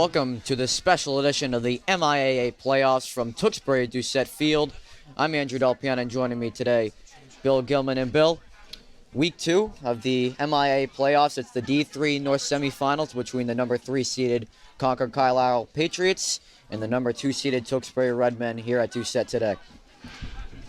Welcome to this special edition of the MIAA playoffs from Tewksbury-Doucette Field. I'm Andrew Delpiana, and joining me today, Bill Gilman. And Bill, week 2 of the MIAA playoffs. It's the D3 North semifinals between the number 3 seeded Concord-Carlisle Patriots and the number 2 seeded Tewksbury Redmen here at Doucette today.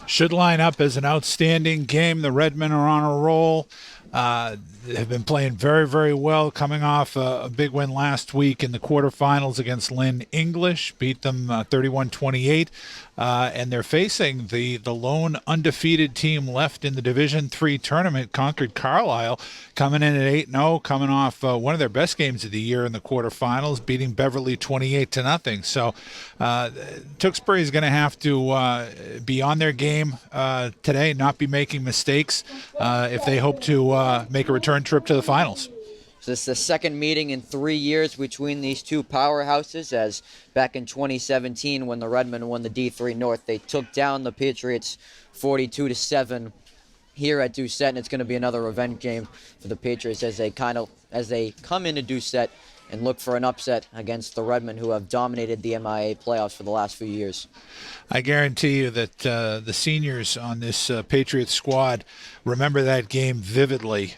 Should line up as an outstanding game. The Redmen are on a roll. Have been playing very, very well, coming off a big win last week in the quarterfinals against Lynn English, beat them 31-28, and they're facing the lone undefeated team left in the Division III tournament, Concord-Carlisle, coming in at 8-0, coming off one of their best games of the year in the quarterfinals, beating Beverly 28-0. So Tewksbury is going to have to be on their game today, not be making mistakes if they hope to make a return trip to the finals. So this is the second meeting in 3 years between these two powerhouses, as back in 2017 when the Redmen won the D3 North, they took down the Patriots 42-7 here at Doucette, and it's going to be another revenge game for the Patriots as they come into Doucette and look for an upset against the Redmen, who have dominated the MIA playoffs for the last few years. I guarantee you that the seniors on this Patriots squad remember that game vividly.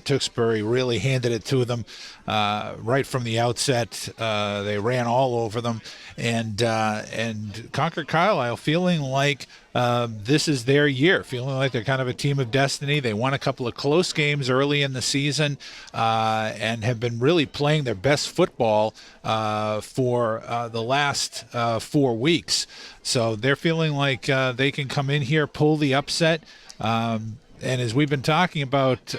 Tewksbury really handed it to them right from the outset. They ran all over them, and Concord-Carlisle feeling like this is their year, feeling like they're kind of a team of destiny. They won a couple of close games early in the season and have been really playing their best football for the last 4 weeks. So they're feeling like they can come in here, pull the upset. And as we've been talking about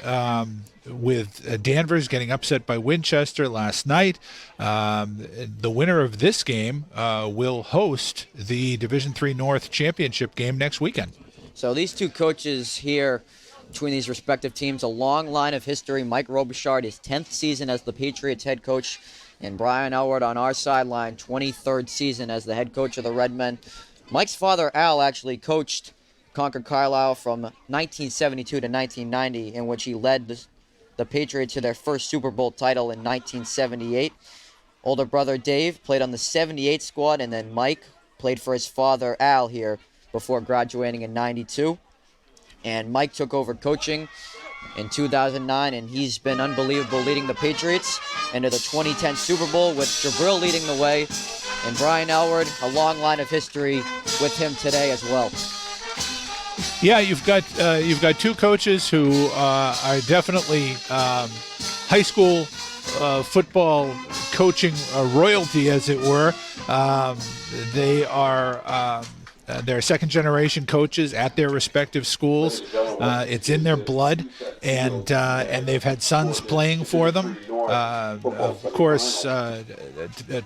with Danvers getting upset by Winchester last night, the winner of this game will host the Division III North Championship game next weekend. So these two coaches here between these respective teams, a long line of history. Mike Robichard, his 10th season as the Patriots head coach, and Brian Elward on our sideline, 23rd season as the head coach of the Redmen. Mike's father, Al, actually coached Concord-Carlisle from 1972 to 1990, in which he led the Patriots to their first Super Bowl title in 1978. Older brother Dave played on the 78 squad, and then Mike played for his father, Al, here before graduating in 92. And Mike took over coaching in 2009, and he's been unbelievable, leading the Patriots into the 2010 Super Bowl with Jabril leading the way, and Brian Elward, a long line of history with him today as well. Yeah, you've got two coaches who are definitely high school football coaching royalty, as it were. They are they're second-generation coaches at their respective schools. It's in their blood, and they've had sons playing for them. Of course,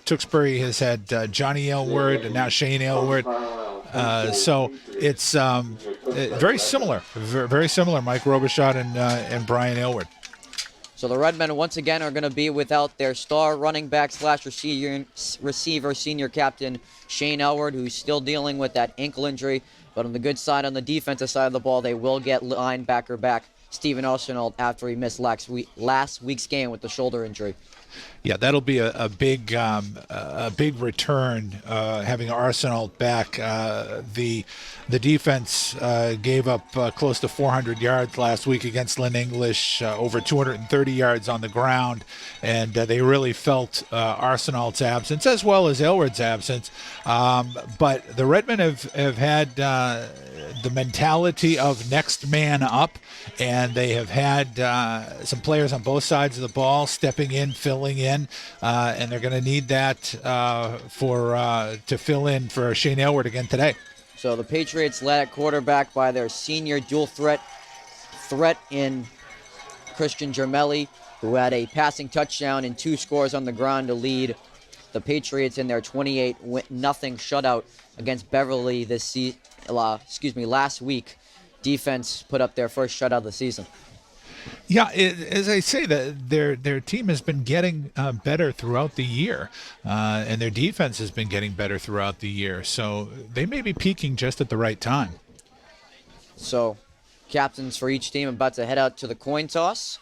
Tewksbury has had Johnny Aylward and now Shane Aylward. So it's very similar, very similar, Mike Robichard and Brian Aylward. So the Redmen once again are going to be without their star running back / receiver senior captain Shane Elward, who's still dealing with that ankle injury. But on the good side, on the defensive side of the ball, they will get linebacker back Stephen Arsenault after he missed last week's game with the shoulder injury. Yeah, that'll be a big return, having Arsenault back. The defense gave up close to 400 yards last week against Lynn English, over 230 yards on the ground, and they really felt Arsenault's absence as well as Aylward's absence. But the Redmen have had the mentality of next man up, and they have had some players on both sides of the ball stepping in, filling in, and they're going to need that to fill in for Shane Aylward again today. So the Patriots led at quarterback by their senior dual threat in Christian Germelli, who had a passing touchdown and 2 scores on the ground to lead the Patriots in their 28-0 shutout against Beverly last week. Defense put up their first shutout of the season. Yeah, as I say, their team has been getting better throughout the year, and their defense has been getting better throughout the year. So they may be peaking just at the right time. So captains for each team about to head out to the coin toss.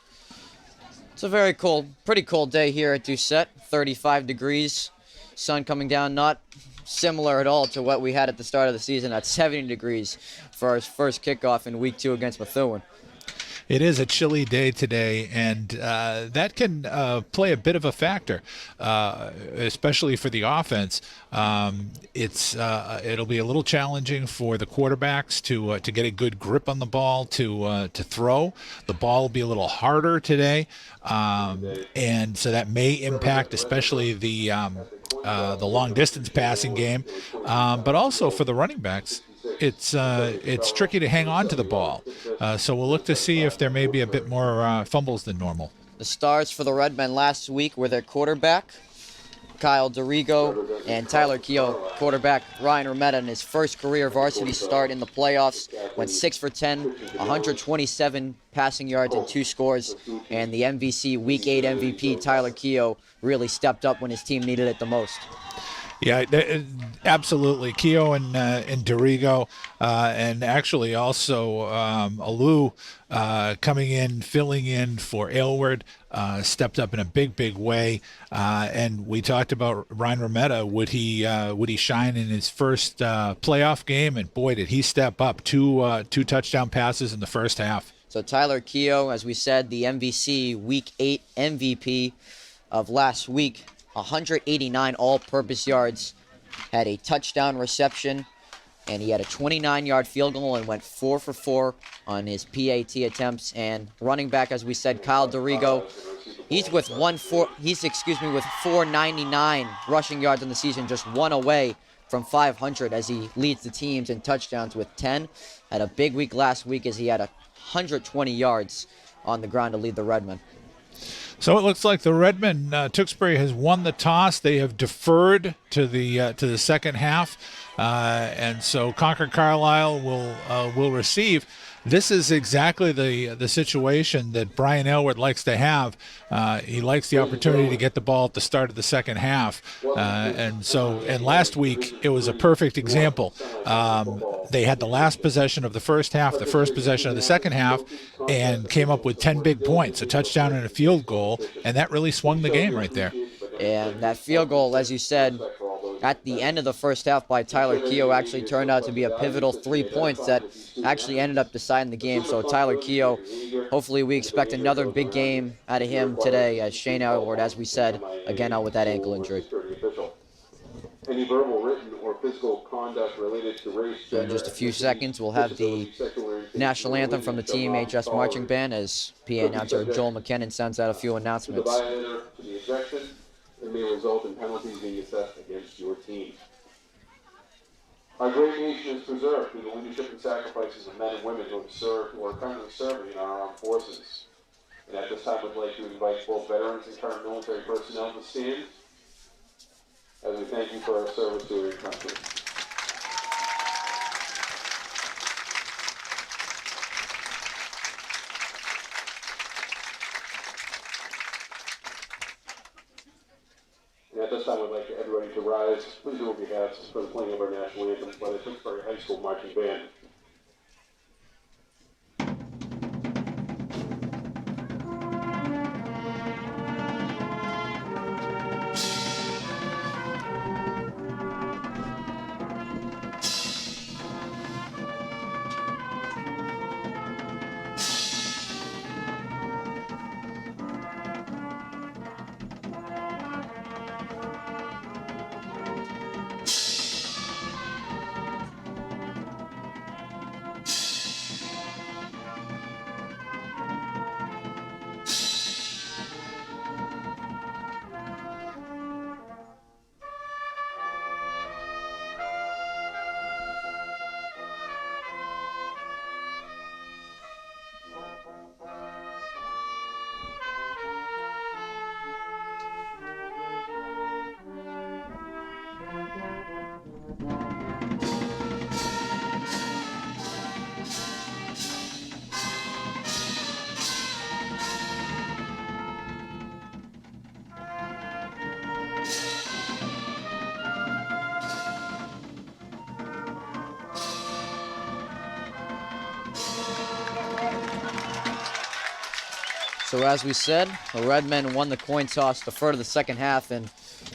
It's a very cold, pretty cold day here at Doucette. 35 degrees, sun coming down, not similar at all to what we had at the start of the season at 70 degrees for our first kickoff in week 2 against Methuen. It is a chilly day today, and that can play a bit of a factor, especially for the offense. It'll be a little challenging for the quarterbacks to get a good grip on the ball to throw. The ball will be a little harder today, and so that may impact especially the long distance passing game, but also for the running backs. It's tricky to hang on to the ball, so we'll look to see if there may be a bit more fumbles than normal. The stars for the Redmen last week were their quarterback, Kyle Dorigo, and Tyler Keogh. Quarterback Ryan Rometta in his first career varsity start in the playoffs went 6 for 10, 127 passing yards and 2 scores, and the MVC Week 8 MVP Tyler Keogh really stepped up when his team needed it the most. Yeah, absolutely. Keogh and Dorigo, and actually also Alou coming in, filling in for Aylward, stepped up in a big way. And we talked about Ryan Rometta. Would he shine in his first playoff game? And boy, did he step up! Two touchdown passes in the first half. So Tyler Keogh, as we said, the MVC Week 8 MVP of last week. 189 all-purpose yards, had a touchdown reception, and he had a 29-yard field goal and went 4 for 4 on his PAT attempts. And running back, as we said, Kyle Dorigo, he's with 499 rushing yards in the season, just one away from 500 as he leads the teams in touchdowns with 10. Had a big week last week as he had 120 yards on the ground to lead the Redmen. So it looks like the Redmen, Tewksbury has won the toss. They have deferred to the second half, and so Concord-Carlisle will receive. This is exactly the situation that Brian Aylward likes to have. He likes the opportunity to get the ball at the start of the second half, and last week it was a perfect example. They had the last possession of the first half, the first possession of the second half, and came up with 10 big points, a touchdown and a field goal, and that really swung the game right there. And that field goal, as you said, at the end of the first half by Tyler Keogh actually turned out to be a pivotal 3 points that actually ended up deciding the game. So Tyler Keogh, hopefully we expect another big game out of him today as Shane Aylward, as we said, again out with that ankle injury. Any verbal, written, or physical conduct related to race, so in just a few seconds, we'll have the national anthem from the TMHS marching band as PA announcer Joel McKinnon sends out a few announcements. It may result in penalties being assessed against your team. Our great nation is preserved through the leadership and sacrifices of men and women who are currently serving in our armed forces. And at this time, we'd like to invite both veterans and current military personnel to stand as we thank you for our service to your country. And at this time, I'd like everybody to rise. Please do on behalf for the playing of our national anthem by the Tewksbury High School Marching Band. So as we said, the Redmen won the coin toss to defer to the second half, and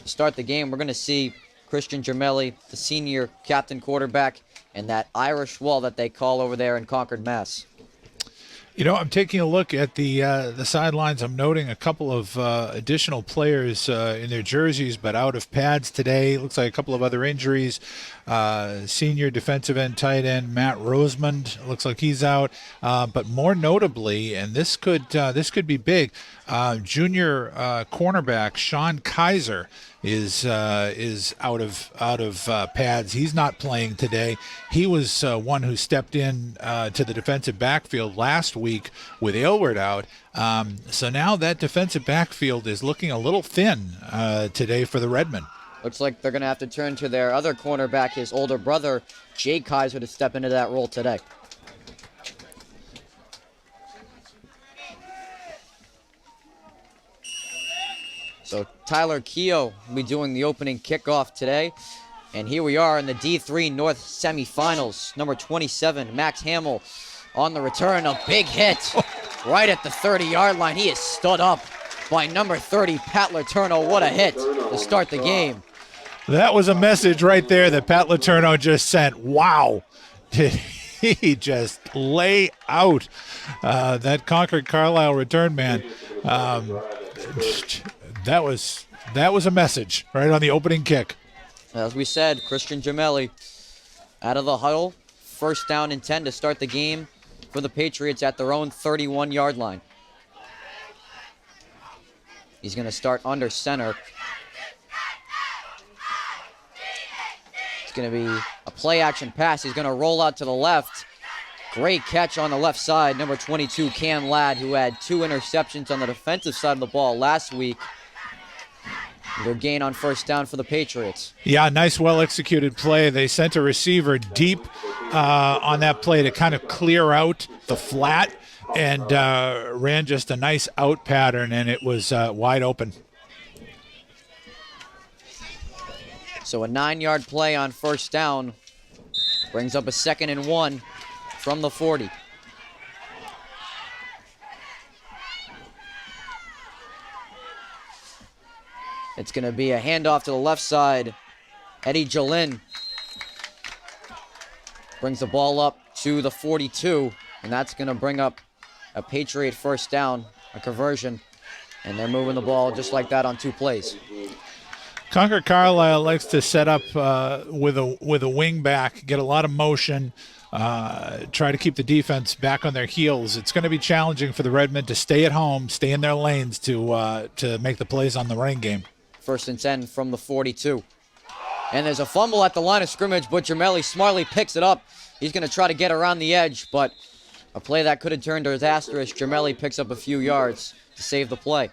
to start the game, we're going to see Christian Gemelli, the senior captain quarterback, and that Irish wall that they call over there in Concord, Mass. You know, I'm taking a look at the sidelines. I'm noting a couple of additional players in their jerseys, but out of pads today. Looks like a couple of other injuries. Senior defensive end, tight end Matt Rosemond looks like he's out. But more notably, and this could be big, junior cornerback Sean Kaiser is out of pads. He's not playing today. He was one who stepped in to the defensive backfield last week with Aylward out. So now that defensive backfield is looking a little thin today for the Redmen. Looks like they're going to have to turn to their other cornerback, his older brother, Jay Kaiser, to step into that role today. So Tyler Keogh will be doing the opening kickoff today. And here we are in the D3 North semifinals. Number 27, Max Hamill on the return. A big hit right at the 30-yard line. He is stood up by number 30, Pat Letourneau. What a hit to start the game. That was a message right there that Pat Letourneau just sent. Wow. Did he just lay out that Concord-Carlisle return man? That was a message right on the opening kick. As we said, Christian Gemelli out of the huddle. First down and 10 to start the game for the Patriots at their own 31-yard line. He's going to start under center. It's going to be a play-action pass. He's going to roll out to the left. Great catch on the left side. Number 22, Cam Ladd, who had 2 interceptions on the defensive side of the ball last week. Their gain on first down for the Patriots. Yeah, nice, well-executed play. They sent a receiver deep on that play to kind of clear out the flat and ran just a nice out pattern, and it was wide open. So a 9-yard play on first down brings up a 2nd and 1 from the 40. It's going to be a handoff to the left side. Eddie Jolin brings the ball up to the 42, and that's going to bring up a Patriot first down, a conversion, and they're moving the ball just like that on 2 plays. Concord-Carlisle likes to set up with a wing back, get a lot of motion, try to keep the defense back on their heels. It's going to be challenging for the Redmen to stay at home, stay in their lanes to make the plays on the running game. 1st and 10 from the 42. And there's a fumble at the line of scrimmage, but Gemelli smartly picks it up. He's going to try to get around the edge, but a play that could have turned disastrous. Gemelli picks up a few yards to save the play.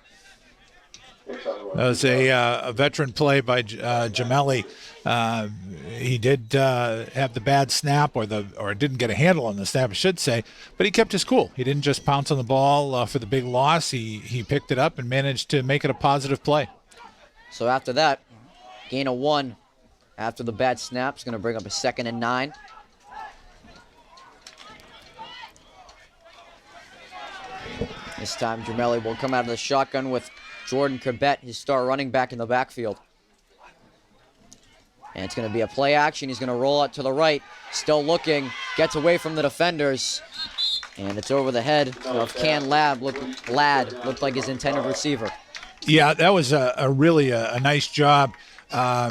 That was a veteran play by Gemelli. He did have the bad snap, or didn't get a handle on the snap, I should say, but he kept his cool. He didn't just pounce on the ball for the big loss. He picked it up and managed to make it a positive play. So after that, gain of 1 after the bad snap is going to bring up a 2nd and 9. This time, Gemelli will come out of the shotgun with Jordan Corbett, his star running back, in the backfield. And it's going to be a play action. He's going to roll out to the right, still looking, gets away from the defenders, and it's over the head of Cam Ladd. Looked like his intended receiver. Yeah, that was a really nice job.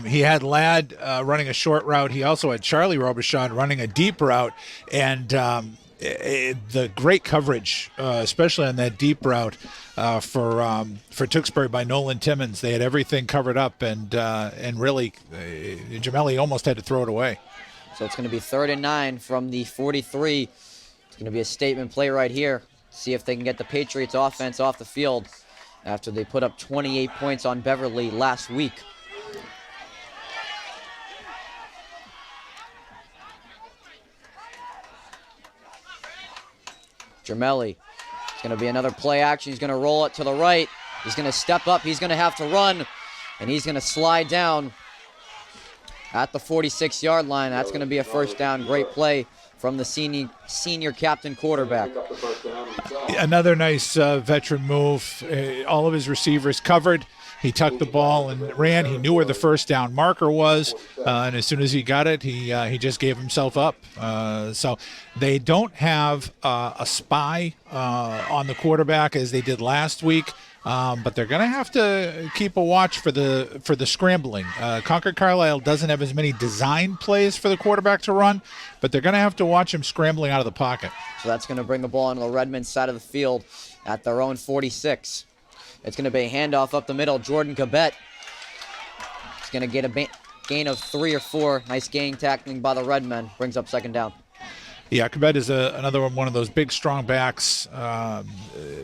He had Ladd running a short route. He also had Charlie Robichaud running a deep route, and the great coverage, especially on that deep route for Tewksbury by Nolan Timmons. They had everything covered up, and really, Gemelli almost had to throw it away. So it's going to be 3rd and 9 from the 43. It's going to be a statement play right here. See if they can get the Patriots offense off the field after they put up 28 points on Beverly last week. Gemelli. It's going to be another play action. He's going to roll it to the right. He's going to step up. He's going to have to run, and he's going to slide down at the 46-yard line. That's going to be a first down. Great play from the senior captain quarterback. Another nice veteran move. All of his receivers covered. He tucked the ball and ran. He knew where the first down marker was, and as soon as he got it, he just gave himself up. So they don't have a spy on the quarterback as they did last week. But they're going to have to keep a watch for the scrambling. Concord-Carlisle doesn't have as many design plays for the quarterback to run, but they're going to have to watch him scrambling out of the pocket. So that's going to bring the ball into the Redmond side of the field at their own 46. It's going to be a handoff up the middle. Jordan Cabet is going to get a gain of 3 or 4. Nice gain tackling by the Redmen. Brings up second down. Yeah, Cabet is another one of those big, strong backs.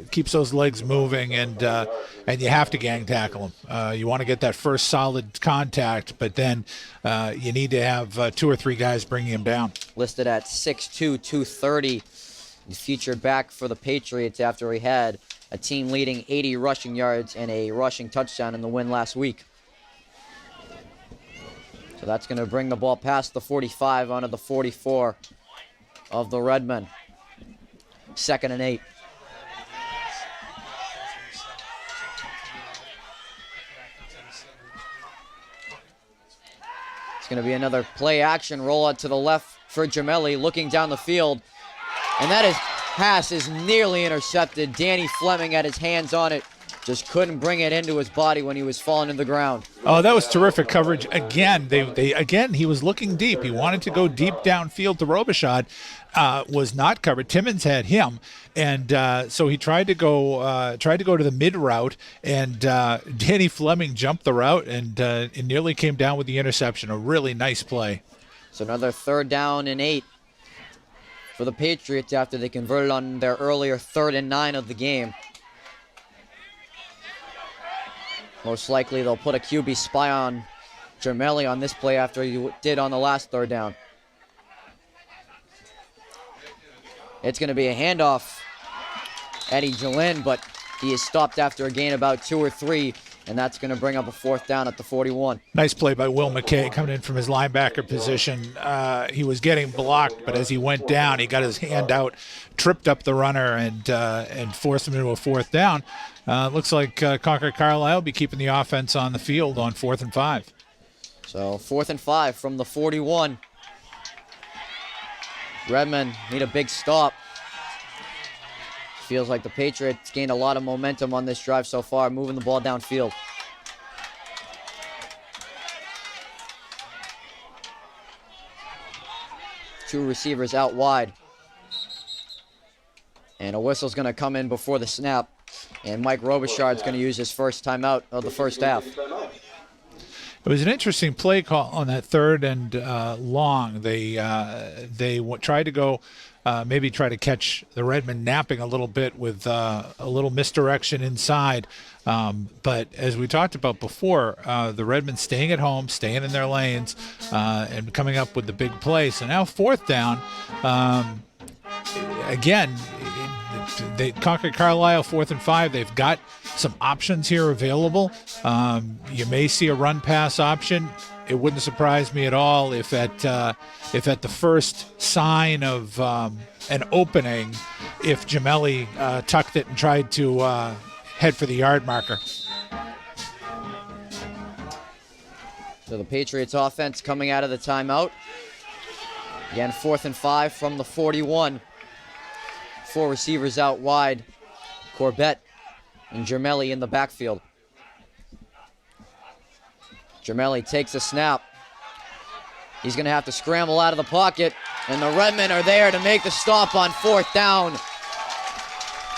Keeps those legs moving, and you have to gang tackle him. You want to get that first solid contact, but then you need to have 2 or 3 guys bringing him down. Listed at 6'2", 230. He's featured back for the Patriots after he had a team-leading 80 rushing yards and a rushing touchdown in the win last week. So that's going to bring the ball past the 45 onto the 44 of the Redmen. 2nd and 8. It's going to be another play-action rollout to the left for Gemelli, looking down the field. And that pass is nearly intercepted. Danny Fleming had his hands on it. Just couldn't bring it into his body when he was falling to the ground. Oh, that was terrific coverage. Again, again, he was looking deep. He wanted to go deep downfield to Robichaud. Was not covered. Timmons had him, and so he tried to go to the mid route, and Danny Fleming jumped the route and it nearly came down with the interception. A really nice play. So another 3rd down and 8 for the Patriots after they converted on their earlier 3rd and 9 of the game. Most likely they'll put a QB spy on Gemelli on this play after he did on the last 3rd down. It's going to be a handoff. Eddie Jolin, but he is stopped after a gain about 2 or 3, and that's going to bring up a 4th down at the 41. Nice play by Will McKay coming in from his linebacker position. He was getting blocked, but as he went down, he got his hand out, tripped up the runner, and forced him into a 4th down. Looks like Concord-Carlisle will be keeping the offense on the field on 4th and 5. So 4th and 5 from the 41. Redmond need a big stop. Feels like the Patriots gained a lot of momentum on this drive so far, moving the ball downfield. Two receivers out wide. And a whistle's going to come in before the snap. And Mike Robichaud's going to use his first timeout of the first half. It was an interesting play call on that 3rd and long. They tried to go, maybe try to catch the Redmen napping a little bit with a little misdirection inside. But as we talked about before, the Redmen staying at home, staying in their lanes, and coming up with the big play. So now 4th down. Again, they Concord-Carlisle 4th and 5. They've got some options here available. You may see a run pass option. It wouldn't surprise me at all if at the first sign of an opening, if Gemelli tucked it and tried to head for the yard marker. So the Patriots offense coming out of the timeout. Again, 4th and 5 from the 41. 4 receivers out wide. Corbett and Gemelli in the backfield. Gemelli takes a snap. He's going to have to scramble out of the pocket, and the Redmen are there to make the stop on 4th down.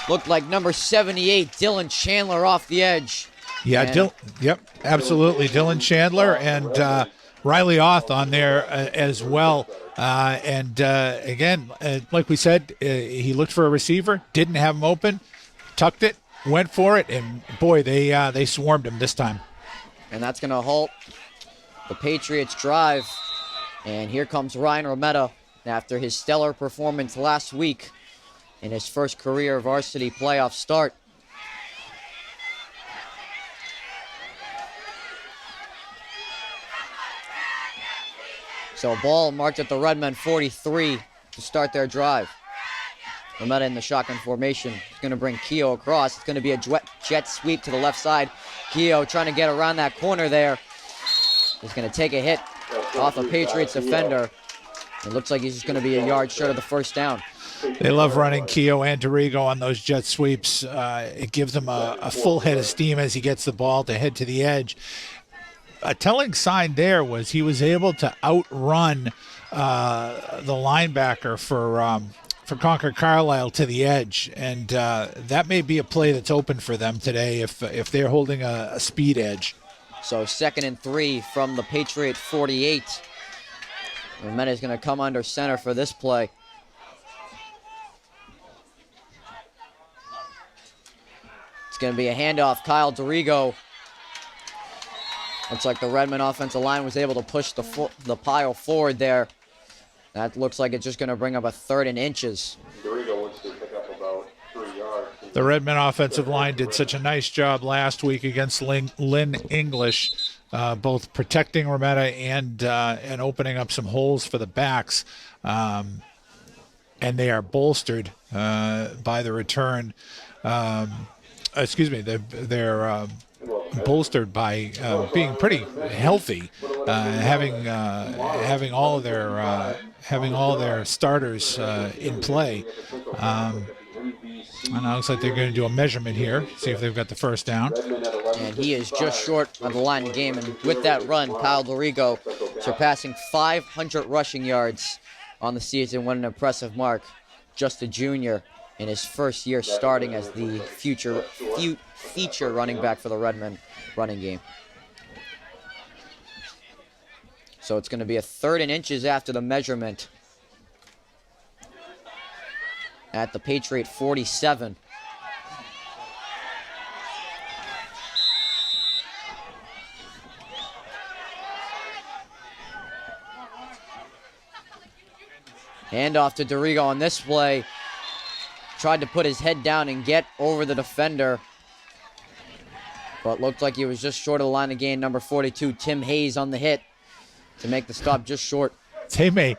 Looked like number 78, Dylan Chandler, off the edge. Yeah, yep, absolutely. Dylan Chandler and Riley Oth on there as well. Again, like we said, he looked for a receiver, didn't have him open, tucked it, went for it, and boy, they swarmed him this time. And that's going to halt the Patriots' drive. And here comes Ryan Rometta after his stellar performance last week in his first career varsity playoff start. So ball marked at the Redmen 43 to start their drive. Rometta in the shotgun formation. He's going to bring Keogh across. It's going to be a jet sweep to the left side. Keogh trying to get around that corner there. He's going to take a hit off a Patriots defender. It looks like he's just going to be a yard short of the first down. They love running Keogh and Dorigo on those jet sweeps. It gives him a full head of steam as he gets the ball to head to the edge. A telling sign there was he was able to outrun the linebacker for Concord-Carlisle to the edge, and that may be a play that's open for them today if they're holding a speed edge. So 2nd and 3 from the Patriot 48. Rometta is going to come under center for this play. It's going to be a handoff. Kyle Dorigo. Looks like the Redmond offensive line was able to push the pile forward there. That looks like it's just going to bring up a 3rd and inches. Dorigo wants to pick up about 3 yards. The Redmond offensive line did such a nice job last week against Lynn English, both protecting Rometta and opening up some holes for the backs. And they are bolstered by the return. They're bolstered by being pretty healthy, having all of their starters in play. And it looks like they're going to do a measurement here, see if they've got the first down. And he is just short of the line of game. And with that run, Kyle Dorigo surpassing 500 rushing yards on the season. What an impressive mark. Just a junior in his first year starting as the feature running back for the Redmond running game. So it's going to be a 3rd and inches after the measurement at the Patriot 47. Handoff to Dorigo on this play. Tried to put his head down and get over the defender, but looked like he was just short of the line of gain. Number 42, Tim Hayes, on the hit to make the stop just short. They are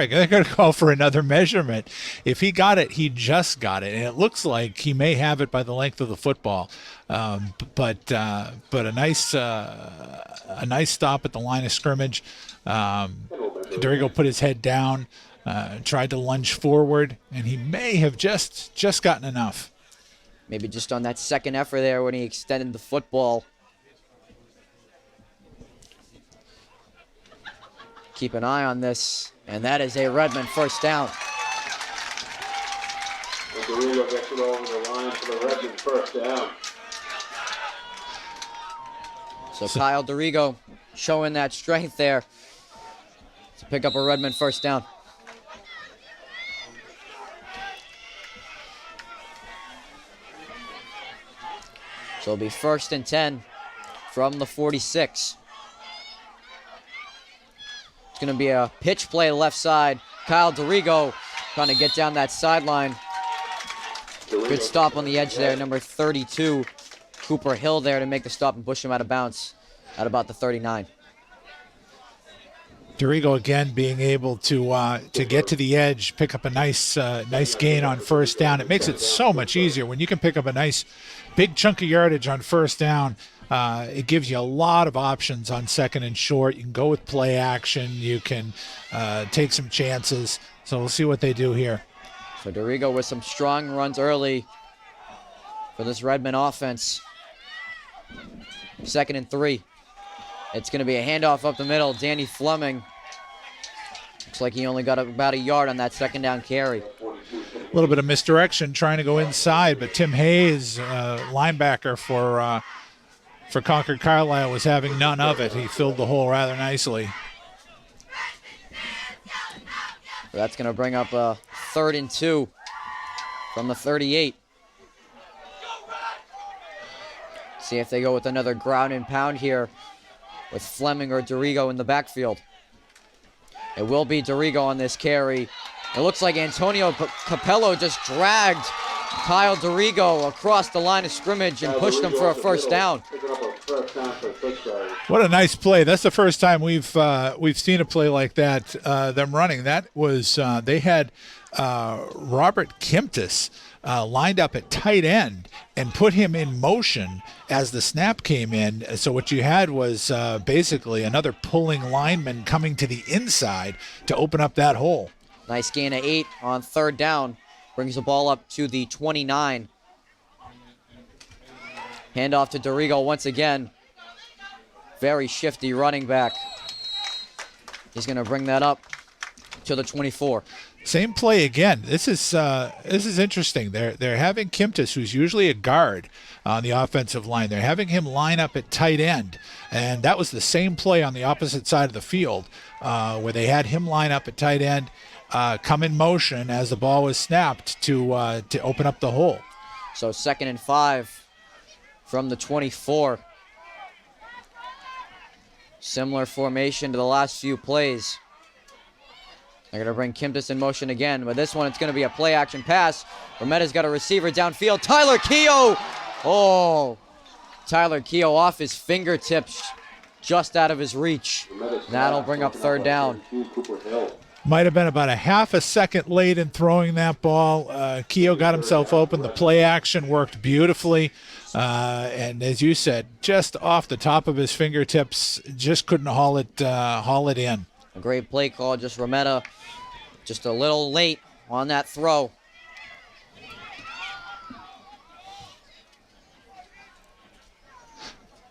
going to call for another measurement. If he got it, he just got it, and it looks like he may have it by the length of the football. But a nice stop at the line of scrimmage. Dorigo put his head down, tried to lunge forward, and he may have just gotten enough. Maybe just on that second effort there when he extended the football. Keep an eye on this, and that is a Redmond first down. And Dorigo gets it over the line for the Redmond first down. So Kyle Dorigo showing that strength there to pick up a Redmond first down. So it'll be 1st and 10 from the 46. It's going to be a pitch play left side. Kyle Dorigo trying to get down that sideline. Good stop on the edge there. Number 32, Cooper Hill there to make the stop and push him out of bounds at about the 39. Dorigo again being able to get to the edge, pick up a nice gain on first down. It makes it so much easier when you can pick up a nice big chunk of yardage on first down. It gives you a lot of options on 2nd and short. You can go with play action. You can take some chances. So we'll see what they do here. So Dorigo with some strong runs early for this Redmond offense. 2nd and 3. It's going to be a handoff up the middle. Danny Fleming. Looks like he only got about a yard on that 2nd down carry. A little bit of misdirection trying to go inside, but Tim Hayes, linebacker for Concord-Carlisle, was having none of it. He filled the hole rather nicely. So that's going to bring up a 3rd and 2 from the 38. See if they go with another ground and pound here with Fleming or Dorigo in the backfield. It will be Dorigo on this carry. It looks like Antonio Capello just dragged Kyle Dorigo across the line of scrimmage and pushed him for a first down. Picking up a first down for Tewksbury. What a nice play. That's the first time we've seen a play like that, them running. That was, they had Robert Kimptis lined up at tight end and put him in motion as the snap came in. So what you had was basically another pulling lineman coming to the inside to open up that hole. Nice gain of 8 on third down. Brings the ball up to the 29. Handoff to Dorigo once again. Very shifty running back. He's going to bring that up to the 24. Same play again. This is interesting. They're having Kimptis, who's usually a guard on the offensive line. They're having him line up at tight end, and that was the same play on the opposite side of the field, where they had him line up at tight end, come in motion as the ball was snapped to open up the hole. So 2nd and 5 from the 24. Similar formation to the last few plays. They're going to bring Kimptis in motion again, but this one it's going to be a play-action pass. Rometta's got a receiver downfield. Tyler Keogh! Oh, Tyler Keogh off his fingertips, just out of his reach. That'll bring up third down. Might have been about a half a second late in throwing that ball. Keogh got himself open. The play action worked beautifully. And as you said, just off the top of his fingertips, just couldn't haul it in. A great play call, just Rometta just a little late on that throw.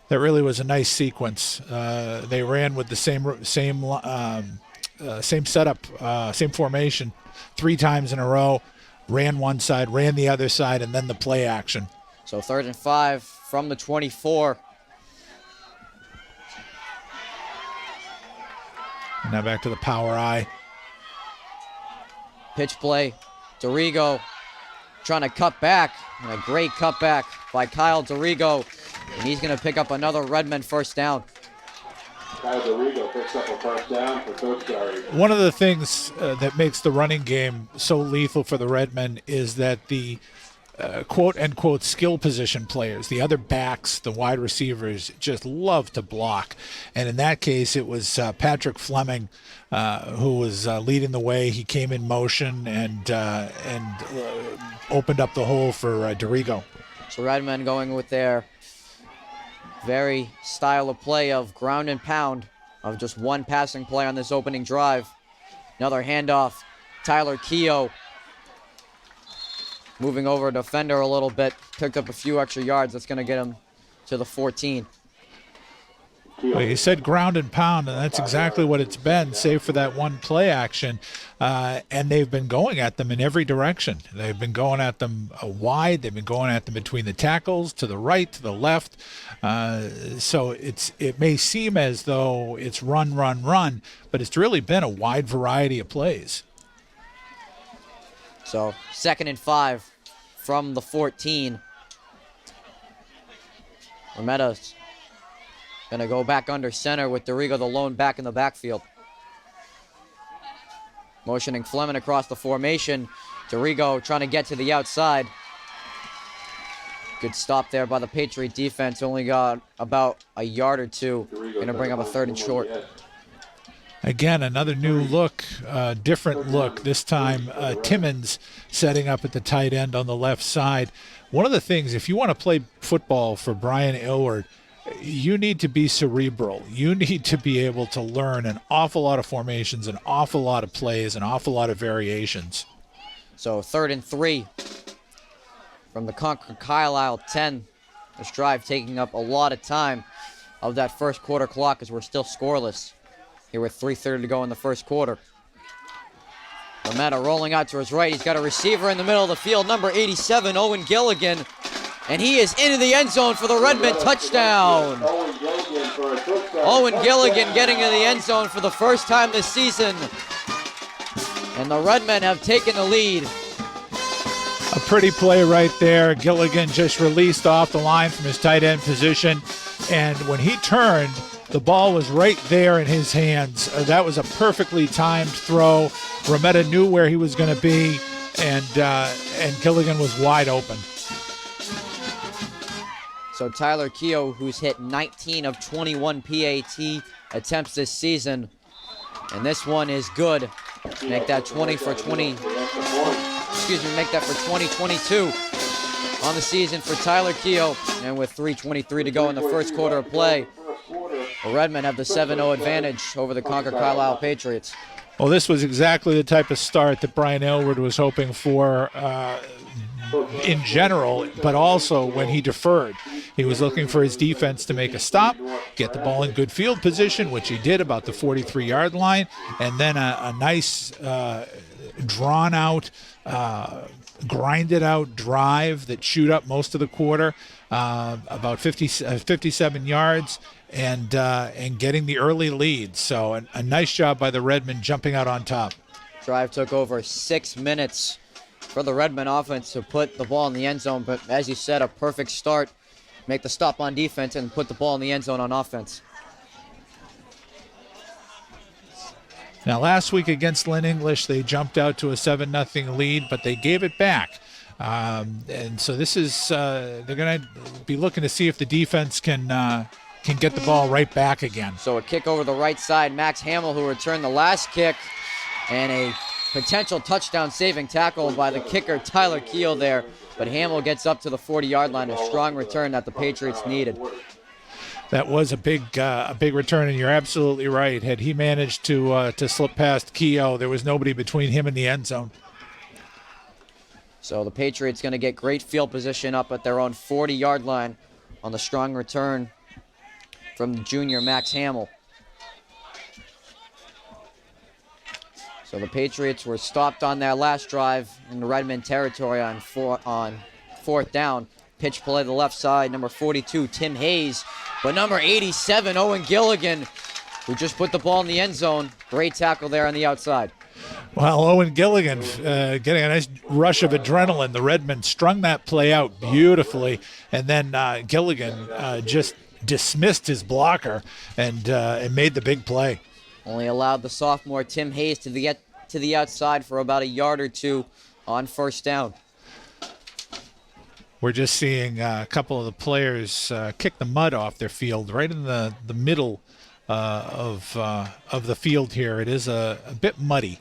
That really was a nice sequence. They ran with the same setup, same formation 3 times in a row, ran one side, ran the other side, and then the play action. So 3rd and 5 from the 24. And now back to the power eye. Pitch play. Dorigo trying to cut back. And a great cutback by Kyle Dorigo. And he's going to pick up another Redmen first down. Kyle Dorigo picks up a first down for Tewksbury. One of the things that makes the running game so lethal for the Redmen is that the quote-unquote skill position players, the other backs, the wide receivers, just love to block. And in that case, it was Patrick Fleming who was leading the way. He came in motion and opened up the hole for Dorigo. So Redmen going with their very style of play of ground and pound, of just one passing play on this opening drive. Another handoff. Tyler Keogh moving over defender a little bit, picked up a few extra yards. That's going to get him to the 14. Well, you said ground and pound, and that's exactly what it's been, save for that one play action. And they've been going at them in every direction. They've been going at them wide. They've been going at them between the tackles, to the right, to the left. So it may seem as though it's run, but it's really been a wide variety of plays. So 2nd and 5 from the 14. Rometta's going to go back under center with Dorigo the lone back in the backfield. Motioning Fleming across the formation. Dorigo trying to get to the outside. Good stop there by the Patriot defense. Only got about a yard or two. Going to bring up a 3rd and short. Again, another new look, different look. This time, Timmons setting up at the tight end on the left side. One of the things, if you want to play football for Brian Aylward, you need to be cerebral. You need to be able to learn an awful lot of formations, an awful lot of plays, an awful lot of variations. So 3rd and 3 from the Concord-Carlisle 10. This drive taking up a lot of time of that first quarter clock as we're still scoreless. Here with 3:30 to go in the first quarter. Rometta rolling out to his right. He's got a receiver in the middle of the field, number 87, Owen Gilligan. And he is into the end zone for the Redmen touchdown. Owen Gilligan getting into the end zone for the first time this season. And the Redmen have taken the lead. A pretty play right there. Gilligan just released off the line from his tight end position. And when he turned, the ball was right there in his hands. That was a perfectly timed throw. Rometta knew where he was going to be, and Gilligan was wide open. So Tyler Keogh, who's hit 19 of 21 PAT attempts this season, and this one is good. Make that 20 for 20. Make that for 2022 on the season for Tyler Keogh. And with 3:23 to go in the first quarter of play, the Redmen have the 7-0 advantage over the Concord-Carlisle Patriots. Well, this was exactly the type of start that Brian Aylward was hoping for in general, but also when he deferred. He was looking for his defense to make a stop, get the ball in good field position, which he did about the 43-yard line, and then a nice drawn-out, grinded-out drive that chewed up most of the quarter, about 57 yards, and getting the early lead. So a nice job by the Redmen jumping out on top. Drive took over 6 minutes for the Redmen offense to put the ball in the end zone, but as you said, a perfect start. Make the stop on defense and put the ball in the end zone on offense. Now, last week against Lynn English, they jumped out to a 7-0 lead, but they gave it back. And so this is, they're going to be looking to see if the defense can get the ball right back again. So a kick over the right side. Max Hamill, who returned the last kick, and a potential touchdown saving tackle by the kicker, Tyler Keogh there. But Hamill gets up to the 40-yard line, a strong return that the Patriots needed. That was a big return, and you're absolutely right. Had he managed to slip past Keogh, there was nobody between him and the end zone. So the Patriots going to get great field position up at their own 40-yard line on the strong return from the junior Max Hamill. So the Patriots were stopped on their last drive in the Redmond territory on fourth down. Pitch play to the left side, number 42, Tim Hayes. But number 87, Owen Gilligan, who just put the ball in the end zone. Great tackle there on the outside. Well, Owen Gilligan getting a nice rush of adrenaline. The Redmen strung that play out beautifully, and then Gilligan just dismissed his blocker and made the big play. Only allowed the sophomore Tim Hayes to get to the outside for about a yard or two on first down. We're just seeing a couple of the players kick the mud off their field right in the middle of the field here. It is a bit muddy.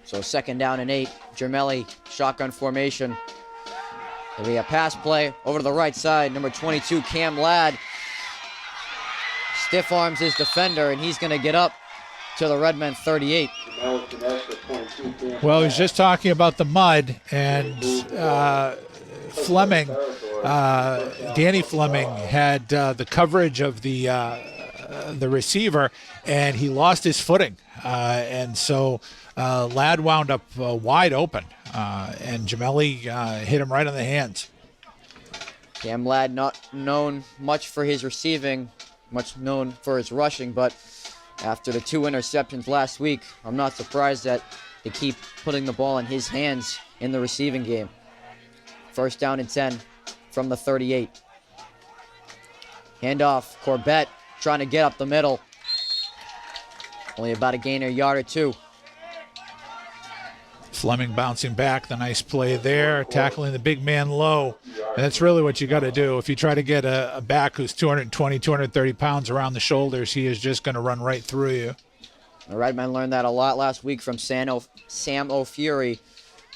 So 2nd down and 8. Germelli, shotgun formation. There'll be a pass play over to the right side. Number 22, Cam Ladd, stiff arms his defender, and he's going to get up to the Redmen 38. Well, he's just talking about the mud, and Fleming, Danny Fleming, had the coverage of the receiver, and he lost his footing, and so Ladd wound up wide open, and Gemelli hit him right on the hands. Cam Ladd not known much for his receiving, much known for his rushing, but after the 2 interceptions last week, I'm not surprised that they keep putting the ball in his hands in the receiving game. 1st down and 10 from the 38. Handoff, Corbett trying to get up the middle. Only about a gain or yard or two. Fleming bouncing back, the nice play there, tackling the big man low. And that's really what you got to do. If you try to get a back who's 220, 230 pounds around the shoulders, he is just going to run right through you. The Redmen learned that a lot last week from Sam O'Fury,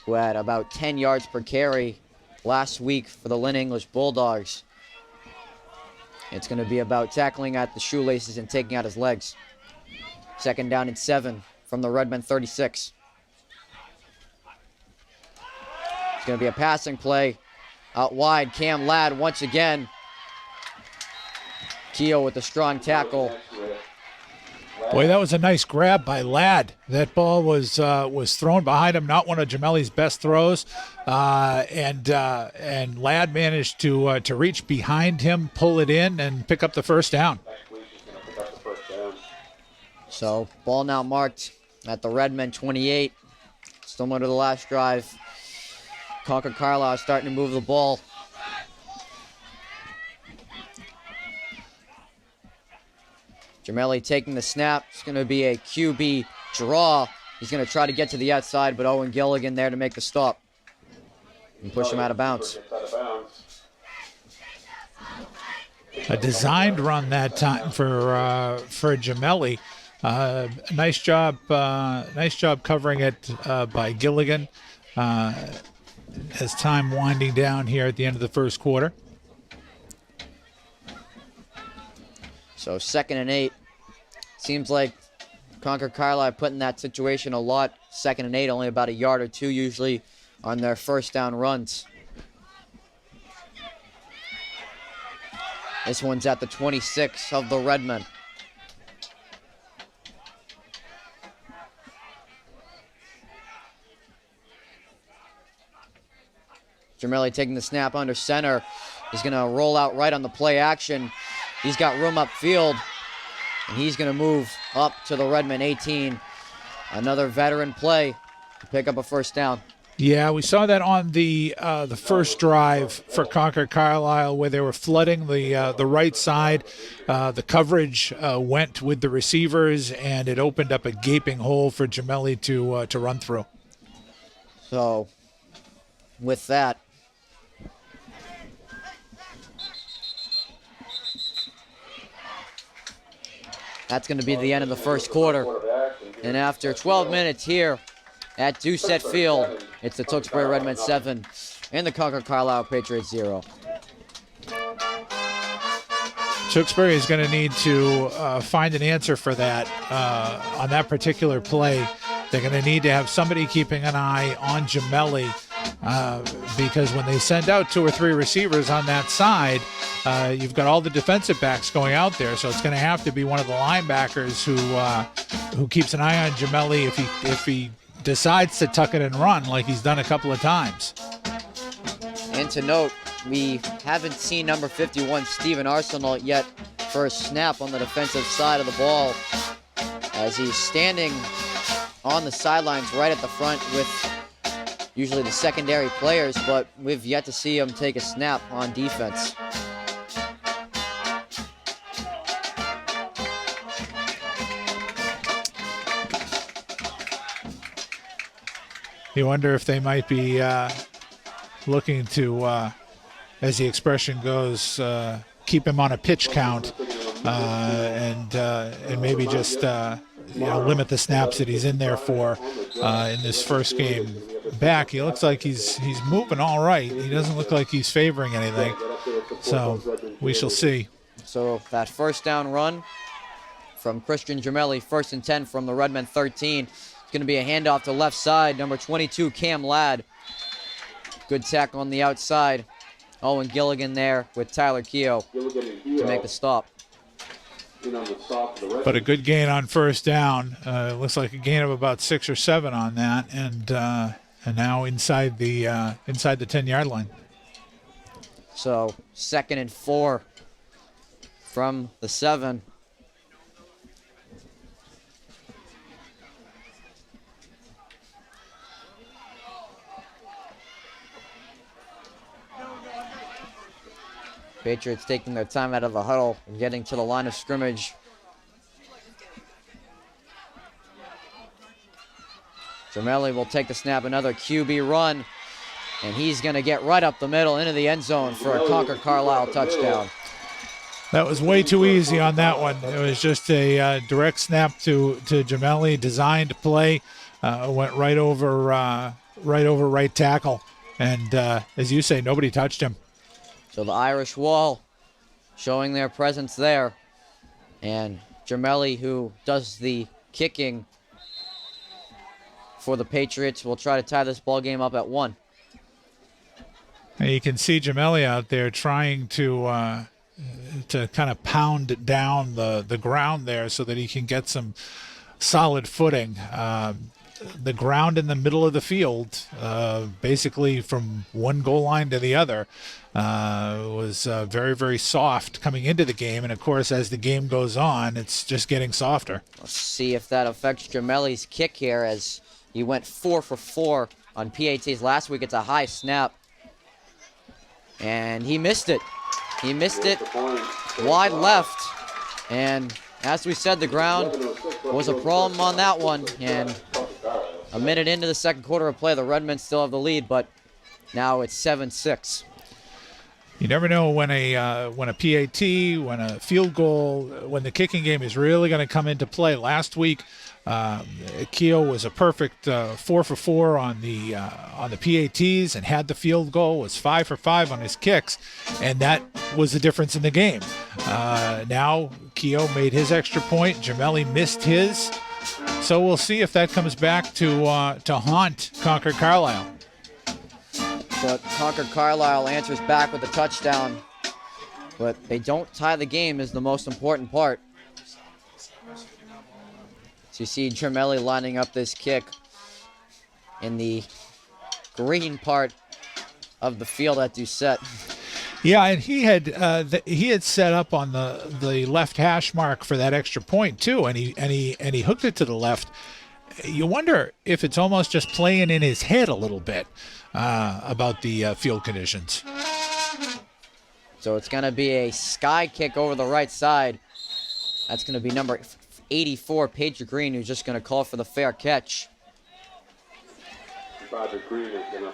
who had about 10 yards per carry last week for the Lynn English Bulldogs. It's going to be about tackling at the shoelaces and taking out his legs. 2nd down and 7 from the Redmen 36. It's going to be a passing play out wide. Cam Ladd once again. Keogh with a strong tackle. Boy, that was a nice grab by Ladd. That ball was thrown behind him, not one of Gemelli's best throws, and Ladd managed to reach behind him, pull it in, and pick up the first down. So ball now marked at the Redmen 28. Similar to the last drive. Concord-Carlisle starting to move the ball. Gemelli taking the snap. It's going to be a QB draw. He's going to try to get to the outside, but Owen Gilligan there to make the stop and push him out of bounds. A designed run that time for Gemelli. Nice job covering it by Gilligan as time winding down here at the end of the first quarter. So 2nd and 8. Seems like Concord-Carlisle put in that situation a lot. 2nd and 8, only about a yard or two usually on their first down runs. This one's at the 26 of the Redmen. Gemelli taking the snap under center. He's going to roll out right on the play action. He's got room upfield, and he's going to move up to the Redmen 18. Another veteran play to pick up a first down. Yeah, we saw that on the first drive for Concord-Carlisle where they were flooding the right side. The coverage went with the receivers, and it opened up a gaping hole for Gemelli to run through. So, with that, that's going to be the end of the first quarter. And after 12 minutes here at Doucette Field, it's the Tewksbury Redmen 7 and the Concord-Carlisle Patriots 0. Tewksbury is going to need to find an answer for that on that particular play. They're going to need to have somebody keeping an eye on Gemelli because when they send out 2 or 3 receivers on that side, you've got all the defensive backs going out there, so it's going to have to be one of the linebackers who keeps an eye on Gemelli if he decides to tuck it and run like he's done a couple of times. And to note, we haven't seen number 51, Stephen Arsenal, yet for a snap on the defensive side of the ball as he's standing on the sidelines right at the front with usually the secondary players, but we've yet to see him take a snap on defense. You wonder if they might be looking to, as the expression goes, keep him on a pitch count and maybe just limit the snaps that he's in there for in this first game back. He looks like he's moving all right. He doesn't look like he's favoring anything. So we shall see. So that first down run from Christian Gemelli, 1st and 10 from the Redmen 13. Going to be a handoff to left side, number 22, Cam Ladd. Good tackle on the outside. Owen Gilligan there with Tyler Keogh to make the stop. But a good gain on first down. Looks like a gain of about 6 or 7 on that, and now inside the 10-yard line. So 2nd and 4 from the 7. Patriots taking their time out of the huddle and getting to the line of scrimmage. Gemelli will take the snap, another QB run, and he's going to get right up the middle into the end zone for a Concord-Carlisle touchdown. That was way too easy on that one. It was just a direct snap to Gemelli, designed play, went right over right tackle, and as you say, nobody touched him. So the Irish wall showing their presence there. And Gemelli, who does the kicking for the Patriots, will try to tie this ball game up at 1. And you can see Gemelli out there trying to kind of pound down the ground there so that he can get some solid footing. The ground in the middle of the field, basically from one goal line to the other, was very, very soft coming into the game. And, of course, as the game goes on, it's just getting softer. Let's see if that affects Gemelli's kick here as he went 4 for 4 on PATs last week. It's a high snap. And he missed it. He missed it wide left. And as we said, the ground was a problem on that one. And a minute into the second quarter of play, the Redmen still have the lead, but now it's 7-6. You never know when a PAT, when a field goal, when the kicking game is really going to come into play. Last week, Keogh was a perfect 4 for 4 on the PATs and had the field goal. Was 5 for 5 on his kicks, and that was the difference in the game. Now Keogh made his extra point. Gemelli missed his, so we'll see if that comes back to haunt Concord-Carlisle. But Concord-Carlisle answers back with a touchdown. But they don't tie the game is the most important part. So you see Gemelli lining up this kick in the green part of the field at Doucette. Yeah, and he had set up on the left hash mark for that extra point too, and he hooked it to the left. You wonder if it's almost just playing in his head a little bit about the field conditions. So it's going to be a sky kick over the right side. That's going to be number 84, Patrick Green, who's just going to call for the fair catch. Patrick Green is going to...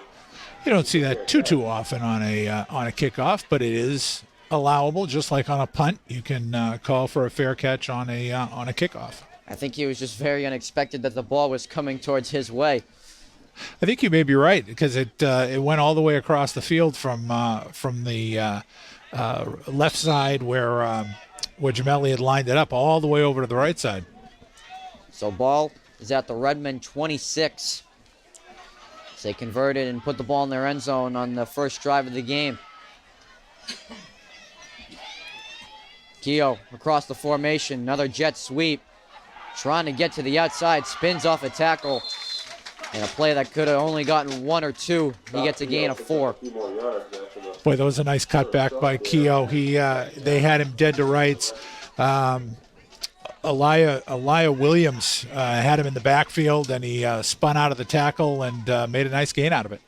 You don't see that too often on a kickoff, but it is allowable. Just like on a punt, you can call for a fair catch on a kickoff. I think he was just very unexpected that the ball was coming towards his way. I think you may be right, because it went all the way across the field from the left side where Gemelli had lined it up, all the way over to the right side. So ball is at the Redmond 26. So they converted and put the ball in their end zone on the first drive of the game. Keogh across the formation, another jet sweep. Trying to get to the outside, spins off a tackle. And a play that could have only gotten 1 or 2. He gets a gain of 4. Boy, that was a nice cutback by Keogh. They had him dead to rights. Elijah Williams had him in the backfield, and he spun out of the tackle and made a nice gain out of it.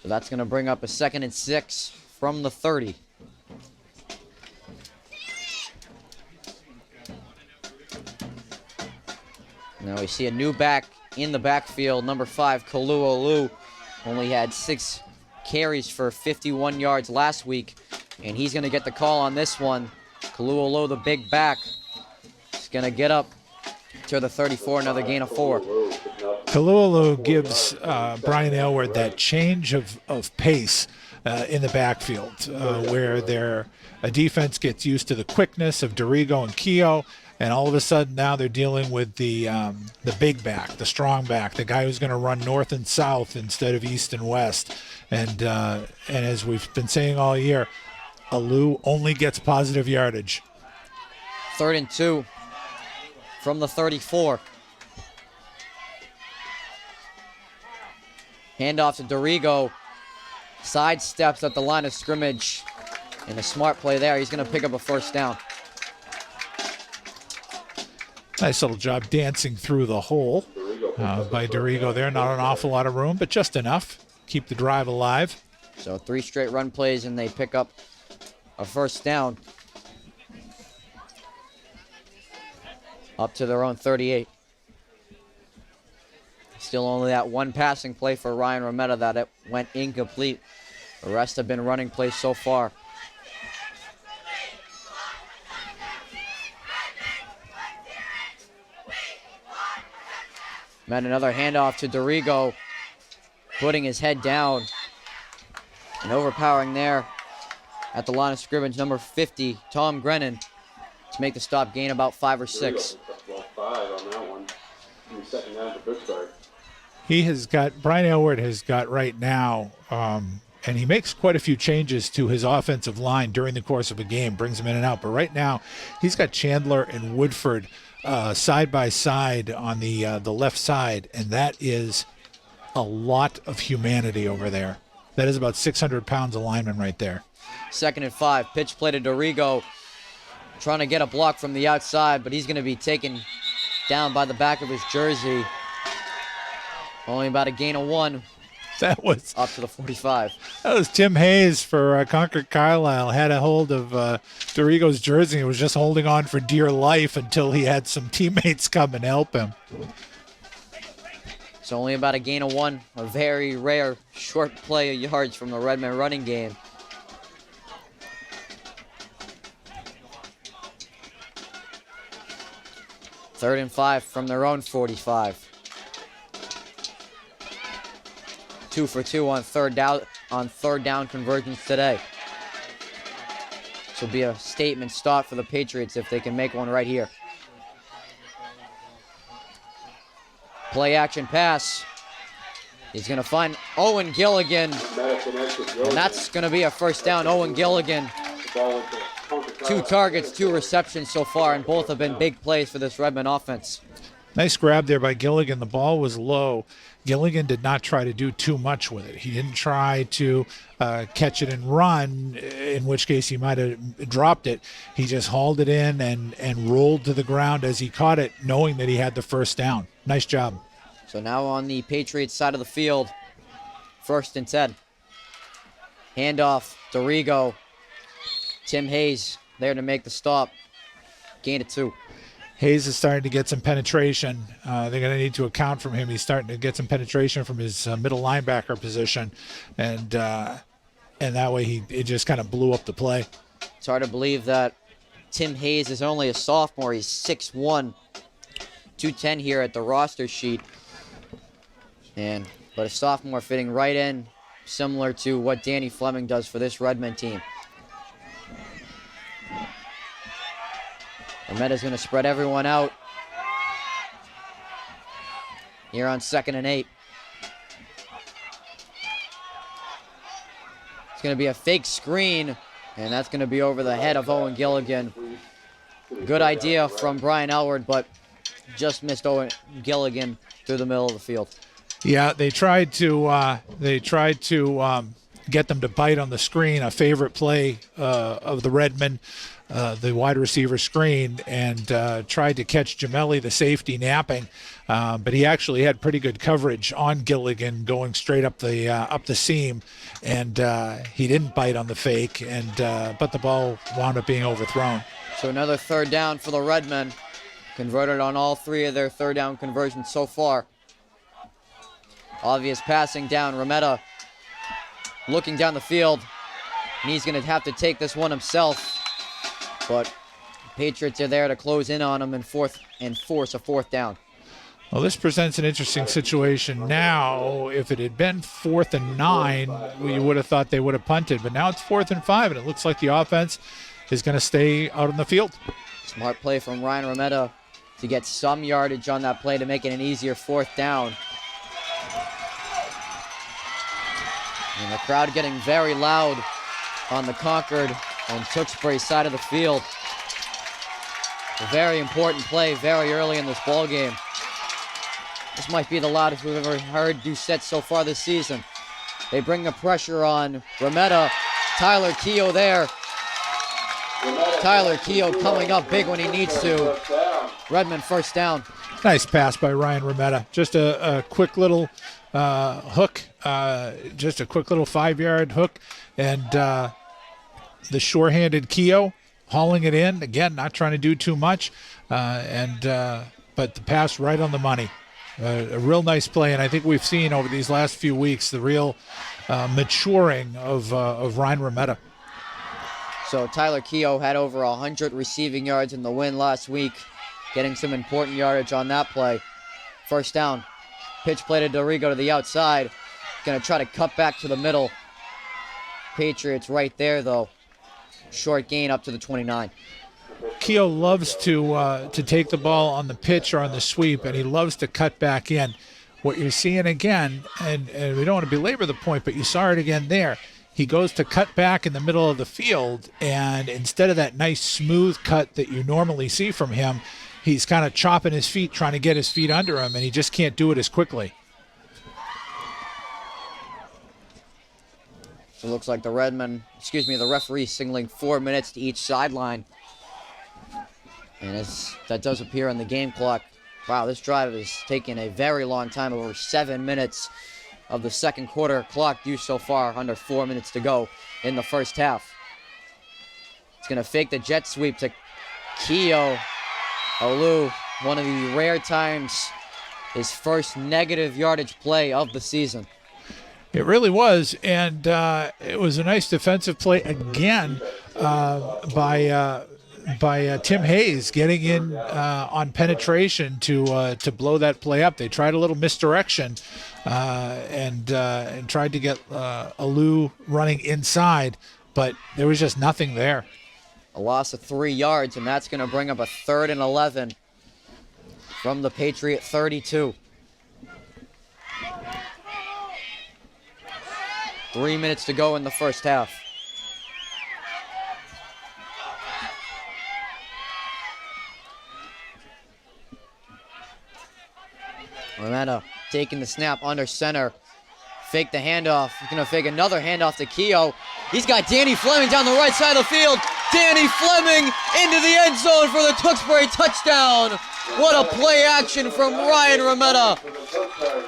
So that's going to bring up a 2nd and 6 from the 30. Now we see a new back in the backfield, number 5, Kalu'olu. Only had 6 carries for 51 yards last week, and he's going to get the call on this one. Kalu'olu, the big back, is going to get up to the 34, another gain of 4. Kalu'olu gives Brian Aylward that change of pace in the backfield, where a defense gets used to the quickness of Dorigo and Keogh, and all of a sudden now they're dealing with the big back, the strong back, the guy who's going to run north and south instead of east and west. And as we've been saying all year, Alou only gets positive yardage. 3rd and 2 from the 34. Handoff to Dorigo. Sidesteps at the line of scrimmage. And a smart play there. He's going to pick up a 1st down. Nice little job dancing through the hole by Dorigo there. Not an awful lot of room, but just enough. Keep the drive alive. So 3 straight run plays, and they pick up a 1st down. Up to their own 38. Still only that 1 passing play for Ryan Rometta that it went incomplete. The rest have been running plays so far. And another handoff to Dorigo, putting his head down and overpowering there at the line of scrimmage, number 50, Tom Grennan, to make the stop, gain about 5 or 6. Brian Aylward has got right now, and he makes quite a few changes to his offensive line during the course of a game, brings them in and out. But right now, he's got Chandler and Woodford side by side on the left side, and that is a lot of humanity over there. That is about 600 pounds of lineman right there. 2nd and 5, pitch play to Dorigo, trying to get a block from the outside, but he's going to be taken down by the back of his jersey. Only about a gain of 1. That was up to the 45. That was Tim Hayes for Concord-Carlisle. Had a hold of Dorigo's jersey and was just holding on for dear life until he had some teammates come and help him. It's only about a gain of 1, a very rare short play of yards from the Redmen running game. Third and 5 from their own 45. 2 for 2 on third down conversions today. This will be a statement stop for the Patriots if they can make one right here. Play action pass. He's going to find Owen Gilligan. And that's going to be a first down. Owen Gilligan. 2 targets, 2 receptions so far, and both have been big plays for this Redmen offense. Nice grab there by Gilligan. The ball was low. Gilligan did not try to do too much with it. He didn't try to catch it and run, in which case he might have dropped it. He just hauled it in and rolled to the ground as he caught it, knowing that he had the first down. Nice job. So now on the Patriots side of the field, 1st and 10. Handoff, Dorigo. Tim Hayes there to make the stop. Gain of 2. Hayes is starting to get some penetration. They're going to need to account for him. He's starting to get some penetration from his middle linebacker position, and that way it just kind of blew up the play. It's hard to believe that Tim Hayes is only a sophomore. He's 6'1", 210 here at the roster sheet, but a sophomore fitting right in, similar to what Danny Fleming does for this Redmen team. Remetta's going to spread everyone out here on 2nd and 8. It's going to be a fake screen, and that's going to be over the head of Owen Gilligan. Good idea from Brian Elward, but just missed Owen Gilligan through the middle of the field. Yeah, they tried to get them to bite on the screen, a favorite play of the Redmen. The wide receiver screen, and tried to catch Gemelli, the safety, napping, but he actually had pretty good coverage on Gilligan going straight up the seam, and he didn't bite on the fake, but the ball wound up being overthrown. So another 3rd down for the Redmen, converted on all 3 of their 3rd down conversions so far. Obvious passing down, Remetta looking down the field, and he's going to have to take this one himself. But Patriots are there to close in on them and force a 4th down. Well, this presents an interesting situation now. If it had been 4th and 9, you would have thought they would have punted. But now it's 4th and 5, and it looks like the offense is going to stay out on the field. Smart play from Ryan Remetta to get some yardage on that play to make it an easier 4th down. And the crowd getting very loud on the Concord and Tewksbury side of the field. A very important play very early in this ball game. This might be the loudest we've ever heard Doucette so far this season. They bring the pressure on Remetta. Tyler Keogh there. Tyler Keogh coming up big when he needs to. Redmen 1st down. Nice pass by Ryan Remetta. Just a quick little hook, just a quick little 5-yard hook, and the sure-handed Keogh hauling it in. Again, not trying to do too much, but the pass right on the money. A real nice play, and I think we've seen over these last few weeks the real maturing of Ryan Remetta. So Tyler Keogh had over 100 receiving yards in the win last week, getting some important yardage on that play. 1st down. Pitch play to Dorigo to the outside. Going to try to cut back to the middle. Patriots right there, though. Short gain up to the 29. Keogh loves to take the ball on the pitch or on the sweep, and he loves to cut back in. What you're seeing again, and we don't want to belabor the point, but you saw it again there. He goes to cut back in the middle of the field, and instead of that nice smooth cut that you normally see from him, he's kind of chopping his feet, trying to get his feet under him, and he just can't do it as quickly. So it looks like the referee signaling 4 minutes to each sideline. And that does appear on the game clock. Wow, this drive is taking a very long time, over 7 minutes of the 2nd quarter clock used so far, under 4 minutes to go in the 1st half. It's going to fake the jet sweep to Keogh. Olu, one of the rare times His first negative yardage play of the season. It really was, and it was a nice defensive play again by Tim Hayes, getting in on penetration to blow that play up. They tried a little misdirection and tried to get Alou running inside, but there was just nothing there. A loss of 3 yards, and that's going to bring up a 3rd and 11 from the Patriot 32. 3 minutes to go in the first half. Rometta taking the snap under center. Fake the handoff. He's going to fake another handoff to Keogh. He's got Danny Fleming down the right side of the field. Danny Fleming into the end zone for the Tewksbury touchdown. What a play action from Ryan Rometta.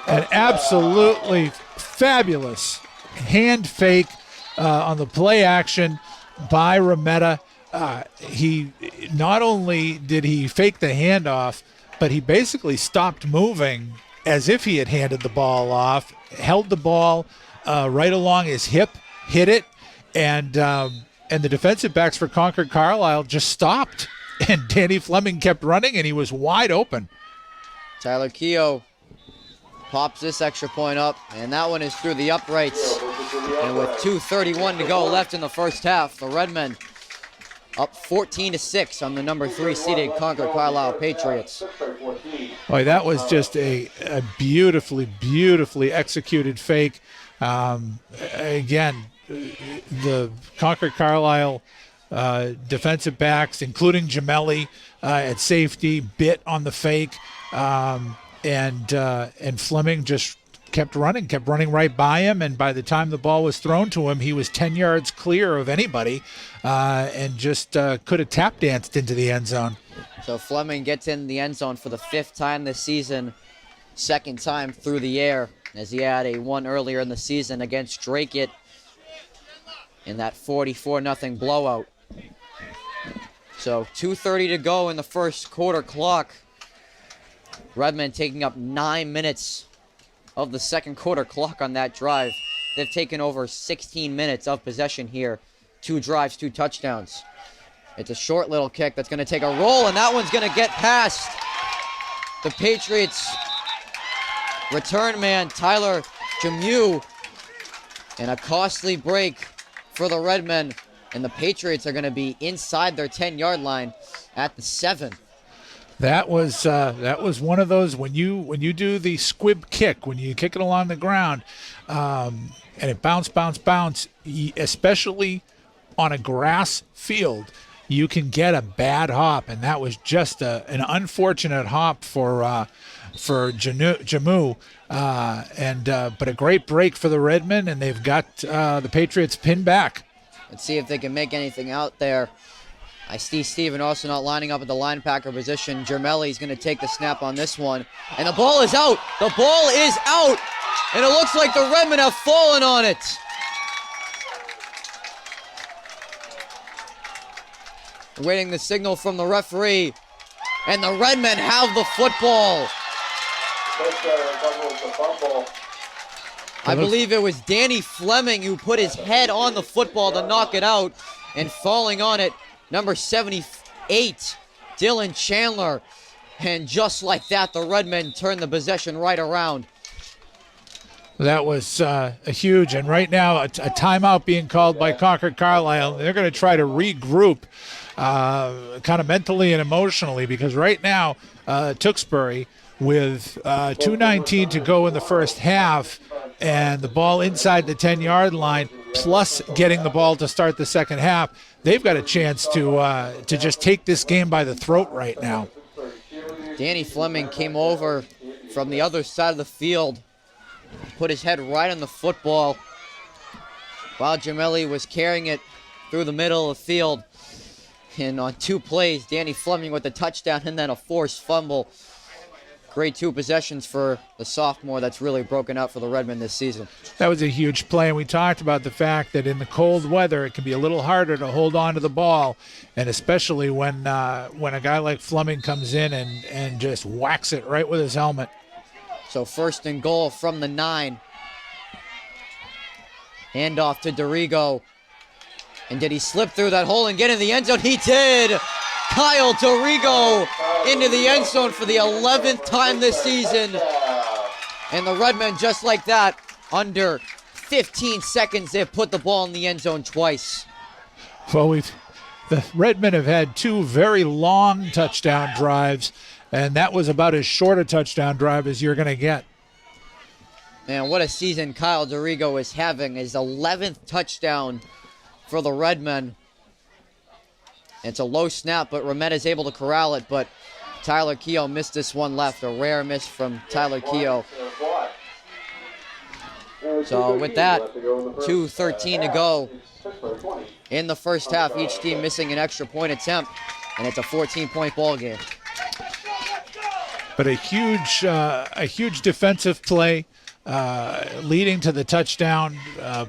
An absolutely fabulous hand fake on the play action by Rometta. He not only did he fake the handoff, but he basically stopped moving as if he had handed the ball off, held the ball right along his hip, hit it, and the defensive backs for Concord-Carlisle just stopped. And Danny Fleming kept running, and he was wide open. Tyler Keogh pops this extra point up, and that one is through the uprights. And with 2:31 to go left in the first half, the Redmen up 14-6 on the number 3 seeded Concord-Carlisle Patriots. Boy, that was just a beautifully, beautifully executed fake. Again, the Concord-Carlisle defensive backs, including Gemelli at safety, bit on the fake, and Fleming just kept running right by him, and by the time the ball was thrown to him, he was 10 yards clear of anybody, and just could have tap danced into the end zone. So Fleming gets in the end zone for the 5th time this season, 2nd time through the air, as he had a one earlier in the season against Drakeit in that 44-0 blowout. So 2:30 to go in the first quarter clock. Redmen taking up 9 minutes of the second quarter clock on that drive. They've taken over 16 minutes of possession here. 2 drives, 2 touchdowns. It's a short little kick that's going to take a roll, and that one's going to get past the Patriots' return man, Tyler Jamu. And a costly break for the Redmen. And the Patriots are going to be inside their 10-yard line at the 7. That was one of those when you do the squib kick, when you kick it along the ground, and it bounce, especially on a grass field, you can get a bad hop, and that was just an unfortunate hop for Jamu, but a great break for the Redmen, and they've got the Patriots pinned back. Let's see if they can make anything out there. I see Steven also not lining up at the linebacker position. Gemelli's going to take the snap on this one. And the ball is out. The ball is out. And it looks like the Redmen have fallen on it. Waiting the signal from the referee. And the Redmen have the football. I believe it was Danny Fleming who put his head on the football to knock it out, and falling on it, number 78, Dylan Chandler. And just like that, the Redmen turned the possession right around. That was a huge, and right now a timeout being called by Concord-Carlisle. They're going to try to regroup kind of mentally and emotionally, because right now Tewksbury, with 2:19 to go in the first half, and the ball inside the 10-yard line, plus getting the ball to start the second half, they've got a chance to just take this game by the throat right now. Danny Fleming came over from the other side of the field, put his head right on the football, while Gemelli was carrying it through the middle of the field. And on 2 plays, Danny Fleming with the touchdown and then a forced fumble. Great 2 possessions for the sophomore that's really broken out for the Redmen this season. That was a huge play, and we talked about the fact that in the cold weather it can be a little harder to hold on to the ball, and especially when a guy like Fleming comes in and just whacks it right with his helmet. So first and goal from the 9. Handoff to Dorigo. And did he slip through that hole and get in the end zone? He did! Kyle Dorigo into the end zone for the 11th time this season. And the Redmen, just like that, under 15 seconds, they've put the ball in the end zone twice. Well, the Redmen have had 2 very long touchdown drives, and that was about as short a touchdown drive as you're going to get. And what a season Kyle Dorigo is having. His 11th touchdown for the Redmen. It's a low snap, but Rametta is able to corral it, but Tyler Keogh missed this one left. A rare miss from Tyler Keogh. So with that, 2:13 to go in the first half. Each team missing an extra point attempt, and it's a 14-point ball game. But a huge defensive play leading to the touchdown,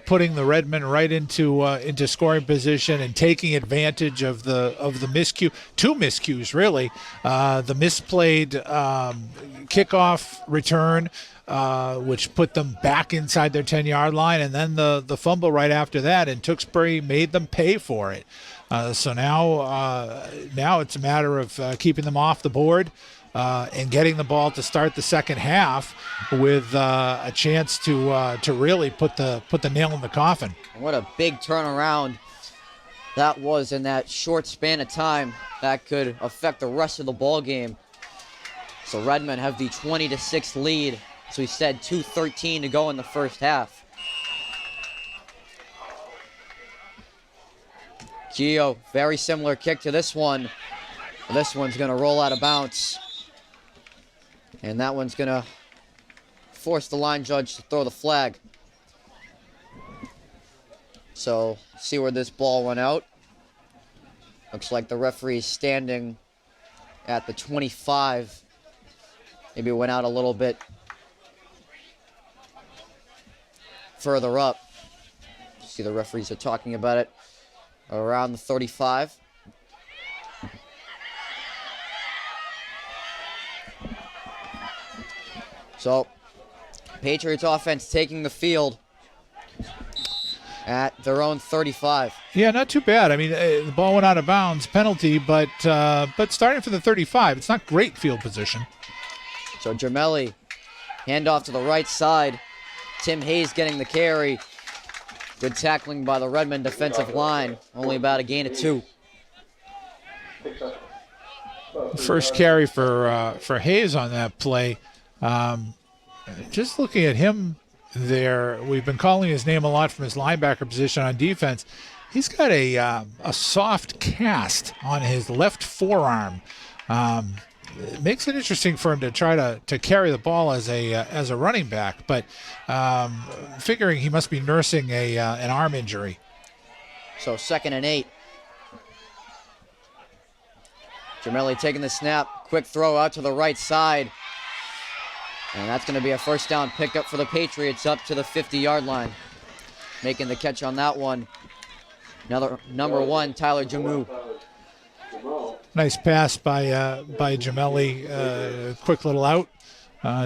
putting the Redmen right into scoring position and taking advantage of the miscue, 2 miscues really, the misplayed kickoff return, which put them back inside their 10-yard line, and then the fumble right after that, and Tewksbury made them pay for it. So now it's a matter of keeping them off the board. And getting the ball to start the second half with a chance to really put the nail in the coffin. What a big turnaround that was in that short span of time. That could affect the rest of the ball game. So Redmen have the 20-6 lead. So we said 2:13 to go in the first half. Keogh, very similar kick to this one. This one's going to roll out of bounds. And that one's going to force the line judge to throw the flag. So, see where this ball went out. Looks like the referee is standing at the 25. Maybe it went out a little bit further up. See the referees are talking about it around the 35. So, Patriots offense taking the field at their own 35. Yeah, not too bad. I mean, the ball went out of bounds, penalty, but starting from the 35, it's not great field position. So Gemelli, handoff to the right side. Tim Hayes getting the carry. Good tackling by the Redmond defensive line. Only about a gain of 2. First carry for Hayes on that play. Just looking at him there, we've been calling his name a lot from his linebacker position on defense. He's got a soft cast on his left forearm. It makes it interesting for him to try to carry the ball as a running back, but figuring he must be nursing an arm injury. So 2nd and 8. Gemelli taking the snap. Quick throw out to the right side. And that's going to be a first down pickup for the Patriots up to the 50-yard line. Making the catch on that one. Another number 1, Tyler Jamu. Nice pass by Gemelli. Quick little out.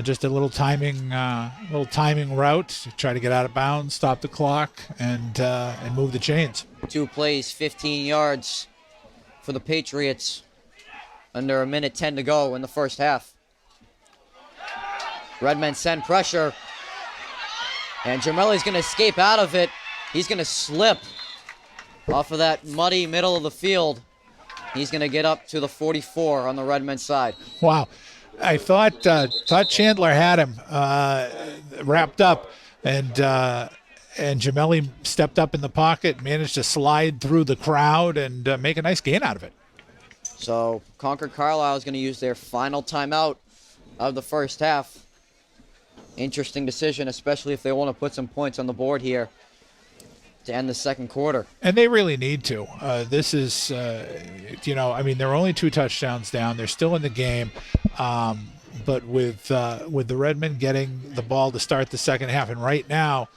Just a little timing route to try to get out of bounds, stop the clock, and move the chains. 2 plays, 15 yards for the Patriots. Under 1:10 to go in the first half. Redmen send pressure. And Gemelli's going to escape out of it. He's going to slip off of that muddy middle of the field. He's going to get up to the 44 on the Redmen side. Wow. I thought Chandler had him wrapped up, and Gemelli stepped up in the pocket, managed to slide through the crowd and make a nice gain out of it. So Concord-Carlisle is going to use their final timeout of the first half. Interesting decision, especially if they want to put some points on the board here to end the second quarter. And they really need to. This is, they're only 2 touchdowns down. They're still in the game. But with the Redmen getting the ball to start the second half, and right now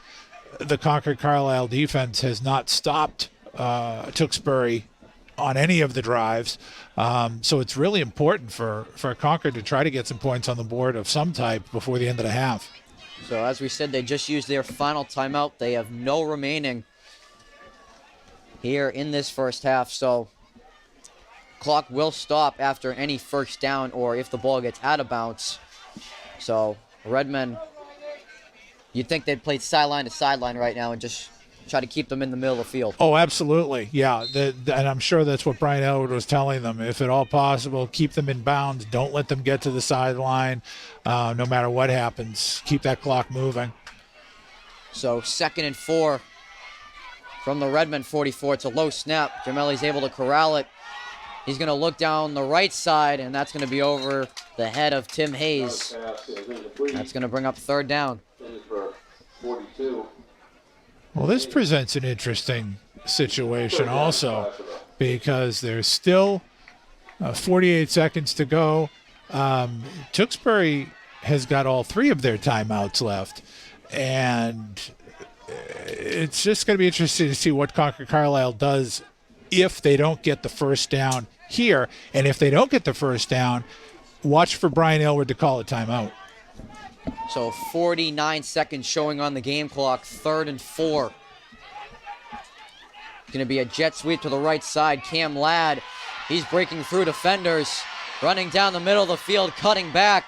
the Concord-Carlisle defense has not stopped Tewksbury on any of the drives. So it's really important for Concord to try to get some points on the board of some type before the end of the half. So as we said, they just used their final timeout. They have no remaining here in this first half. So clock will stop after any first down or if the ball gets out of bounds. So Redmen, you'd think they'd play sideline to sideline right now and just try to keep them in the middle of the field. Oh, absolutely. Yeah, and I'm sure that's what Brian Elwood was telling them. If at all possible, keep them in bounds. Don't let them get to the sideline. No matter what happens, keep that clock moving. So 2nd and 4 from the Redmen 44. It's a low snap. Gemelli's able to corral it. He's going to look down the right side, and that's going to be over the head of Tim Hayes. That's going to bring up 3rd down. Well, this presents an interesting situation also because there's still 48 seconds to go. Tewksbury has got all 3 of their timeouts left, and it's just going to be interesting to see what Concord-Carlisle does if they don't get the first down here. And if they don't get the first down, watch for Brian Elwood to call a timeout. So 49 seconds showing on the game clock, 3rd and 4. Going to be a jet sweep to the right side. Cam Ladd, he's breaking through defenders, running down the middle of the field, cutting back.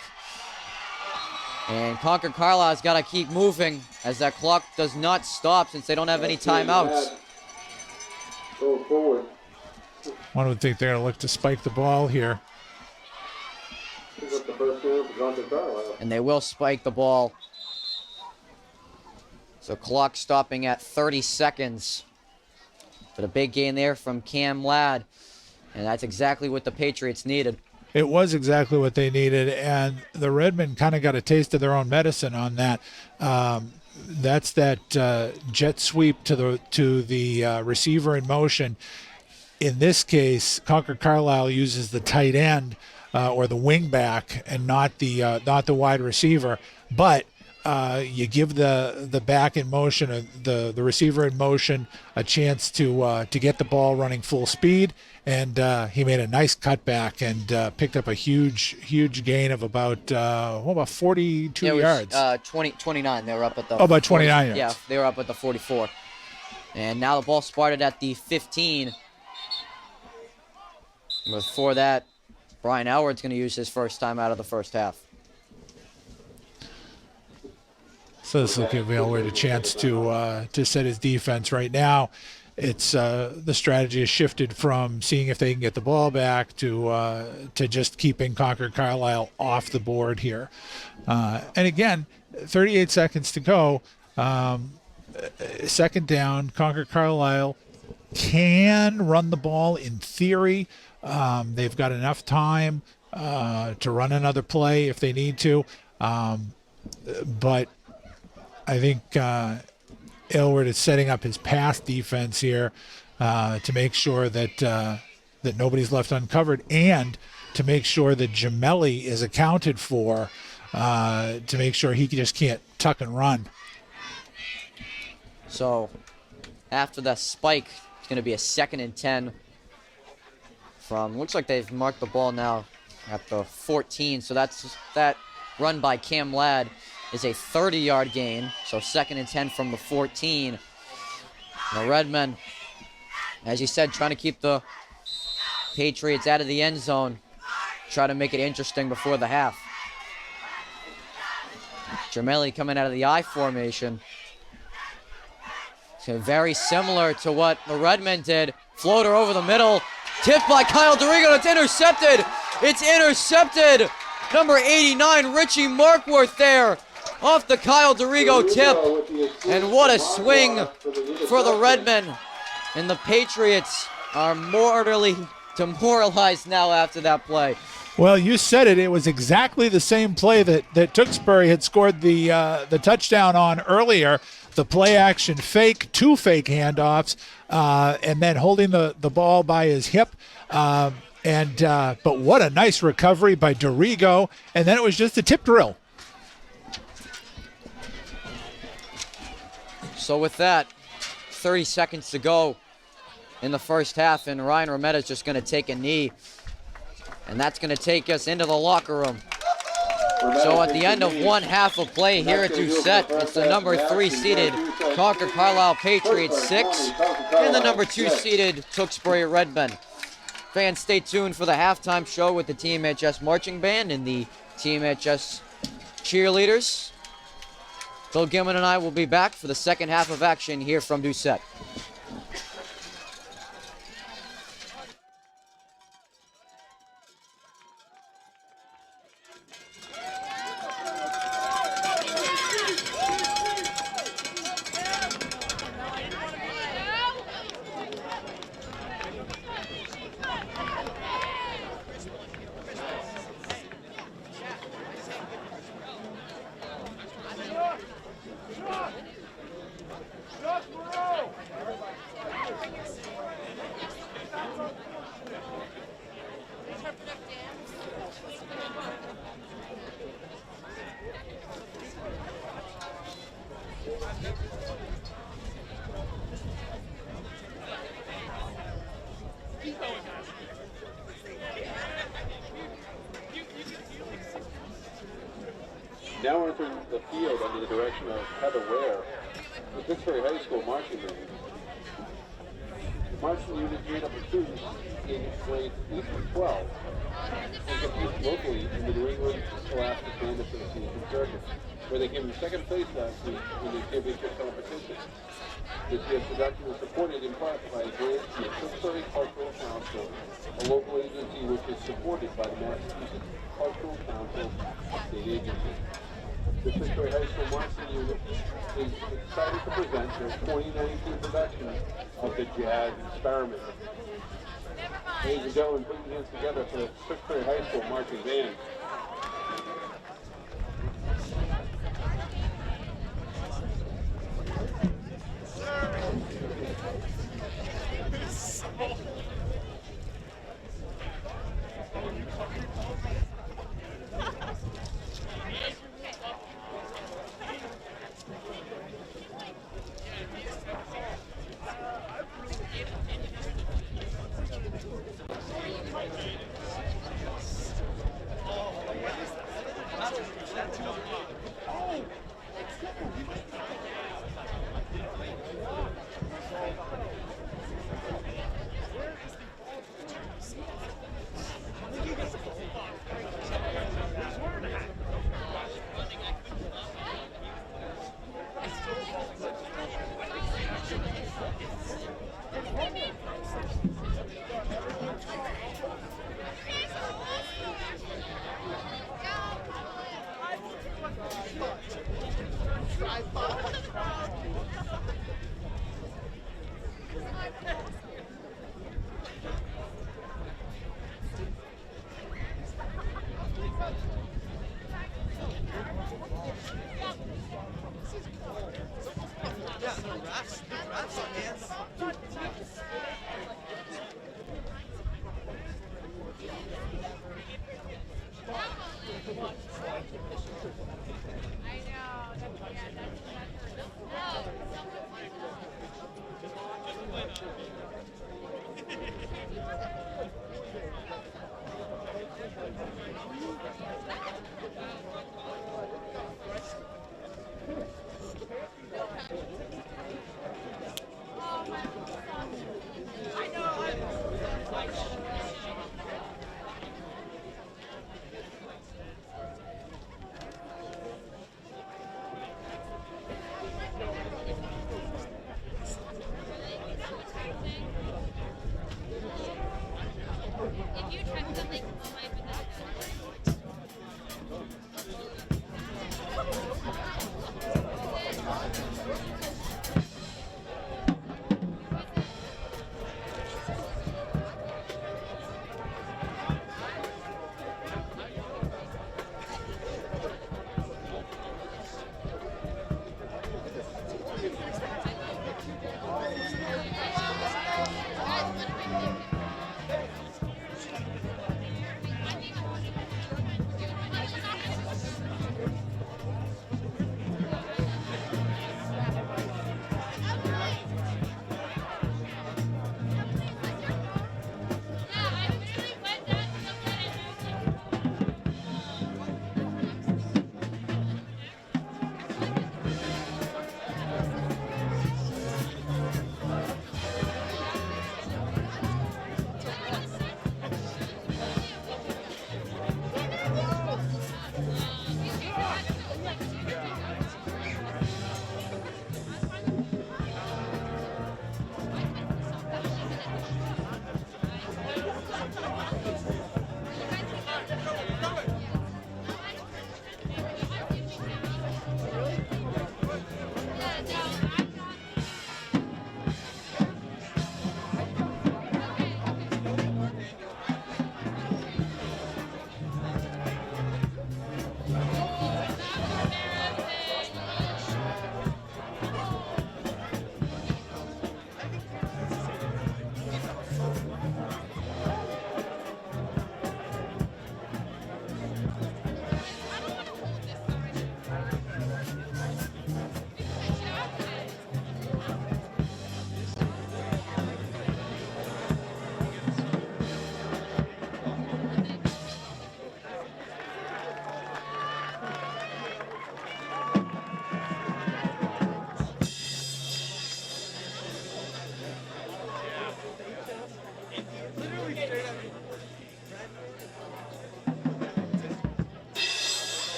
And Concord-Carlisle's got to keep moving as that clock does not stop since they don't have any timeouts. Go forward. One would think they're going to look to spike the ball here. And they will spike the ball. So clock stopping at 30 seconds. But a big gain there from Cam Ladd. And that's exactly what the Patriots needed. It was exactly what they needed, and the Redmen kind of got a taste of their own medicine on that. That's that jet sweep to the receiver in motion. In this case, Concord-Carlisle uses the tight end or the wing back and not the wide receiver. But you give the back in motion, the receiver in motion, a chance to get the ball running full speed. And he made a nice cutback and picked up a huge gain of about 42 yards. 29. They were up at the. About 29 yards. Yeah, they were up at the 44. And now the ball spotted at the 15. Before that, Brian Howard's going to use his first time out of the first half. So this will give Elwood a chance to set his defense right now. It's the strategy has shifted from seeing if they can get the ball back to just keeping Concord-Carlisle off the board here. And again, 38 seconds to go. Second down, Concord-Carlisle can run the ball in theory. They've got enough time to run another play if they need to. But I think Elwood is setting up his pass defense here to make sure that nobody's left uncovered and to make sure that Gemelli is accounted for to make sure he just can't tuck and run. So after that spike, it's going to be a 2nd and 10 from, looks like they've marked the ball now at the 14. So that run by Cam Ladd is a 30-yard gain. So 2nd and 10 from the 14. The Redmen, as you said, trying to keep the Patriots out of the end zone. Try to make it interesting before the half. Gemelli coming out of the I formation. So very similar to what the Redmen did. Floater over the middle. Tipped by Kyle Dorigo. It's intercepted. It's intercepted. Number 89, Richie Markworth there. Off the Kyle Dorigo tip. And what a swing for the Redmen. And the Patriots are mortally demoralized now after that play. Well, you said it. It was exactly the same play that Tewksbury had scored the touchdown on earlier. The play action fake, 2 fake handoffs, and then holding the ball by his hip. But what a nice recovery by Dorigo. And then it was just a tip drill. So with that, 30 seconds to go. in the first half, and Ryan Rometta is just going to take a knee, and that's going to take us into the locker room. So at the end of one half of play here at Doucette, it's the number 3 seeded Concord-Carlisle Patriots 6 and the number 2 seeded Tewksbury Redmen. Fans, stay tuned for the halftime show with the TMHS Marching Band and the TMHS Cheerleaders. Phil Gilman and I will be back for the second half of action here from Doucette. Now entering the field under the direction of Heather Ware, the Tewksbury High School marching band. The marching unit made up of students in grades 8 through 12 and competes locally in the New England Scholastic Band Association circuit, where they came in second place last week in the championship competition. This year's production is supported in part by grants from the Tewksbury Cultural Council, a local agency which is supported by the Massachusetts Cultural Council state agency. The Tewksbury High School marching unit is excited to present their 2019 production of the Jazz Experiment. Ladies and gentlemen, put your hands together for the Tewksbury High School marching band.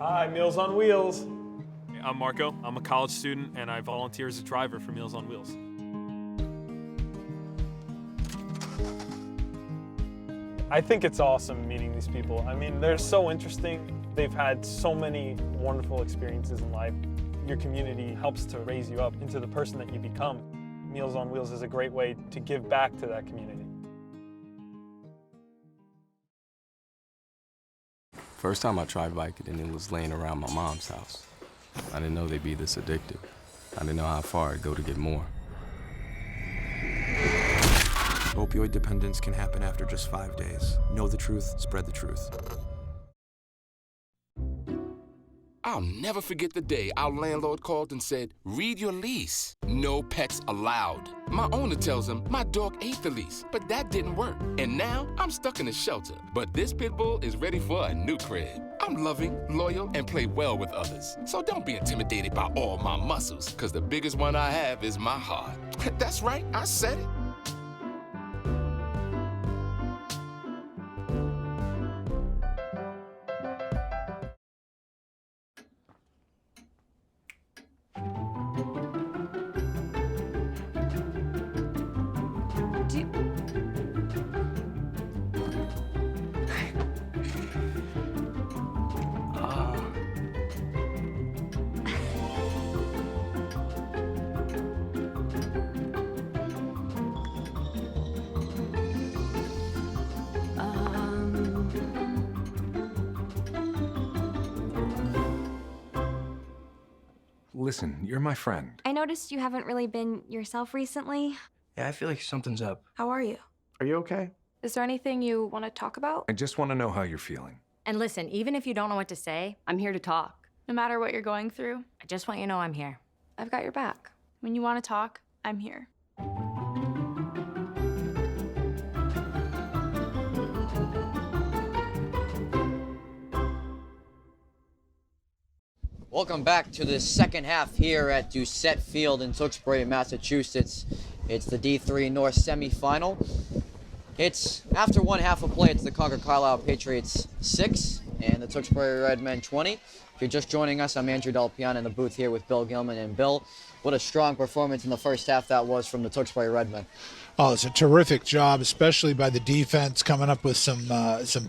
Hi, Meals on Wheels. I'm Marco. I'm a college student, and I volunteer as a driver for Meals on Wheels. I think it's awesome meeting these people. I mean, they're so interesting. They've had so many wonderful experiences in life. Your community helps to raise you up into the person that you become. Meals on Wheels is a great way to give back to that community. First time I tried Vicodin, it was laying around my mom's house. I didn't know they'd be this addictive. I didn't know how far I'd go to get more. Opioid dependence can happen after just 5 days. Know the truth, spread the truth. I'll never forget the day our landlord called and said, "Read your lease. No pets allowed." My owner tells him my dog ate the lease, but that didn't work. And now I'm stuck in a shelter. But this pit bull is ready for a new crib. I'm loving, loyal, and play well with others. So don't be intimidated by all my muscles, because the biggest one I have is my heart. That's right, I said it. listen, you're my friend. I noticed you haven't really been yourself recently. Yeah, I feel like something's up. How are you? Are you okay? Is there anything you want to talk about? I just want to know how you're feeling. And listen, even if you don't know what to say, I'm here to talk. No matter what you're going through, I just want you to know I'm here. I've got your back. When you want to talk, I'm here. Welcome back to the second half here at Doucette Field in Tewksbury, Massachusetts. It's the D3 North semifinal. It's after one half of play. It's the Concord-Carlisle Patriots 6 and the Tewksbury Redmen 20. If you're just joining us, I'm Andrew Del Piano in the booth here with Bill Gilman. And Bill, what a strong performance in the first half that was from the Tewksbury Redmen. Oh, it's a terrific job, especially by the defense, coming up with some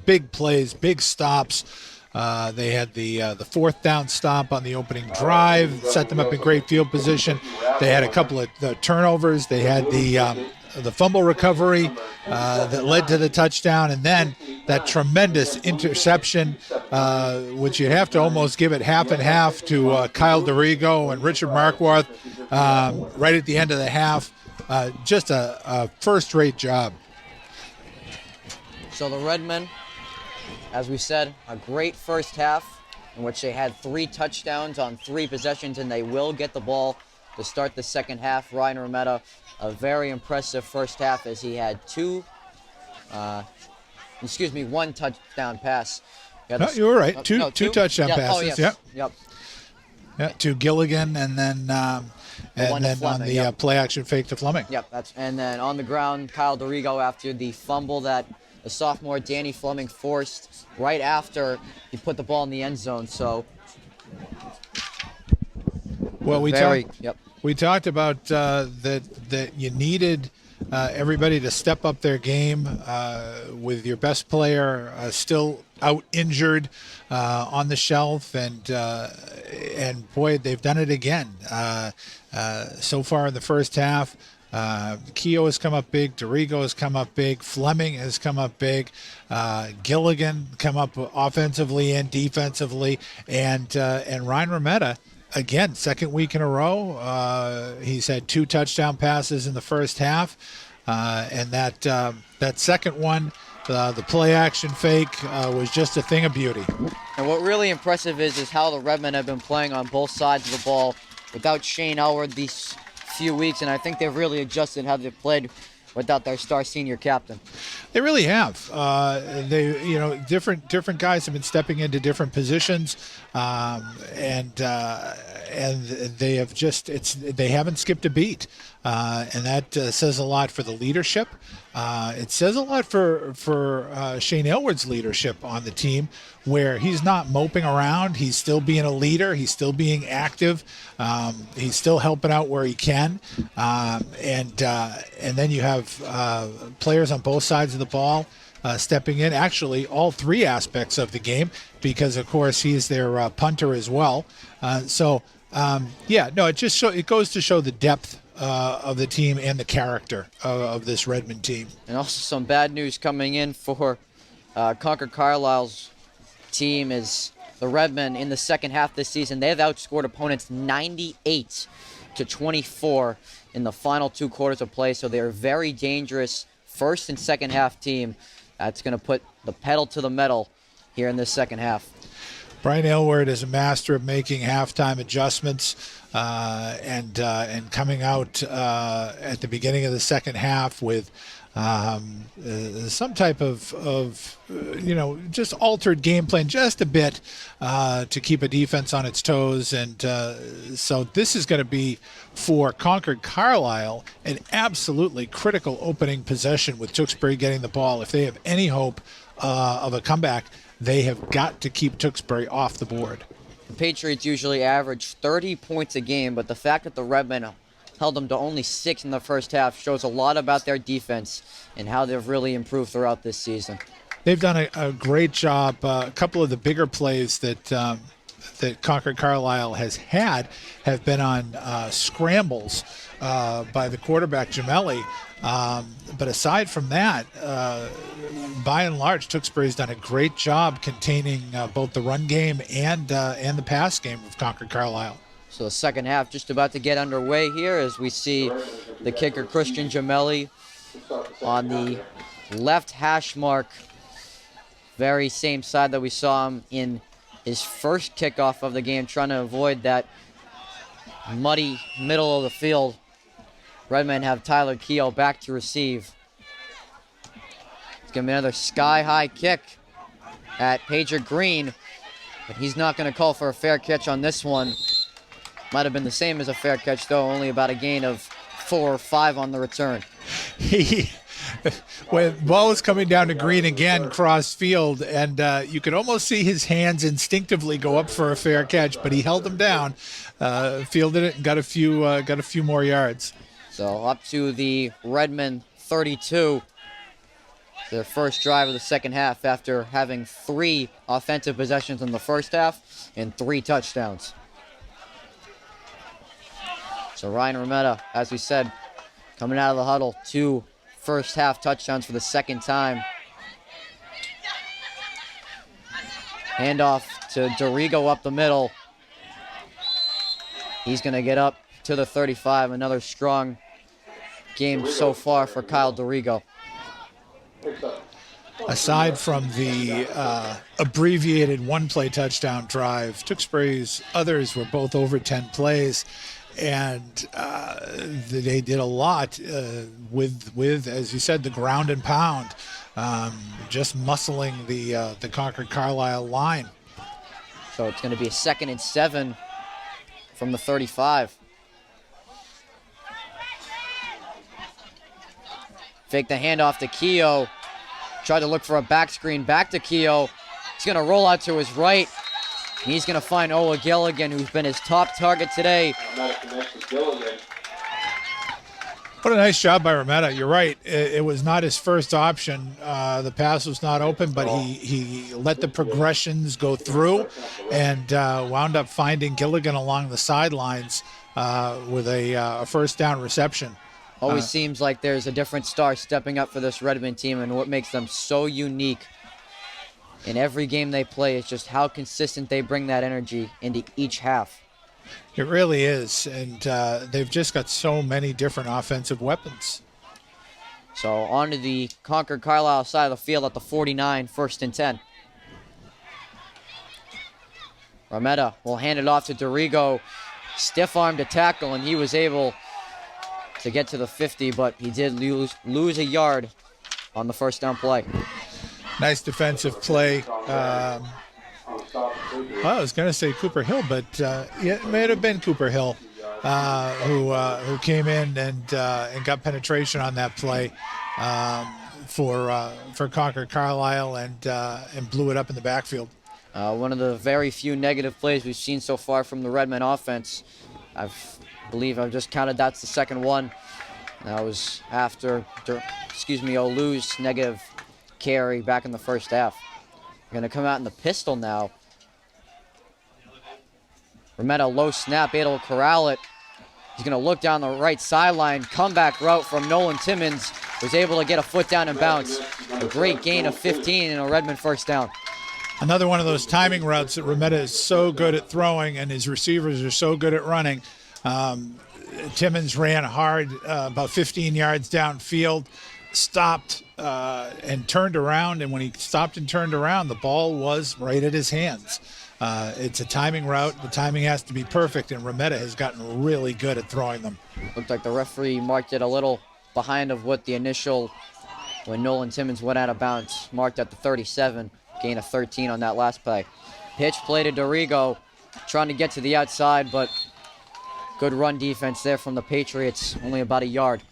big plays, big stops. They had the fourth down stop on the opening drive, set them up in great field position. They had a couple of turnovers. They had the fumble recovery that led to the touchdown, and then that tremendous interception, which you have to almost give it half and half to Kyle DeRigo and Richard Markworth right at the end of the half. Just a first-rate job. So the Redmen, as we said, a great first half in which they had 3 touchdowns on 3 possessions, and they will get the ball to start the second half. Ryan Rometta, a very impressive first half as he had 1 touchdown pass. No, you were right. Two touchdown passes. Oh, yes. Yep. Yeah, to Gilligan, and then on the play action fake to Fleming. Yep, and then on the ground, Kyle DeRigo after the fumble that the sophomore Danny Fleming forced right after he put the ball in the end zone. So, well, we talked about that you needed everybody to step up their game with your best player still out injured on the shelf, and boy, they've done it again so far in the first half. Keogh has come up big, DeRigo has come up big, Fleming has come up big, Gilligan come up offensively and defensively, and Ryan Rometta, again, second week in a row, he's had 2 touchdown passes in the first half, and that second one, the play action fake, was just a thing of beauty. And what really impressive is how the Redmen have been playing on both sides of the ball without Shane Elward these few weeks, and I think they've really adjusted how they've played without their star senior captain. They really have. Different guys have been stepping into different positions, and they have they haven't skipped a beat, and that says a lot for the leadership. It says a lot for Shane Elward's leadership on the team, where he's not moping around. He's still being a leader. He's still being active. He's still helping out where he can. And then you have players on both sides of the ball stepping in. Actually, all 3 aspects of the game, because of course he's their punter as well. It goes to show the depth of the team and the character of this Redmond team. And also some bad news coming in for Concord-Carlisle's team is the Redmen in the second half this season. They've outscored opponents 98-24 in the final 2 quarters of play, so they're a very dangerous first and second half team. That's going to put the pedal to the metal here in this second half. Brian Aylward is a master of making halftime adjustments and coming out at the beginning of the second half with some type of just altered game plan just a bit to keep a defense on its toes. And so this is going to be, for Concord-Carlisle, an absolutely critical opening possession with Tewksbury getting the ball. If they have any hope of a comeback, they have got to keep Tewksbury off the board. The Patriots usually average 30 points a game, but the fact that the Redmen held them to only 6 in the first half shows a lot about their defense and how they've really improved throughout this season. They've done a great job. A couple of the bigger plays that Concord-Carlisle has had have been on scrambles by the quarterback, Gemelli. But aside from that, by and large, Tewksbury's done a great job containing both the run game and the pass game of Concord-Carlisle. So the second half just about to get underway here as we see the kicker Christian Gemelli on the left hash mark. Very same side that we saw him in his first kickoff of the game, trying to avoid that muddy middle of the field. Redmen have Tyler Keogh back to receive. It's going to be another sky-high kick at Pager Green, but he's not going to call for a fair catch on this one. Might have been the same as a fair catch, though, only about a gain of 4 or 5 on the return. When the ball was coming down to Green again, cross field, and you could almost see his hands instinctively go up for a fair catch, but he held them down, fielded it, and got a few more yards. So up to the Redmen 32, their first drive of the second half after having 3 offensive possessions in the first half and 3 touchdowns. So Ryan Rometta, as we said, coming out of the huddle, 2 first half touchdowns for the second time. Handoff to Dorigo up the middle. He's going to get up to the 35. Another strong game so far for Kyle Dorigo. Aside from the abbreviated 1-play touchdown drive, Tewksbury's others were both over 10 plays. And they did a lot with, as you said, the ground and pound, just muscling the Concord-Carlisle line. So it's going to be a 2nd and 7 from the 35. Fake the handoff to Keogh. Tried to look for a back screen. Back to Keogh. He's going to roll out to his right. He's going to find Ola Gilligan, who's been his top target today. What a nice job by Rometta. You're right. It was not his first option. The pass was not open, but he let the progressions go through and wound up finding Gilligan along the sidelines with a first down reception. Always seems like there's a different star stepping up for this Redmond team, and what makes them so unique in every game they play is just how consistent they bring that energy into each half. It really is, and they've just got so many different offensive weapons. So on to the Concord-Carlisle side of the field at the 49, 1st and 10. Rometta will hand it off to Dorigo. Stiff arm to tackle, and he was able to get to the 50, but he did lose a yard on the first down play. Nice defensive play. Well, I was going to say Cooper Hill, but it may have been Cooper Hill who came in and got penetration on that play for Concord-Carlisle and blew it up in the backfield. One of the very few negative plays we've seen so far from the Redmen offense. I believe I've just counted that's the second one. That was after, Olu's negative carry back in the first half. We're going to come out in the pistol now. Rometta low snap, able to corral it. He's going to look down the right sideline. Comeback route from Nolan Timmons. Was able to get a foot down and bounce. A great gain of 15 and a Redmond first down. Another one of those timing routes that Rometta is so good at throwing and his receivers are so good at running. Timmons ran hard, about 15 yards downfield, stopped and turned around, and when he stopped and turned around, the ball was right at his hands. It's a timing route. The timing has to be perfect, and Rometta has gotten really good at throwing them. Looked like the referee marked it a little behind of what the initial, when Nolan Timmons went out of bounds, marked at the 37, gain of 13 on that last play. Pitch play to Dorigo, trying to get to the outside, but good run defense there from the Patriots, only about a yard.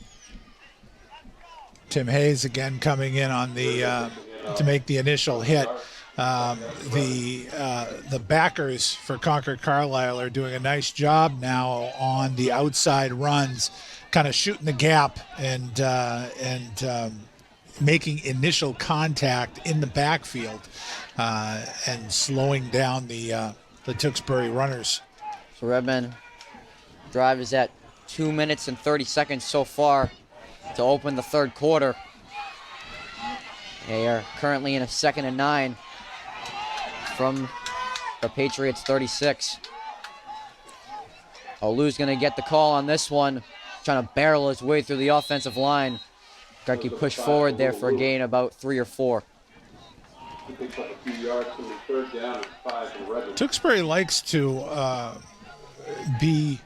Tim Hayes again coming in on the to make the initial hit. The backers for Concord-Carlisle are doing a nice job now on the outside runs, kind of shooting the gap and making initial contact in the backfield and slowing down the Tewksbury runners. So Redmond drive is at 2 minutes and 30 seconds so far to open the third quarter. They are currently in a 2nd and 9 from the Patriots 36. Olu's going to get the call on this one, trying to barrel his way through the offensive line. Garkey pushed forward there for a gain about 3 or 4. He picks up a few yards from the 3rd down and 5 for Redmond. Tewksbury likes to be,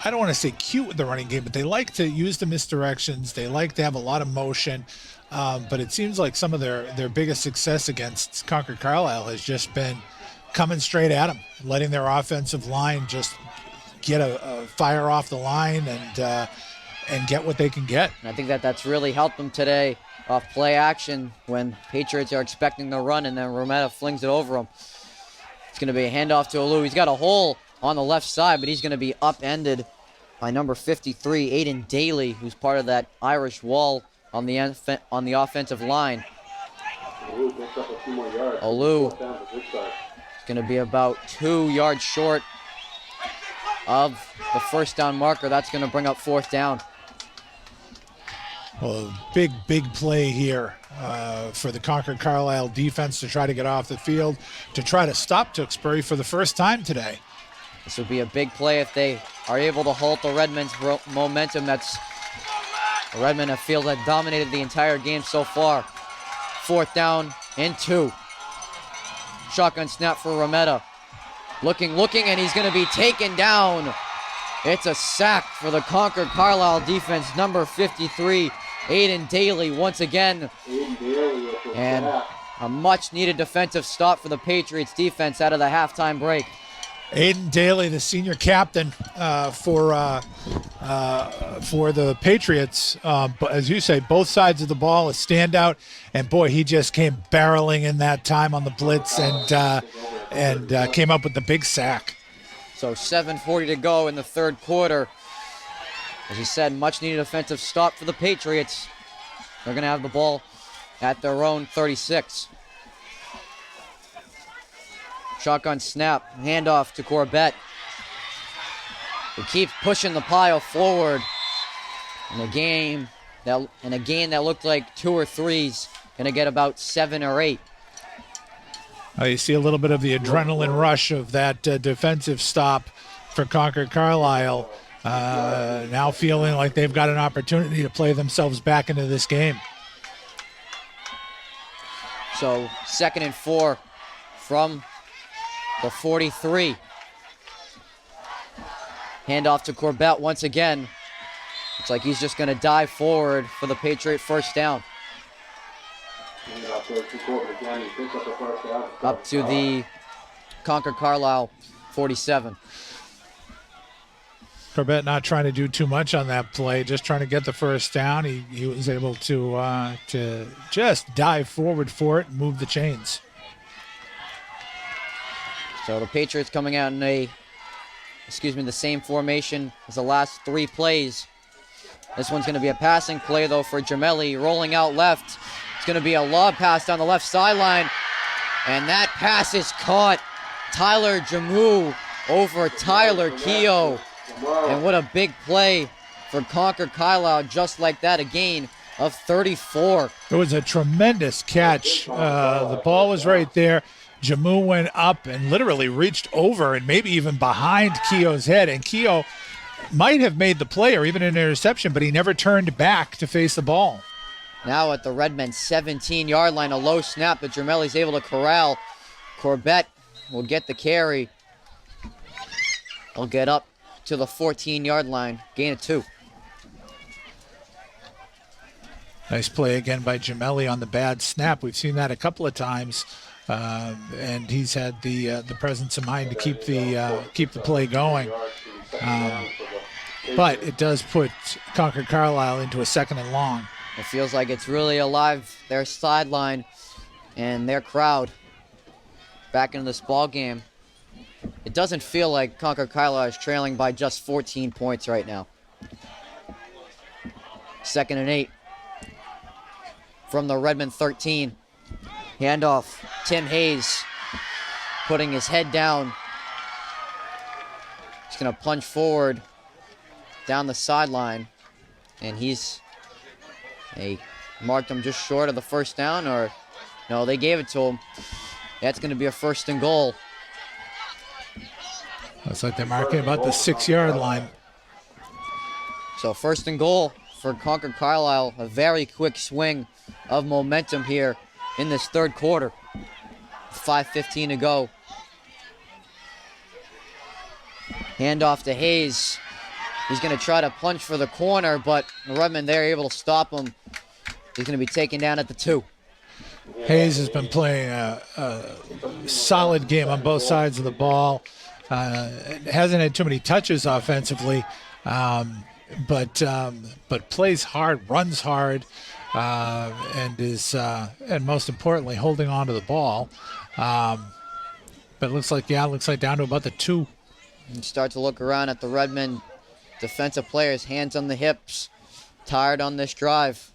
I don't want to say cute with the running game, but they like to use the misdirections. They like to have a lot of motion. But it seems like some of their biggest success against Concord-Carlisle has just been coming straight at them, letting their offensive line just get a fire off the line and get what they can get. And I think that's really helped them today off play action when Patriots are expecting the run and then Rometta flings it over them. It's going to be a handoff to Olu. He's got a hole on the left side, but he's going to be upended by number 53, Aiden Daly, who's part of that Irish wall on the offensive line. Olu picks up a few more yards. Olu Down to this side. is going to be about 2 yards short of the first down marker. That's going to bring up 4th down. Well, big play here for the Concord-Carlisle defense to try to get off the field, to try to stop Tewksbury for the first time today. This would be a big play if they are able to halt the Redmond's momentum. Redmond have feel that dominated the entire game so far. 4th down and 2. Shotgun snap for Rometta. Looking, and he's going to be taken down. It's a sack for the Concord-Carlisle defense. Number 53, Aiden Daly once again. And a much-needed defensive stop for the Patriots defense out of the halftime break. Aiden Daly, the senior captain for the Patriots. But as you say, both sides of the ball, a standout. And boy, he just came barreling in that time on the blitz and came up with the big sack. So 7:40 to go in the 3rd quarter. As you said, much needed offensive stop for the Patriots. They're going to have the ball at their own 36. Shotgun snap, handoff to Corbett, who keeps pushing the pile forward. In a gain that looked like 2 or 3's, going to get about 7 or 8. You see a little bit of the adrenaline rush of that defensive stop for Concord-Carlisle. Now feeling like they've got an opportunity to play themselves back into this game. So 2nd and 4 from the 43. Handoff to Corbett once again. Looks like he's just going to dive forward for the Patriot 1st down. Up to the Concord-Carlisle 47. Corbett not trying to do too much on that play, just trying to get the 1st down. He was able to just dive forward for it and move the chains. So the Patriots coming out in the same formation as the last 3 plays. This one's going to be a passing play, though, for Gemelli, rolling out left. It's going to be a lob pass down the left sideline, and that pass is caught. Tyler Jamu over Tyler Keogh, and what a big play for Concord-Carlisle, just like that, a gain of 34. It was a tremendous catch. The ball was right there. Jamu went up and literally reached over and maybe even behind Keogh's head, and Keogh might have made the play or even an interception, but he never turned back to face the ball. Now at the Redmen 17-yard line, a low snap that Gemelli's able to corral. Corbett will get the carry. He'll get up to the 14-yard line, gain of 2. Nice play again by Gemelli on the bad snap. We've seen that a couple of times, and he's had the presence of mind to keep the play going. But it does put Concord-Carlisle into a 2nd and long. It feels like it's really alive, their sideline and their crowd back into this ball game. It doesn't feel like Concord-Carlisle is trailing by just 14 points right now. 2nd and 8 from the Redmond 13. Handoff, Tim Hayes putting his head down. He's going to plunge forward down the sideline, and they marked him just short of the 1st down, or no, they gave it to him. That's going to be a 1st and goal. Looks like they're marking about the 6-yard line. So 1st and goal for Concord-Carlisle. A very quick swing of momentum here in this 3rd quarter. 5:15 to go. Handoff to Hayes. He's going to try to plunge for the corner, but Redmond there able to stop him. He's going to be taken down at the 2. Hayes has been playing a solid game on both sides of the ball. Hasn't had too many touches offensively, but plays hard, runs hard, and is and most importantly holding on to the ball. But it looks like down to about the 2. And start to look around at the Redmond defensive players, hands on the hips, tired on this drive.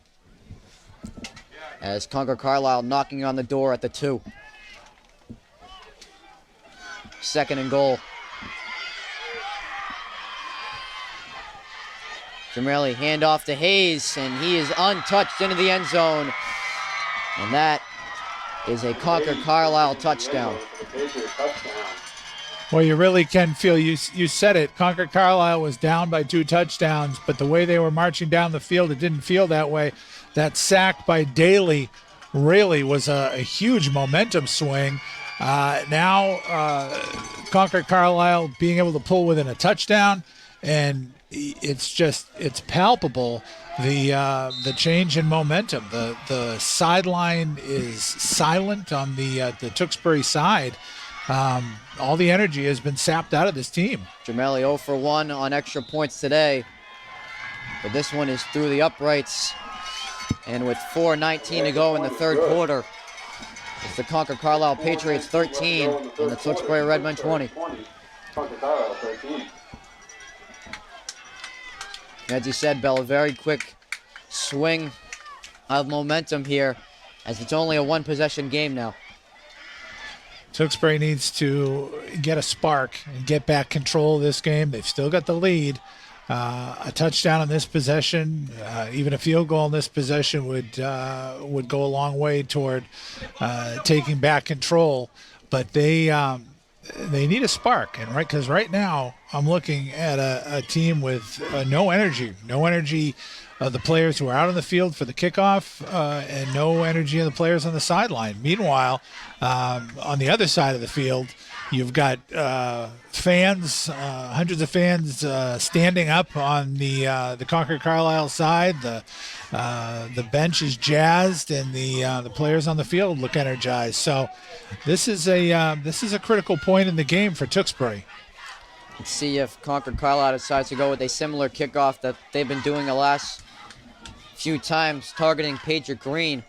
As Concord-Carlisle knocking on the door at the 2. 2nd and goal. Jamerly handoff to Hayes, and he is untouched into the end zone. And that is a Concord-Carlisle touchdown. Well, you really can feel, you said it, Concord-Carlisle was down by 2 touchdowns, but the way they were marching down the field, it didn't feel that way. That sack by Daly really was a huge momentum swing. Now Concord-Carlisle being able to pull within a touchdown, and it's palpable, the change in momentum. The sideline is silent on the Tewksbury side. All the energy has been sapped out of this team. Jamerly 0 for 1 on extra points today, but this one is through the uprights. And with 4:19 to go in the 3rd quarter, it's the Concord-Carlisle Patriots 13 and the Tewksbury Redmen 20. As you said, Bell, a very quick swing of momentum here, as it's only a 1-possession game now. Tewksbury needs to get a spark and get back control of this game. They've still got the lead. A touchdown on this possession, even a field goal in this possession would go a long way toward taking back control. But they need a spark, and because right now I'm looking at a team with no energy of the players who are out on the field for the kickoff, and no energy of the players on the sideline. Meanwhile, on the other side of the field, you've got fans, hundreds of fans standing up on the Concord-Carlisle side. The bench is jazzed, and the players on the field look energized. So this is a critical point in the game for Tewksbury. Let's see if Concord-Carlisle decides to go with a similar kickoff that they've been doing the last few times, targeting Patriot Green.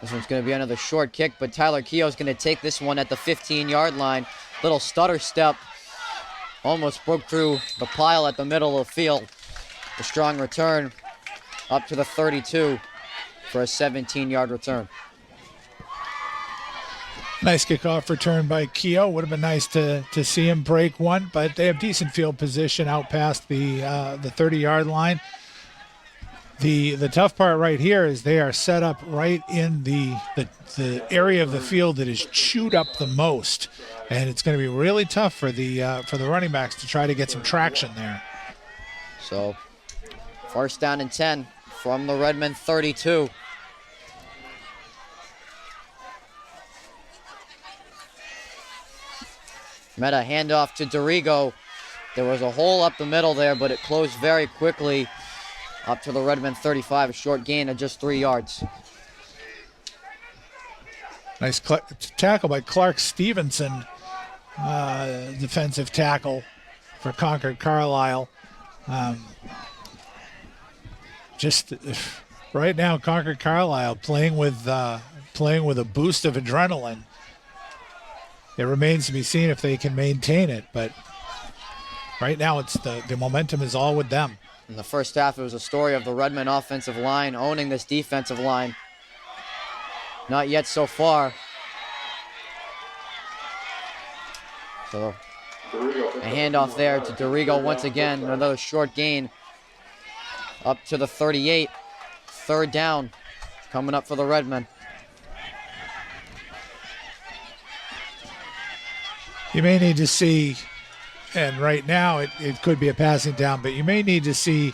This one's going to be another short kick, but Tyler Keogh's going to take this one at the 15-yard line. Little stutter step. Almost broke through the pile at the middle of the field. A strong return up to the 32 for a 17-yard return. Nice kickoff return by Keogh. Would have been nice to see him break one, but they have decent field position out past the 30-yard line. The tough part right here is they are set up right in the area of the field that is chewed up the most, and it's going to be really tough for the running backs to try to get some traction there. So, 1st down and 10 from the Redmond 32. Meta handoff to Dorigo. There was a hole up the middle there, but it closed very quickly up to the Redmond 35, a short gain of just 3 yards. Nice tackle by Clark Stevenson, defensive tackle for Concord-Carlisle. Just right now, Concord-Carlisle playing with a boost of adrenaline. It remains to be seen if they can maintain it, but right now it's the momentum is all with them. In the first half, it was a story of the Redmond offensive line owning this defensive line. Not yet so far. So a handoff there to Dorigo once again. Another short gain up to the 38. 3rd down coming up for the Redmen. You may need to see, and right now it could be a passing down, but you may need to see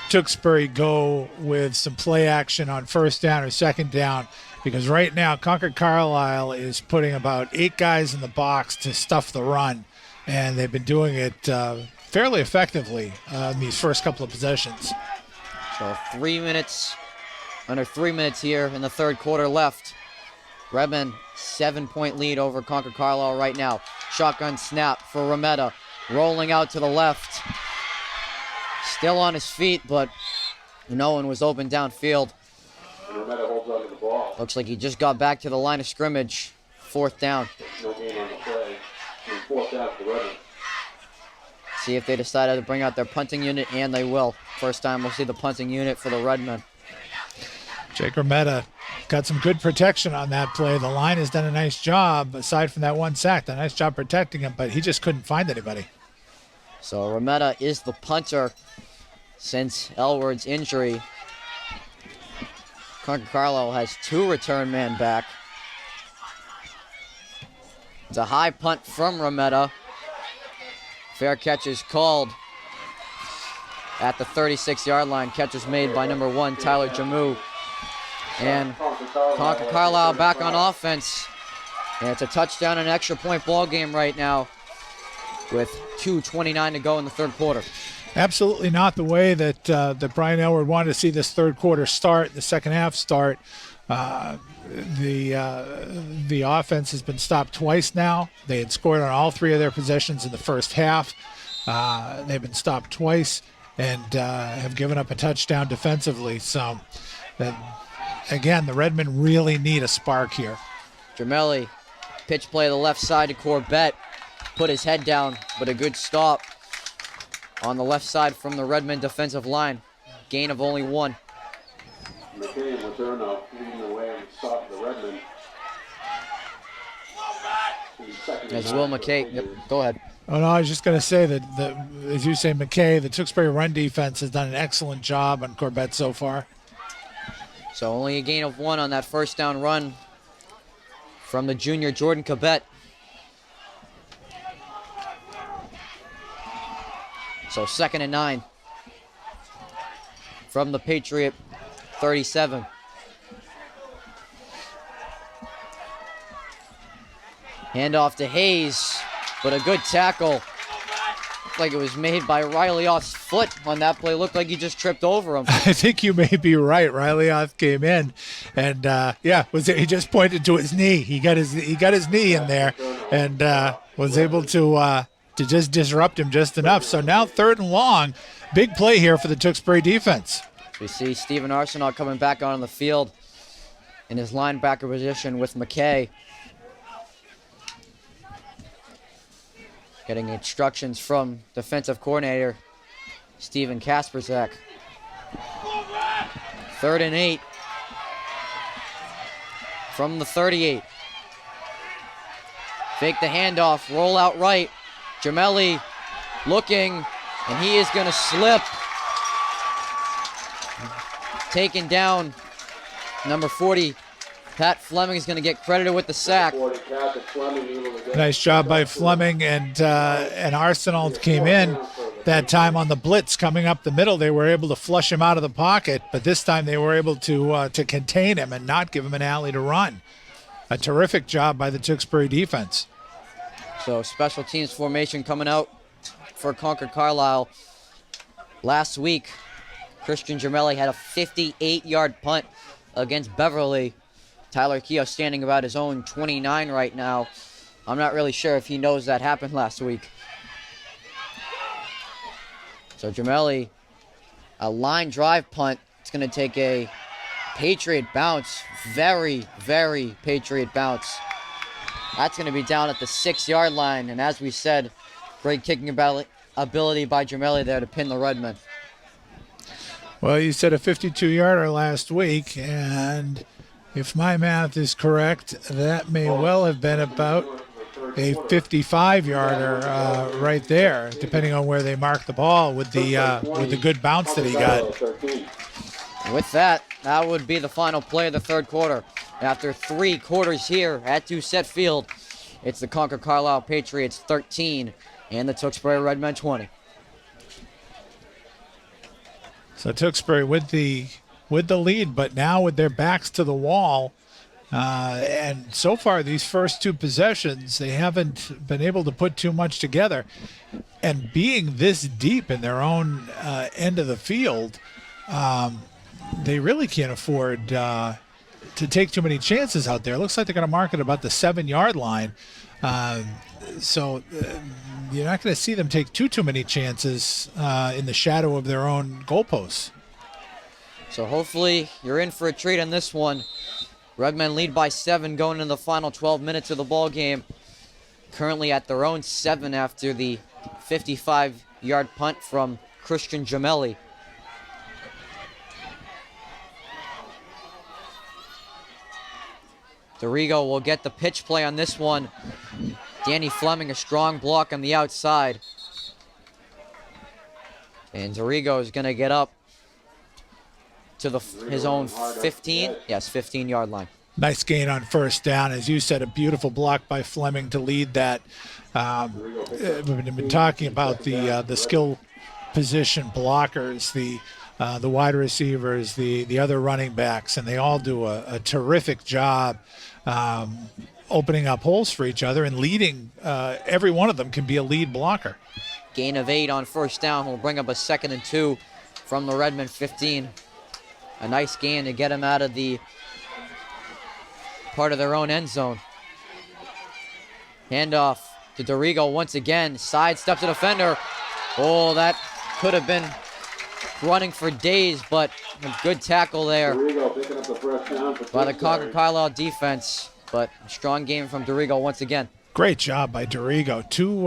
Tewksbury go with some play action on first down or second down, because right now Concord-Carlisle is putting about 8 guys in the box to stuff the run, and they've been doing it fairly effectively in these first couple of possessions. So under 3 minutes here in the third quarter left. Redmond, 7-point lead over Concord-Carlisle right now. Shotgun snap for Remetta, rolling out to the left. Still on his feet, but no one was open downfield. Remetta holds onto the ball. Looks like he just got back to the line of scrimmage. Fourth down. No gain on the play. And fourth down for Redmond. See if they decided to bring out their punting unit, and they will. First time we'll see the punting unit for the Redmen. Jake Remetta got some good protection on that play. The line has done a nice job, aside from that one sack, done a nice job protecting him, but he just couldn't find anybody. So Remetta is the punter since Elward's injury. Concord-Carlisle has 2 return men back. It's a high punt from Remetta. Fair catch is called at the 36-yard line. Catch is made by number 1, Tyler Jamu. And Concord-Carlisle back on offense. And it's a touchdown and extra point ball game right now with 2:29 to go in the third quarter. Absolutely not the way that that Brian Elward wanted to see this third quarter start, the second half start. The offense has been stopped twice now. They had scored on all 3 of their possessions in the first half. They've been stopped twice and have given up a touchdown defensively. So, again, the Redmen really need a spark here. Gemelli, pitch play to the left side to Corbett. Put his head down, but a good stop on the left side from the Redmond defensive line. Gain of only 1. McKay and Letourneau leading the way on the stop of the Redmond. As Will McKay. Yep, go ahead. Oh, no, I was just going to say that, as you say, McKay, the Tewksbury run defense has done an excellent job on Corbett so far. So only a gain of 1 on that first down run from the junior Jordan Corbett. So 2nd and 9 from the Patriot 37. Handoff to Hayes, but a good tackle. Looked like it was made by Riley Off's foot on that play. Looked like he just tripped over him. I think you may be right. Riley Off came in, and he just pointed to his knee. He got his knee in there, and was able to just disrupt him just enough. So now 3rd and long, big play here for the Tewksbury defense. We see Stephen Arsenault coming back on the field in his linebacker position with McKay. Getting instructions from defensive coordinator Steven Kasperzak. 3rd and 8 from the 38. Fake the handoff, roll out right. Gemelli looking, and he is going to slip. Taken down, number 40. Pat Fleming is going to get credited with the sack. Nice job by Fleming, and Arsenal came in that time on the blitz coming up the middle. They were able to flush him out of the pocket, but this time they were able to contain him and not give him an alley to run. A terrific job by the Tewksbury defense. So special teams formation coming out for Concord-Carlisle. Last week, Christian Gemelli had a 58-yard punt against Beverly. Tyler Keogh standing about his own 29 right now. I'm not really sure if he knows that happened last week. So Gemelli, a line drive punt. It's going to take a Patriot bounce. Very, very Patriot bounce. That's going to be down at the 6-yard line. And as we said, great kicking ability by Gemelli there to pin the Redmen. Well, you said a 52-yarder last week, and if my math is correct, that may well have been about a 55-yarder right there, depending on where they mark the ball with the good bounce that he got. With that, that would be the final play of the third quarter. After 3 quarters here at Doucette Field, It's the Concord-Carlisle Patriots 13 and the Tewksbury Redmen 20. So Tewksbury with the lead, but now with their backs to the wall. And so far, these first two possessions, they haven't been able to put too much together. And being this deep in their own end of the field, they really can't afford to take too many chances out there. It looks like they're going to mark it about the 7-yard line. So you're not going to see them take too many chances in the shadow of their own goalposts. So hopefully you're in for a treat on this one. Redmen lead by 7 going into the final 12 minutes of the ball game. Currently at their own 7 after the 55-yard punt from Christian Gemelli. Dorigo will get the pitch play on this one. Danny Fleming, a strong block on the outside. And Dorigo is going to get up to his own 15. Yes, 15-yard line. Nice gain on first down. As you said, a beautiful block by Fleming to lead that. We've been talking about the skill position blockers, the wide receivers, the other running backs, and they all do a terrific job opening up holes for each other and leading. Every one of them can be a lead blocker. Gain of 8 on first down will bring up a 2nd and 2 from the Redmen 15. A nice gain to get him out of the part of their own end zone. Handoff to Dorigo once again. Sidesteps the defender. Oh, that could have been running for days, but a good tackle there by the Concord-Carlisle defense. But a strong game from Dorigo once again. Great job by Dorigo. Two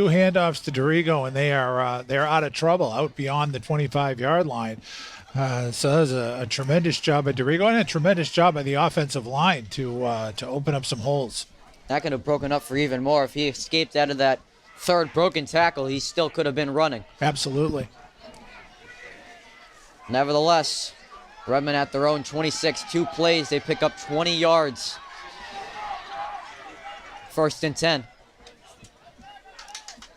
handoffs to Dorigo, and they're out of trouble, out beyond the 25-yard line. So that was a tremendous job by Dorigo and a tremendous job by the offensive line to open up some holes. That could have broken up for even more. If he escaped out of that third broken tackle, he still could have been running. Absolutely. Nevertheless, Redmen at their own 26, 2 plays. They pick up 20 yards. 1st and 10.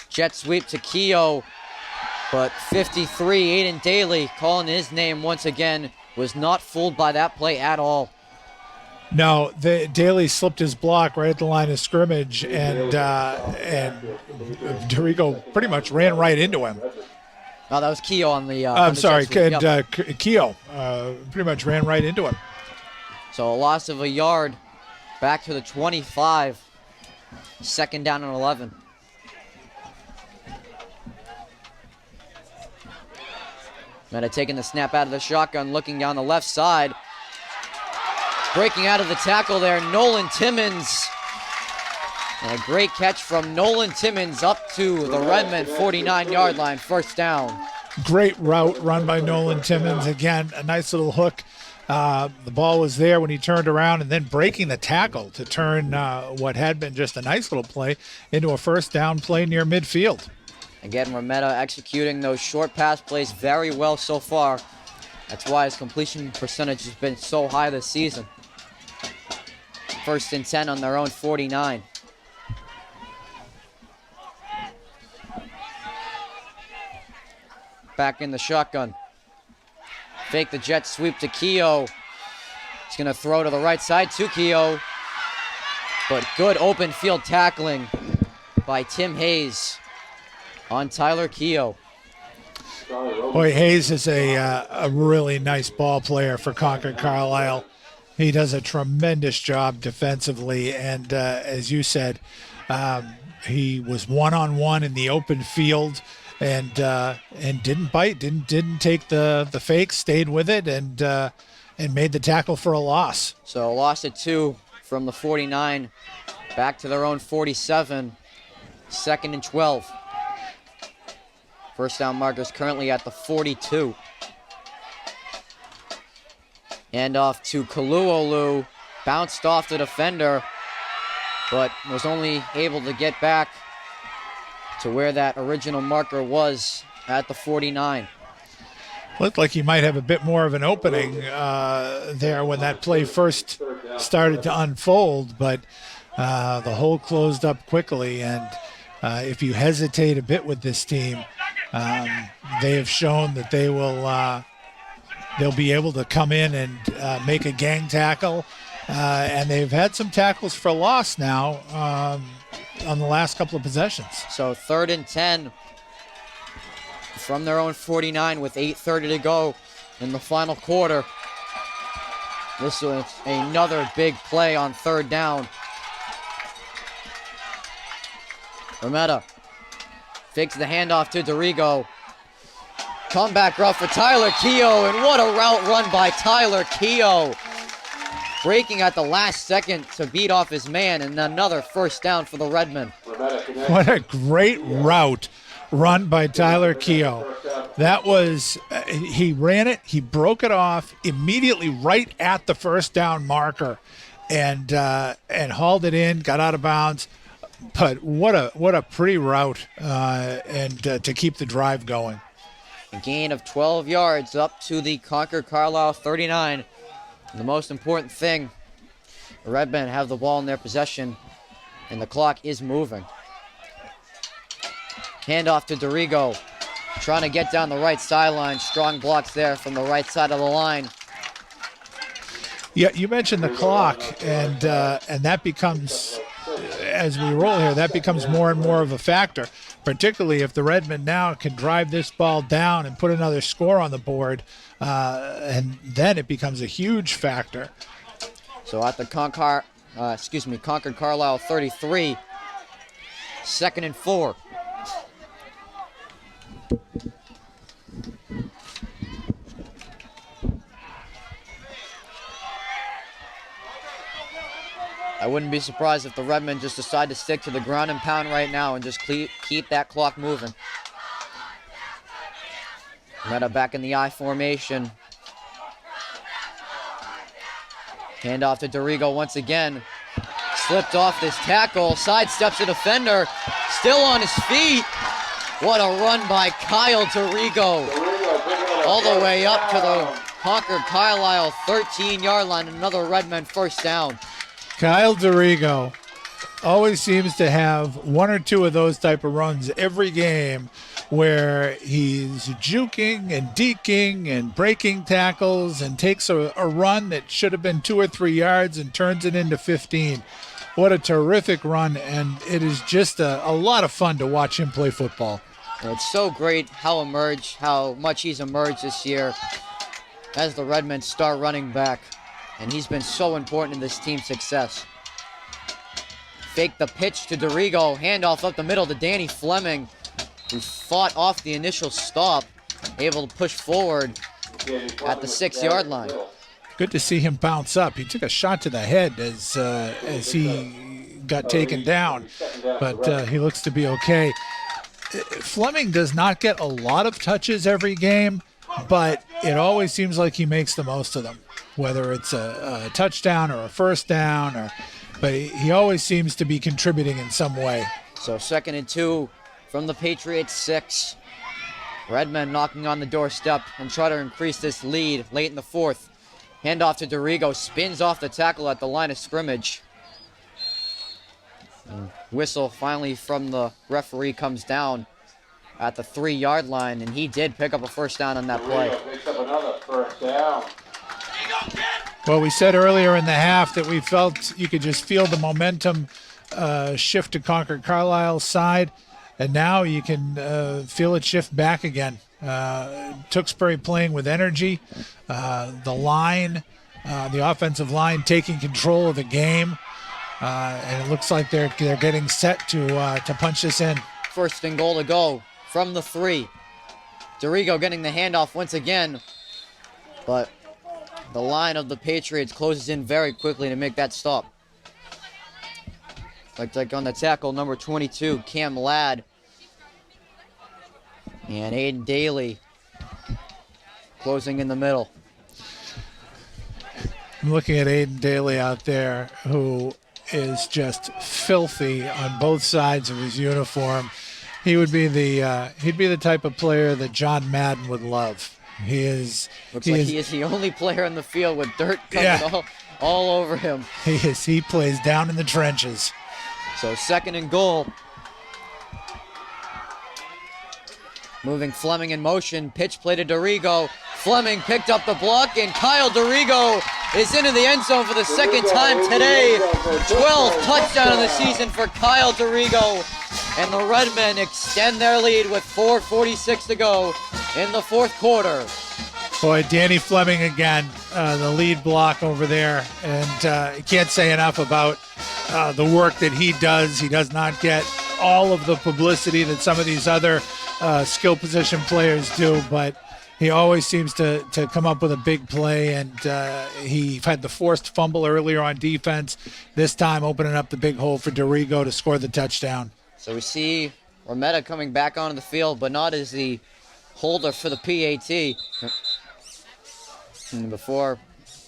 Jet sweep to Keogh. But 53, Aiden Daly, calling his name once again, was not fooled by that play at all. No, Daly slipped his block right at the line of scrimmage, and Dorigo pretty much ran right into him. Oh, that was Keogh on the... I'm sorry, Keogh pretty much ran right into him. So a loss of a yard back to the 25. 2nd down and 11. Meta taking the snap out of the shotgun, looking down the left side. Breaking out of the tackle there, Nolan Timmons. And a great catch from Nolan Timmons up to the Redmen 49-yard line, 1st down. Great route run by Nolan Timmons. Again, a nice little hook. The ball was there when he turned around, and then breaking the tackle to turn what had been just a nice little play into a 1st down play near midfield. Again, Rametta executing those short pass plays very well so far. That's why his completion percentage has been so high this season. 1st and 10 on their own 49. Back in the shotgun. Fake the jet sweep to Keogh. He's going to throw to the right side to Keogh. But good open field tackling by Tim Hayes on Tyler Keogh. Boy, Hayes is a really nice ball player for Concord-Carlisle. He does a tremendous job defensively, and as you said, he was one-on-one in the open field and didn't bite, didn't take the fake, stayed with it, and made the tackle for a loss. So a loss of 2 from the 49, back to their own 47, 2nd and 12. 1st down markers currently at the 42. And off to Kaluolu, bounced off the defender, but was only able to get back to where that original marker was at the 49. Looked like he might have a bit more of an opening there when that play first started to unfold, but The hole closed up quickly, and if you hesitate a bit with this team, they have shown that they'll be able to come in and make a gang tackle, and they've had some tackles for loss now on the last couple of possessions. So 3rd and 10 from their own 49 with 8:30 to go in the final quarter. This was another big play on 3rd down. Rometta fakes the handoff to Dorigo. Comeback route for Tyler Keogh, and what a route run by Tyler Keogh. Breaking at the last second to beat off his man, and another 1st down for the Redmen. What a great route run by Tyler Keogh. That was, he ran it, he broke it off immediately right at the 1st down marker, and hauled it in, got out of bounds. But what a pretty route, and to keep the drive going. A gain of 12 yards up to the Concord-Carlisle 39. The most important thing, the Redmen have the ball in their possession, and the clock is moving. Handoff to Dorigo, trying to get down the right sideline. Strong blocks there from the right side of the line. Yeah, you mentioned the clock, and that becomes, as we roll here, that becomes more and more of a factor, particularly if the Redmen now can drive this ball down and put another score on the board, and then it becomes a huge factor. So at the Concord-Carlisle 33, 2nd and 4. I wouldn't be surprised if the Redmen just decide to stick to the ground and pound right now and just keep that clock moving. Meta back in the I formation. Handoff to Dorigo once again. Slipped off this tackle, sidesteps a defender, still on his feet. What a run by Kyle Dorigo. All the way up to the Concord-Carlisle 13-yard line. Another Redmen 1st down. Kyle Dorigo always seems to have one or two of those type of runs every game where he's juking and deking and breaking tackles and takes a run that should have been 2 or 3 yards and turns it into 15. What a terrific run, and it is just a lot of fun to watch him play football. It's so great how much he's emerged this year as the Redmen star running back. And he's been so important in this team's success. Fake the pitch to Dorigo. Handoff up the middle to Danny Fleming, who fought off the initial stop, able to push forward at the 6-yard line. Good to see him bounce up. He took a shot to the head as he got taken down, but he looks to be okay. Fleming does not get a lot of touches every game, but it always seems like he makes the most of them, whether it's a touchdown or a 1st down, but he always seems to be contributing in some way. So 2nd and 2 from the Patriots 6. Redmen knocking on the doorstep and try to increase this lead late in the 4th. Handoff to Dorigo, spins off the tackle at the line of scrimmage. And whistle finally from the referee comes down at the 3-yard line, and he did pick up a 1st down on that play. Picks up another 1st down. Well, we said earlier in the half that we felt you could just feel the momentum shift to Concord-Carlisle's side, and now you can feel it shift back again. Tewksbury playing with energy, the line, the offensive line taking control of the game, and it looks like they're getting set to punch this in. 1st and goal to go from the 3. Dorigo getting the handoff once again, but the line of the Patriots closes in very quickly to make that stop. Like on the tackle, number 22, Cam Ladd. And Aiden Daly closing in the middle. I'm looking at Aiden Daly out there, who is just filthy on both sides of his uniform. He would be he'd be the type of player that John Madden would love. He is. Looks like he is the only player on the field with dirt coming all over him. He plays down in the trenches. So 2nd and goal. Moving Fleming in motion, pitch play to Dorigo. Fleming picked up the block, and Kyle Dorigo is into the end zone for the 2nd time today. 12th touchdown of the season for Kyle Dorigo. And the Redmen extend their lead with 4:46 to go in the 4th quarter. Boy, Danny Fleming again, the lead block over there. And you can't say enough about the work that he does. He does not get all of the publicity that some of these other skill position players do, but he always seems to come up with a big play, and he had the forced fumble earlier on defense, this time opening up the big hole for Dorigo to score the touchdown. So we see Rometta coming back onto the field, but not as the holder for the PAT. And before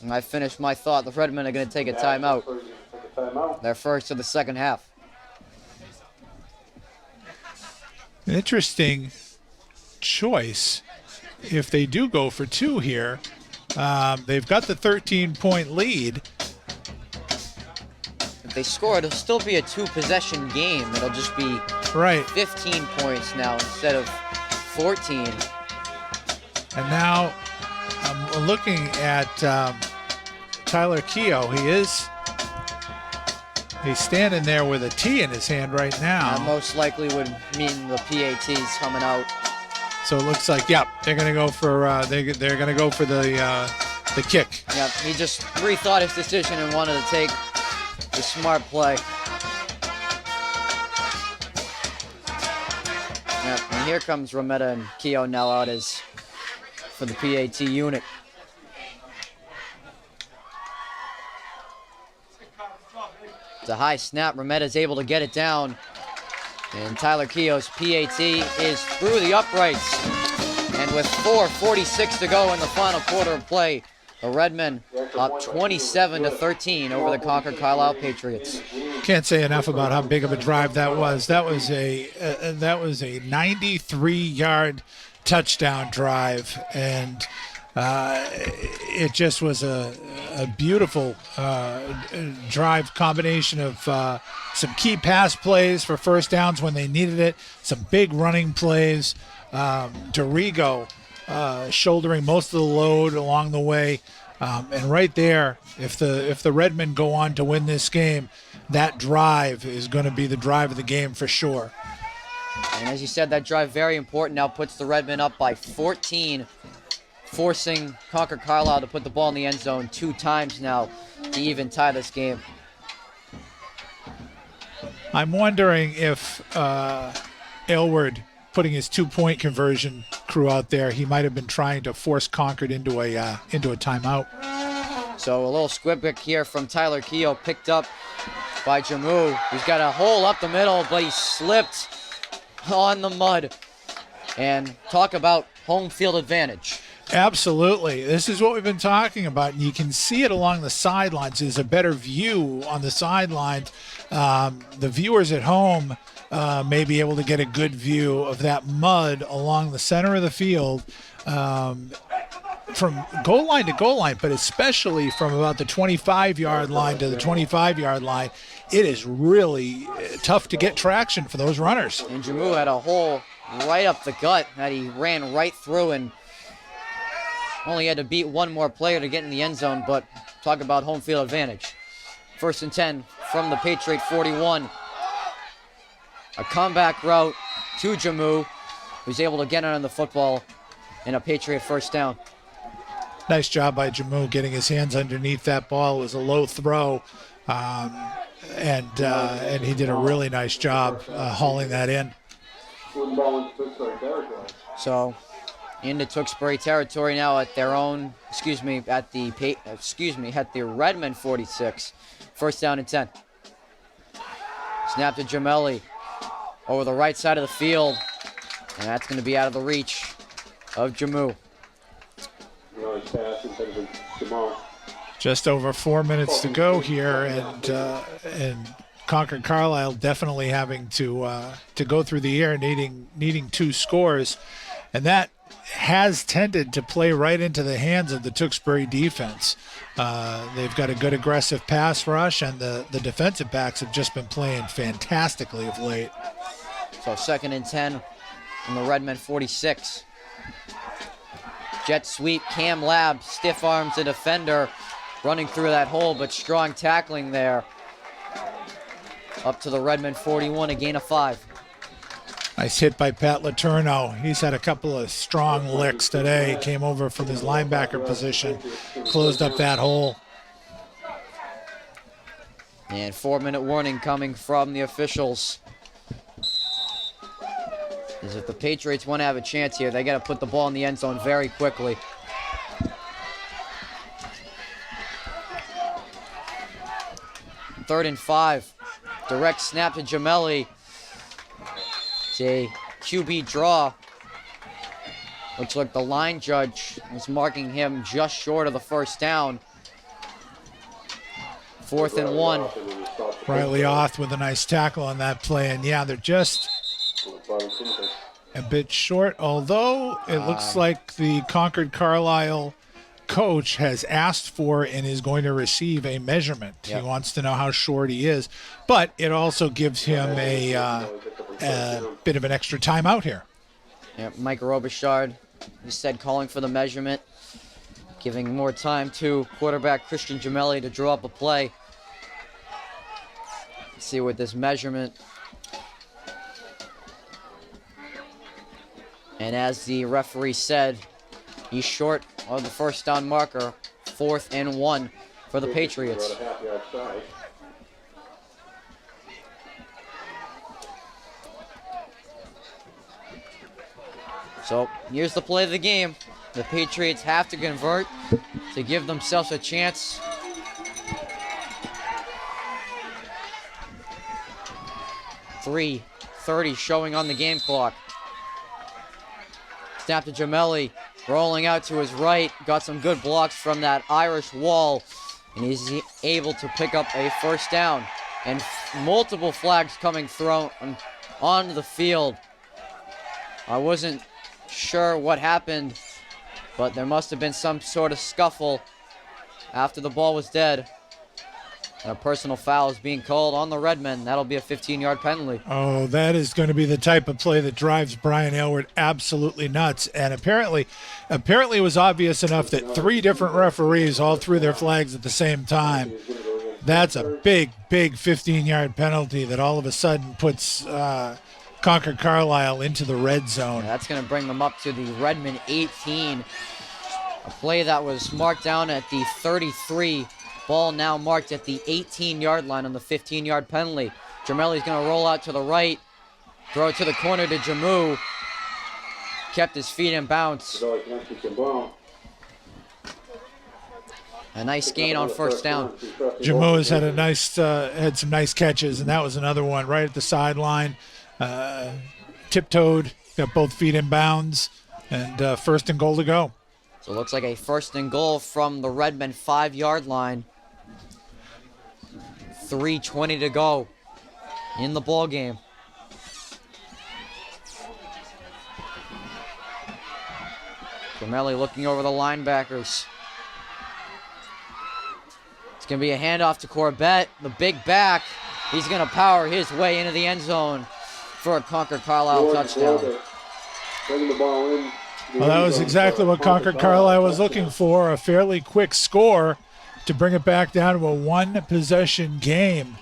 I finish my thought, the Redmen are going to take a timeout. Their first of the second half. Interesting choice. If they do go for 2 here, they've got the 13-point lead. If they score, it'll still be a 2-possession game. It'll just be right 15 points now instead of 14. And now I'm looking at Tyler Keogh. He's standing there with a T in his hand right now. That most likely would mean the PAT's coming out. So it looks like, yep, they're going to go for they're going to go for the kick. Yep, he just rethought his decision and wanted to take the smart play. Yep, and here comes Rometta and Keogh now out as for the PAT unit. It's a high snap. Rometta's able to get it down. And Tyler Keogh's PAT is through the uprights. And with 4:46 to go in the final quarter of play, the Redmen up 27-13 over the Concord-Carlisle Patriots. Can't say enough about how big of a drive that was. That was a 93-yard touchdown drive, and it just was a beautiful drive combination of some key pass plays for first downs when they needed it, some big running plays. Dorigo shouldering most of the load along the way, and right there, if the Redmen go on to win this game, that drive is going to be the drive of the game for sure. And as you said, that drive very important. Now puts the Redmen up by 14, forcing Concord-Carlisle to put the ball in the end zone 2 times now to even tie this game. I'm wondering if Aylward putting his 2-point conversion crew out there, he might have been trying to force Concord into a timeout. So a little squib kick here from Tyler Keogh, picked up by Jamu. He's got a hole up the middle, but he slipped on the mud. And talk about home field advantage. Absolutely. This is what we've been talking about, and you can see it along the sidelines. There's a better view on the sidelines. The viewers at home may be able to get a good view of that mud along the center of the field from goal line to goal line, but especially from about the 25-yard line to the 25-yard line. It is really tough to get traction for those runners. And Jamu had a hole right up the gut that he ran right through, and only had to beat one more player to get in the end zone, but talk about home field advantage. 1st and 10 from the Patriot 41. A comeback route to Jamu, who's able to get on the football in a Patriot first down. Nice job by Jamu getting his hands underneath that ball. It was a low throw, and he did a really nice job hauling that in. So into Tewksbury territory now at their own, at the Redmen 46. 1st down and 10. Snap to Jamelli over the right side of the field, and that's going to be out of the reach of Jamu. Just over 4 minutes to go here, and Concord-Carlisle definitely having to go through the air, needing 2 scores, and that has tended to play right into the hands of the Tewksbury defense. They've got a good aggressive pass rush, and the defensive backs have just been playing fantastically of late. So 2nd and 10 from the Redmen 46. Jet sweep, Cam Lab stiff arms the defender, running through that hole, but strong tackling there. Up to the Redmen 41, a gain of 5. Nice hit by Pat Letourneau. He's had a couple of strong licks today. Came over from his linebacker position, closed up that hole. And 4-minute warning coming from the officials. As if the Patriots want to have a chance here, they got to put the ball in the end zone very quickly. Third and 5. Direct snap to Gemelli. It's a QB draw. Looks like the line judge was marking him just short of the first down. 4th and 1. Riley Oth with a nice tackle on that play. And yeah, they're just a bit short, although it looks like the Concord-Carlisle coach has asked for and is going to receive a measurement. Yep. He wants to know how short he is, but it also gives him a bit of an extra timeout here. Yep, Mike Robichaud, he said calling for the measurement, giving more time to quarterback Christian Gemelli to draw up a play. Let's see what this measurement. And as the referee said, he's short of the first down marker. 4th and 1 for the Patriots. So here's the play of the game. The Patriots have to convert to give themselves a chance. .3:30 showing on the game clock. Snap to Gemelli, rolling out to his right. Got some good blocks from that Irish wall, and he's able to pick up a first down. And multiple flags coming thrown onto the field. I wasn't sure what happened, but there must have been some sort of scuffle after the ball was dead. And a personal foul is being called on the Redmen. That'll be a 15-yard penalty. Oh, that is going to be the type of play that drives Brian Aylward absolutely nuts. And apparently it was obvious enough that 3 different referees all threw their flags at the same time. That's a big 15-yard penalty that all of a sudden puts Concord-Carlisle into the red zone. That's going to bring them up to the Redmen 18. A play that was marked down at the 33. Ball now marked at the 18-yard line on the 15-yard penalty. Gemelli's going to roll out to the right. Throw it to the corner to Jamu. Kept his feet in bounds. A nice gain on first down. Jamu has had had some nice catches, and that was another one right at the sideline. Tiptoed, got both feet in bounds, and 1st and goal to go. So it looks like a 1st and goal from the Redmen 5-yard line. 3:20 to go in the ball game. Gemelli looking over the linebackers. It's going to be a handoff to Corbett, the big back. He's going to power his way into the end zone for a Concord-Carlisle touchdown. Bringing the ball in. Well, that was exactly what Concord-Carlisle was looking for, a fairly quick score to bring it back down to a 1-possession game.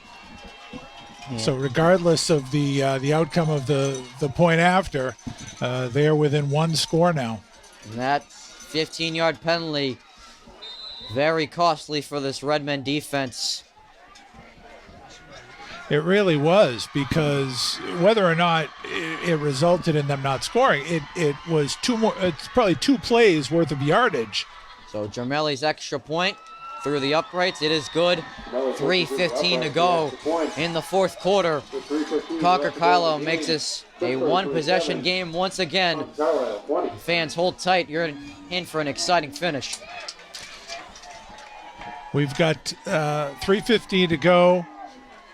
Yeah. So regardless of the outcome of the point after, they are within 1 score now. And that 15-yard penalty, very costly for this Redmen defense. It really was, because whether or not it resulted in them not scoring, it was it's probably 2 plays worth of yardage. So Gemelli's extra point through the uprights. It is good. 3:15 to go in the 4th quarter. Concord-Carlisle makes this a 1-possession game once again. Fans, hold tight. You're in for an exciting finish. We've got 3:15 to go.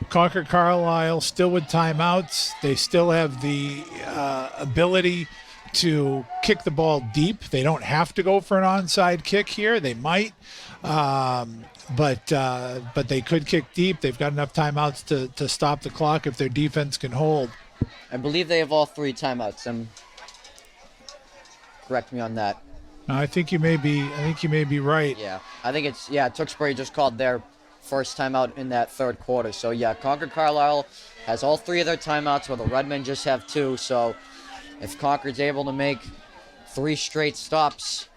Concord-Carlisle still with timeouts. They still have the ability to kick the ball deep. They don't have to go for an onside kick here. They might, but they could kick deep. They've got enough timeouts to stop the clock if their defense can hold. I believe they have all 3 timeouts. Correct me on that. I think you may be right. Yeah, I think it's Tewksbury just called their first timeout in that third quarter. So yeah, Concord-Carlisle has all 3 of their timeouts, while the Redmen just have 2. So if Concord's able to make 3 straight stops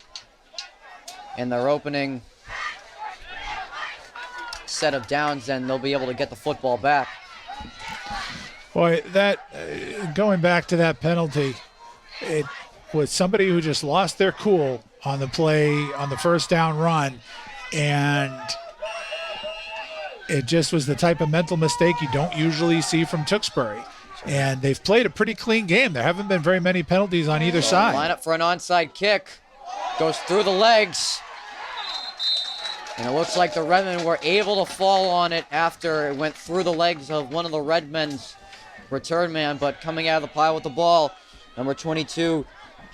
in their opening set of downs, then they'll be able to get the football back. Boy, that going back to that penalty, it was somebody who just lost their cool on the play, on the first down run, and it just was the type of mental mistake you don't usually see from Tewksbury. And they've played a pretty clean game. There haven't been very many penalties on either side. Line up for an onside kick. Goes through the legs. And it looks like the Redmen were able to fall on it after it went through the legs of one of the Redmen's return man. But coming out of the pile with the ball, number 22,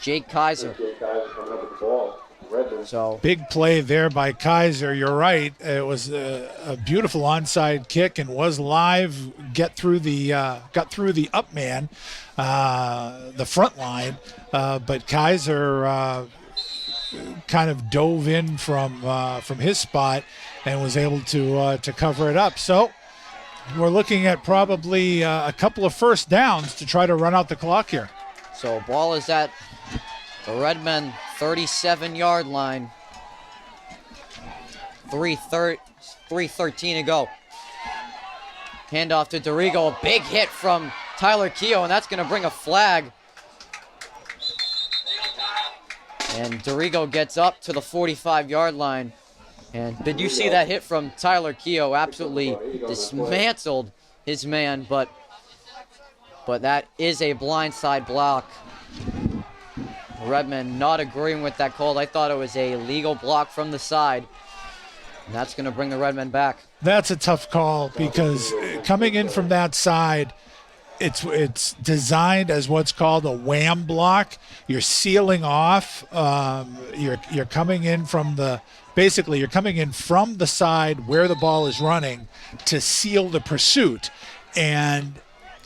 Jake Kaiser. Jake Kaiser coming up with the ball. Redmond. So big play there by Kaiser. You're right. It was a beautiful onside kick and was live. Got through the up man, the front line, but Kaiser kind of dove in from his spot and was able to cover it up. So we're looking at probably a couple of first downs to try to run out the clock here. So ball is at the Redmen 37-yard line. 3:13 to go. Handoff to Dorigo. A big hit from Tyler Keogh, and that's going to bring a flag. And Dorigo gets up to the 45-yard line. And did you see that hit from Tyler Keogh? Absolutely dismantled his man, but that is a blindside block. Redmen not agreeing with that call. I thought it was a legal block from the side. And that's going to bring the Redmen back. That's a tough call because coming in from that side, it's designed as what's called a wham block. You're sealing off. You're coming in from you're coming in from the side where the ball is running to seal the pursuit. And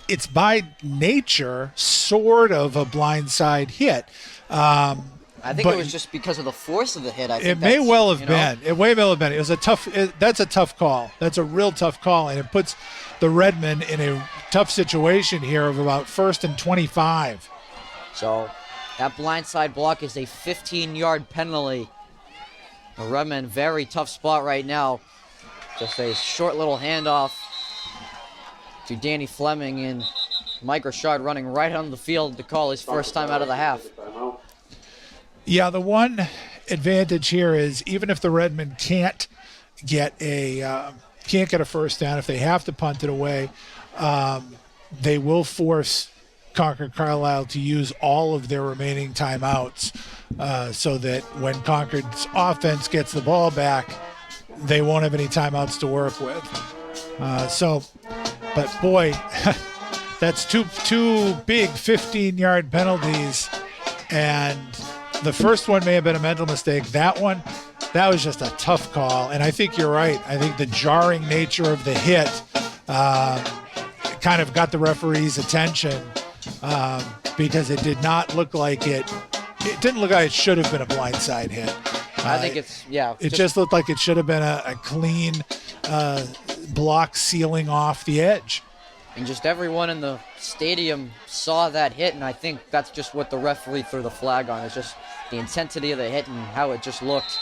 it's by nature sort of a blindside hit. I think it was just because of the force of the hit. It may well have been. It may well have been. It was that's a tough call. That's a real tough call, and it puts the Redmen in a tough situation here of about 1st and 25. So that blindside block is a 15-yard penalty. The Redmen, very tough spot right now. Just a short little handoff to Danny Fleming, and Mike Richard running right on the field to call his first time out of the half. Yeah, the one advantage here is even if the Redmen can't get a first down, if they have to punt it away, they will force Concord-Carlisle to use all of their remaining timeouts so that when Concord's offense gets the ball back, they won't have any timeouts to work with. But boy, that's two big 15-yard penalties, and the first one may have been a mental mistake. That was just a tough call, and I think you're right. I think the jarring nature of the hit kind of got the referee's attention because it did not look like it didn't look like it should have been a blindside hit. I think it just looked like it should have been a clean block sealing off the edge. And just everyone in the stadium saw that hit, and I think that's just what the referee threw the flag on. It's just the intensity of the hit and how it just looked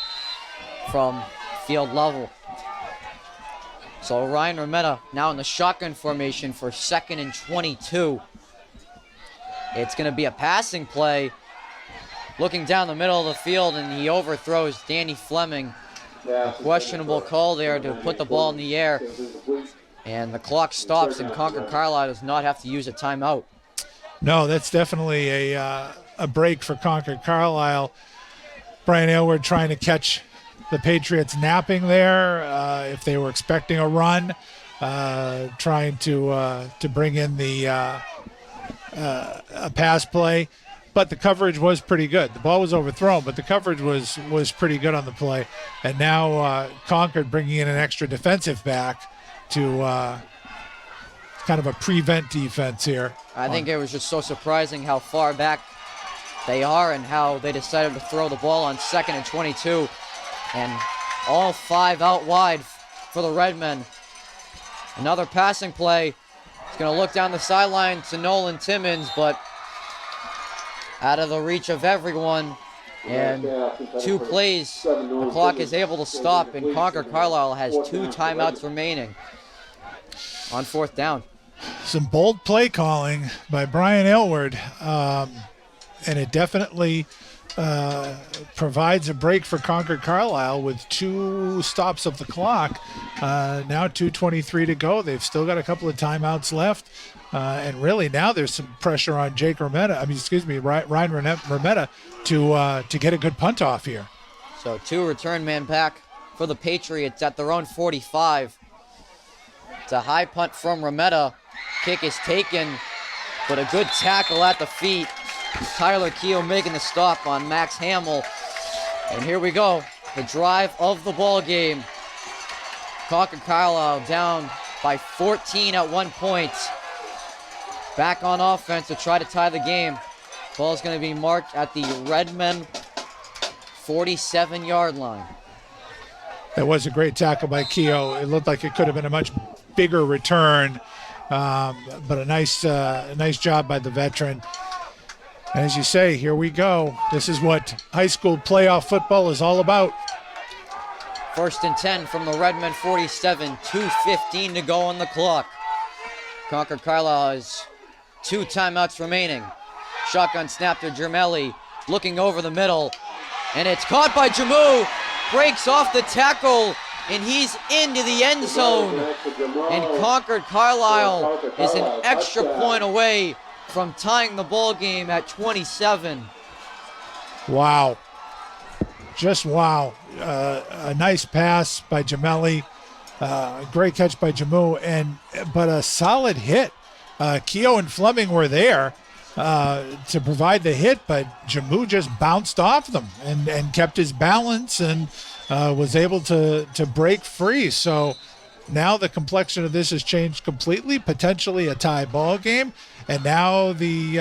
from field level. So Ryan Rometta now in the shotgun formation for 2nd and 22. It's going to be a passing play. Looking down the middle of the field, and he overthrows Danny Fleming. A questionable call there to put the ball in the air. And the clock stops, and Concord-Carlisle does not have to use a timeout. No, that's definitely a break for Concord-Carlisle. Brian Aylward trying to catch the Patriots napping there, if they were expecting a run, trying to bring in a pass play. but the coverage was pretty good. The ball was overthrown, but the coverage was pretty good on the play. And now Concord bringing in an extra defensive back to kind of a prevent defense here. I think it was just so surprising how far back they are and how they decided to throw the ball on 2nd and 22. And all 5 out wide for the Redmen. Another passing play. He's going to look down the sideline to Nolan Timmons, but out of the reach of everyone. And 2 plays, the clock is able to stop, and Concord-Carlisle has 2 timeouts remaining on 4th down. Some bold play calling by Brian Aylward, and it definitely provides a break for Concord-Carlisle with 2 stops of the clock. Now 2:23 to go. They've still got a couple of timeouts left. And really now there's some pressure on Ryan Rometta to get a good punt off here. So 2 return man back for the Patriots at their own 45. It's a high punt from Rometta. Kick is taken, but a good tackle at the feet. Tyler Keogh making the stop on Max Hamill. And here we go, the drive of the ball game. Concord-Carlisle down by 14 at one point. Back on offense to try to tie the game. Ball's going to be marked at the Redmen 47-yard line. That was a great tackle by Keogh. It looked like it could have been a much bigger return, but a nice job by the veteran. And as you say, here we go. This is what high school playoff football is all about. 1st and 10 from the Redmen 47, 2:15 to go on the clock. Concord-Carlisle has 2 timeouts remaining. Shotgun snap to Germelli, looking over the middle, and it's caught by Jamu. Breaks off the tackle, and he's into the end zone. And Concord-Carlisle is an extra point away from tying the ball game at 27. Wow. Just wow. A nice pass by Germelli. A great catch by Jamu, but a solid hit. Keogh and Fleming were there to provide the hit, but Jamu just bounced off them and kept his balance and was able to break free. So now the complexion of this has changed completely, potentially a tie ball game, and now the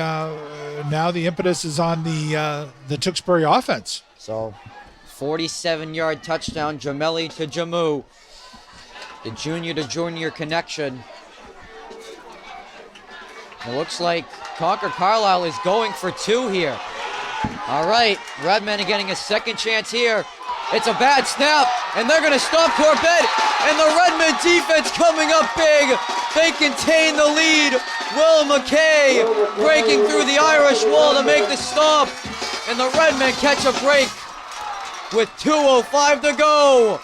impetus is on the Tewksbury offense. So 47-yard touchdown, Germelli to Jamu. The junior to junior connection. It looks like Concord-Carlisle is going for 2 here. All right, Redmen are getting a second chance here. It's a bad snap, and they're going to stop Corbett, and the Redmen defense coming up big. They contain the lead. Will McKay breaking through the Irish wall to make the stop, and the Redmen catch a break with 2:05 to go.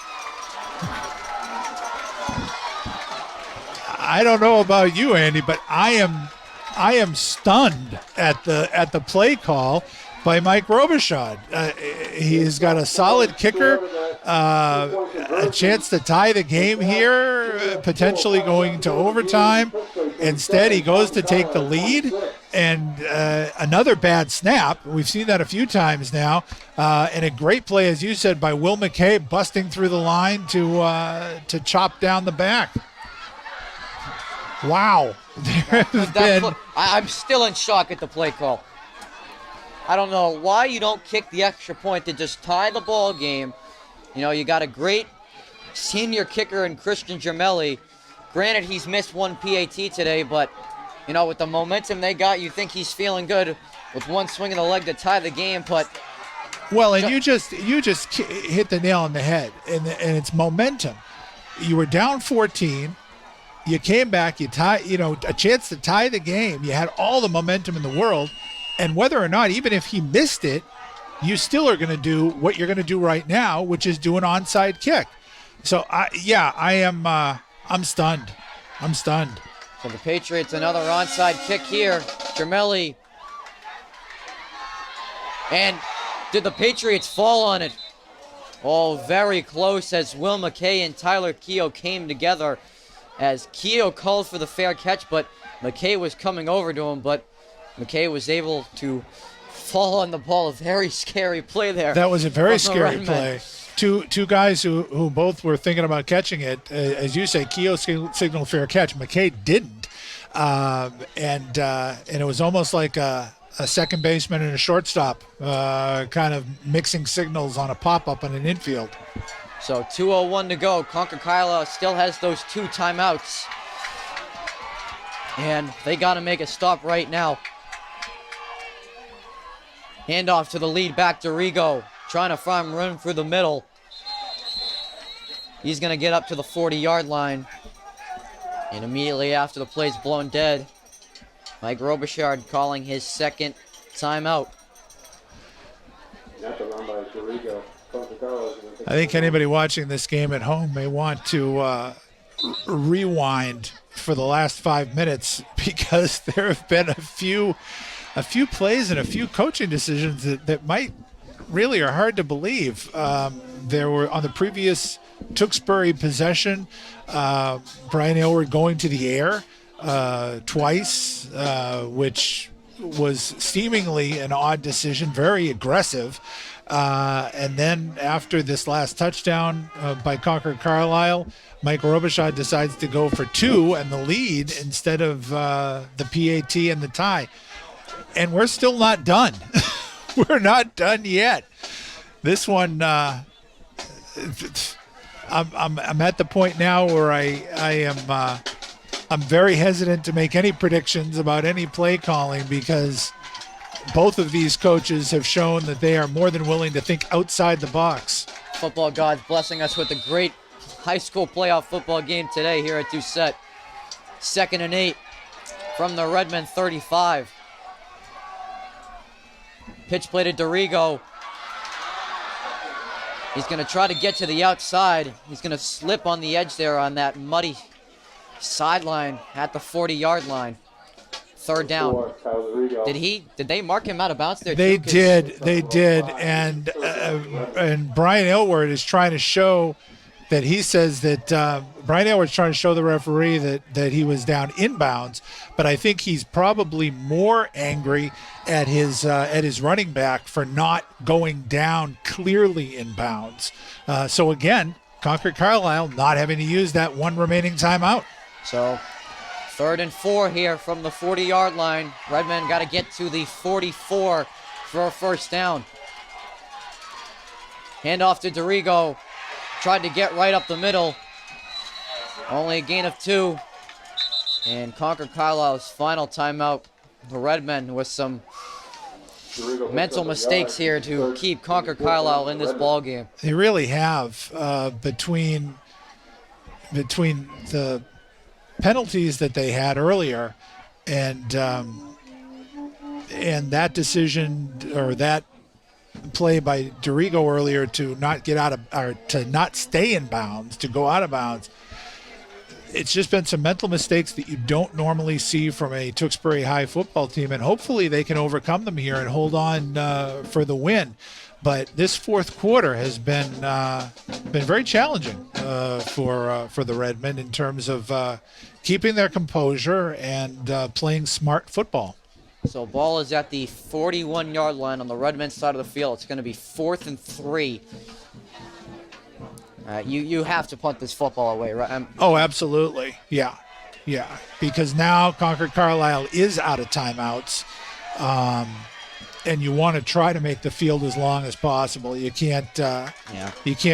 I don't know about you, Andy, but I am stunned at the play call by Mike Robichaud. He's got a solid kicker, a chance to tie the game here, potentially going to overtime. Instead, he goes to take the lead, and another bad snap. We've seen that a few times now, and a great play, as you said, by Will McKay, busting through the line to chop down the back. Wow. I'm still in shock at the play call. I don't know why you don't kick the extra point to just tie the ball game. You know, you got a great senior kicker in Christian Germelli. Granted, he's missed 1 PAT today, but, you know, with the momentum they got, you think he's feeling good with one swing of the leg to tie the game, but... Well, and you just hit the nail on the head, and it's momentum. You were down 14. You came back, a chance to tie the game. You had all the momentum in the world. And whether or not, even if he missed it, you still are going to do what you're going to do right now, which is do an onside kick. So, I'm stunned. I'm stunned. So the Patriots, another onside kick here. Germelli. And did the Patriots fall on it? Oh, very close as Will McKay and Tyler Keogh came together. As Keogh called for the fair catch, but McKay was coming over to him, but McKay was able to fall on the ball. A very scary play there. That was a very from the scary Redmen. play. Two guys who both were thinking about catching it. As you say, Keogh signaled fair catch. McKay didn't. And it was almost like a second baseman and a shortstop kind of mixing signals on a pop-up on an infield. So 2:01 to go. Concord-Carlisle still has those 2 timeouts. And they got to make a stop right now. Handoff to the lead back to Rigo. Trying to find room through the middle. He's going to get up to the 40-yard line. And immediately after the play's blown dead, Mike Robichaud calling his second timeout. I think anybody watching this game at home may want to rewind for the last 5 minutes, because there have been a few plays and a few coaching decisions that might really are hard to believe. There were on the previous Tewksbury possession, Brian Aylward going to the air twice, which was seemingly an odd decision, very aggressive. And then after this last touchdown by Concord-Carlisle, Mike Robichaud decides to go for 2 and the lead instead of the PAT and the tie. And we're still not done. We're not done yet. This one, I'm at the point now where I'm very hesitant to make any predictions about any play calling, because both of these coaches have shown that they are more than willing to think outside the box. Football gods blessing us with a great high school playoff football game today here at Doucette. 2nd and 8 from the Redmen 35. Pitch play to Dorigo. He's going to try to get to the outside. He's going to slip on the edge there on that muddy sideline at the 40-yard line. 3rd down. Did they mark him out of bounds there? They too? did. And Brian Aylward is trying to show that he says that Brian Aylward's trying to show the referee that he was down inbounds, but I think he's probably more angry at his running back for not going down clearly inbounds. So again, Concord-Carlisle not having to use that 1 remaining timeout. So 3rd and 4 here from the 40-yard line. Redmen got to get to the 44 for a first down. Handoff to Dorigo. Tried to get right up the middle. Only a gain of 2. And Concord-Carlisle's final timeout. The Redmen with some mental mistakes here to keep Concord-Carlisle in this ball game. They really have, between the penalties that they had earlier and that decision, or that play by Dorigo earlier to not get out of, or to not stay in bounds, to go out of bounds. It's just been some mental mistakes that you don't normally see from a Tewksbury High football team, and hopefully they can overcome them here and hold on for the win. But this 4th quarter has been very challenging for the Redmen in terms of keeping their composure and playing smart football. So ball is at the 41-yard line on the Redmen side of the field. It's going to be 4th and 3. You have to punt this football away, right? Oh, absolutely. Yeah. Because now Concord-Carlisle is out of timeouts, and you want to try to make the field as long as possible. You can't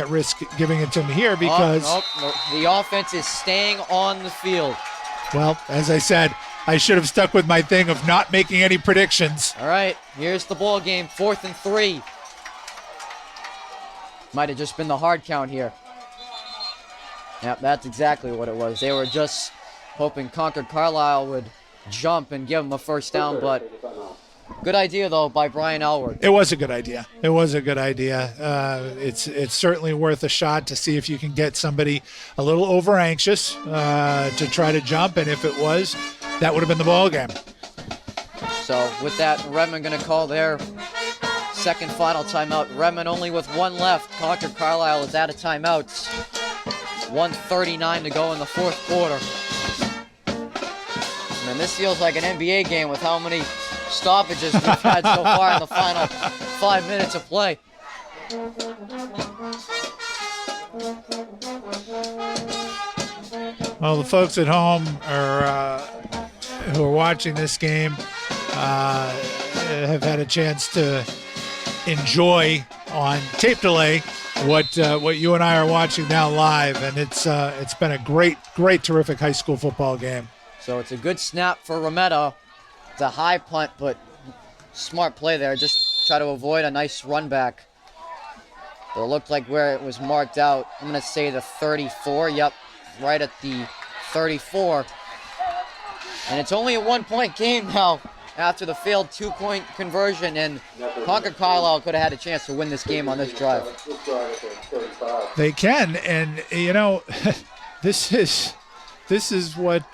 risk giving it to them here because the offense is staying on the field. Well, as I said, I should have stuck with my thing of not making any predictions. All right, here's the ball game, 4th and 3. Might have just been the hard count here. Yep, that's exactly what it was. They were just hoping Concord-Carlisle would jump and give them a first down, but good idea, though, by Brian Aylward. It was a good idea. It's certainly worth a shot to see if you can get somebody a little over-anxious to try to jump, and if it was, that would have been the ball game. So with that, Redmen going to call their second final timeout. Redmen only with 1 left. Concord-Carlisle is out of timeouts. 1:39 to go in the 4th quarter. Man, this feels like an NBA game with how many stoppages we've had so far in the final 5 minutes of play. Well, the folks at home who are watching this game have had a chance to enjoy on tape delay what you and I are watching now live, and it's been a great, terrific high school football game. So it's a good snap for Rometta. It's a high punt, but smart play there. Just try to avoid a nice run back. But it looked like where it was marked out, I'm going to say the 34. Yep, right at the 34. And it's only a 1-point game now after the failed 2-point conversion, and Concord-Carlisle could have had a chance to win this game on this drive. They can, and you know, this is what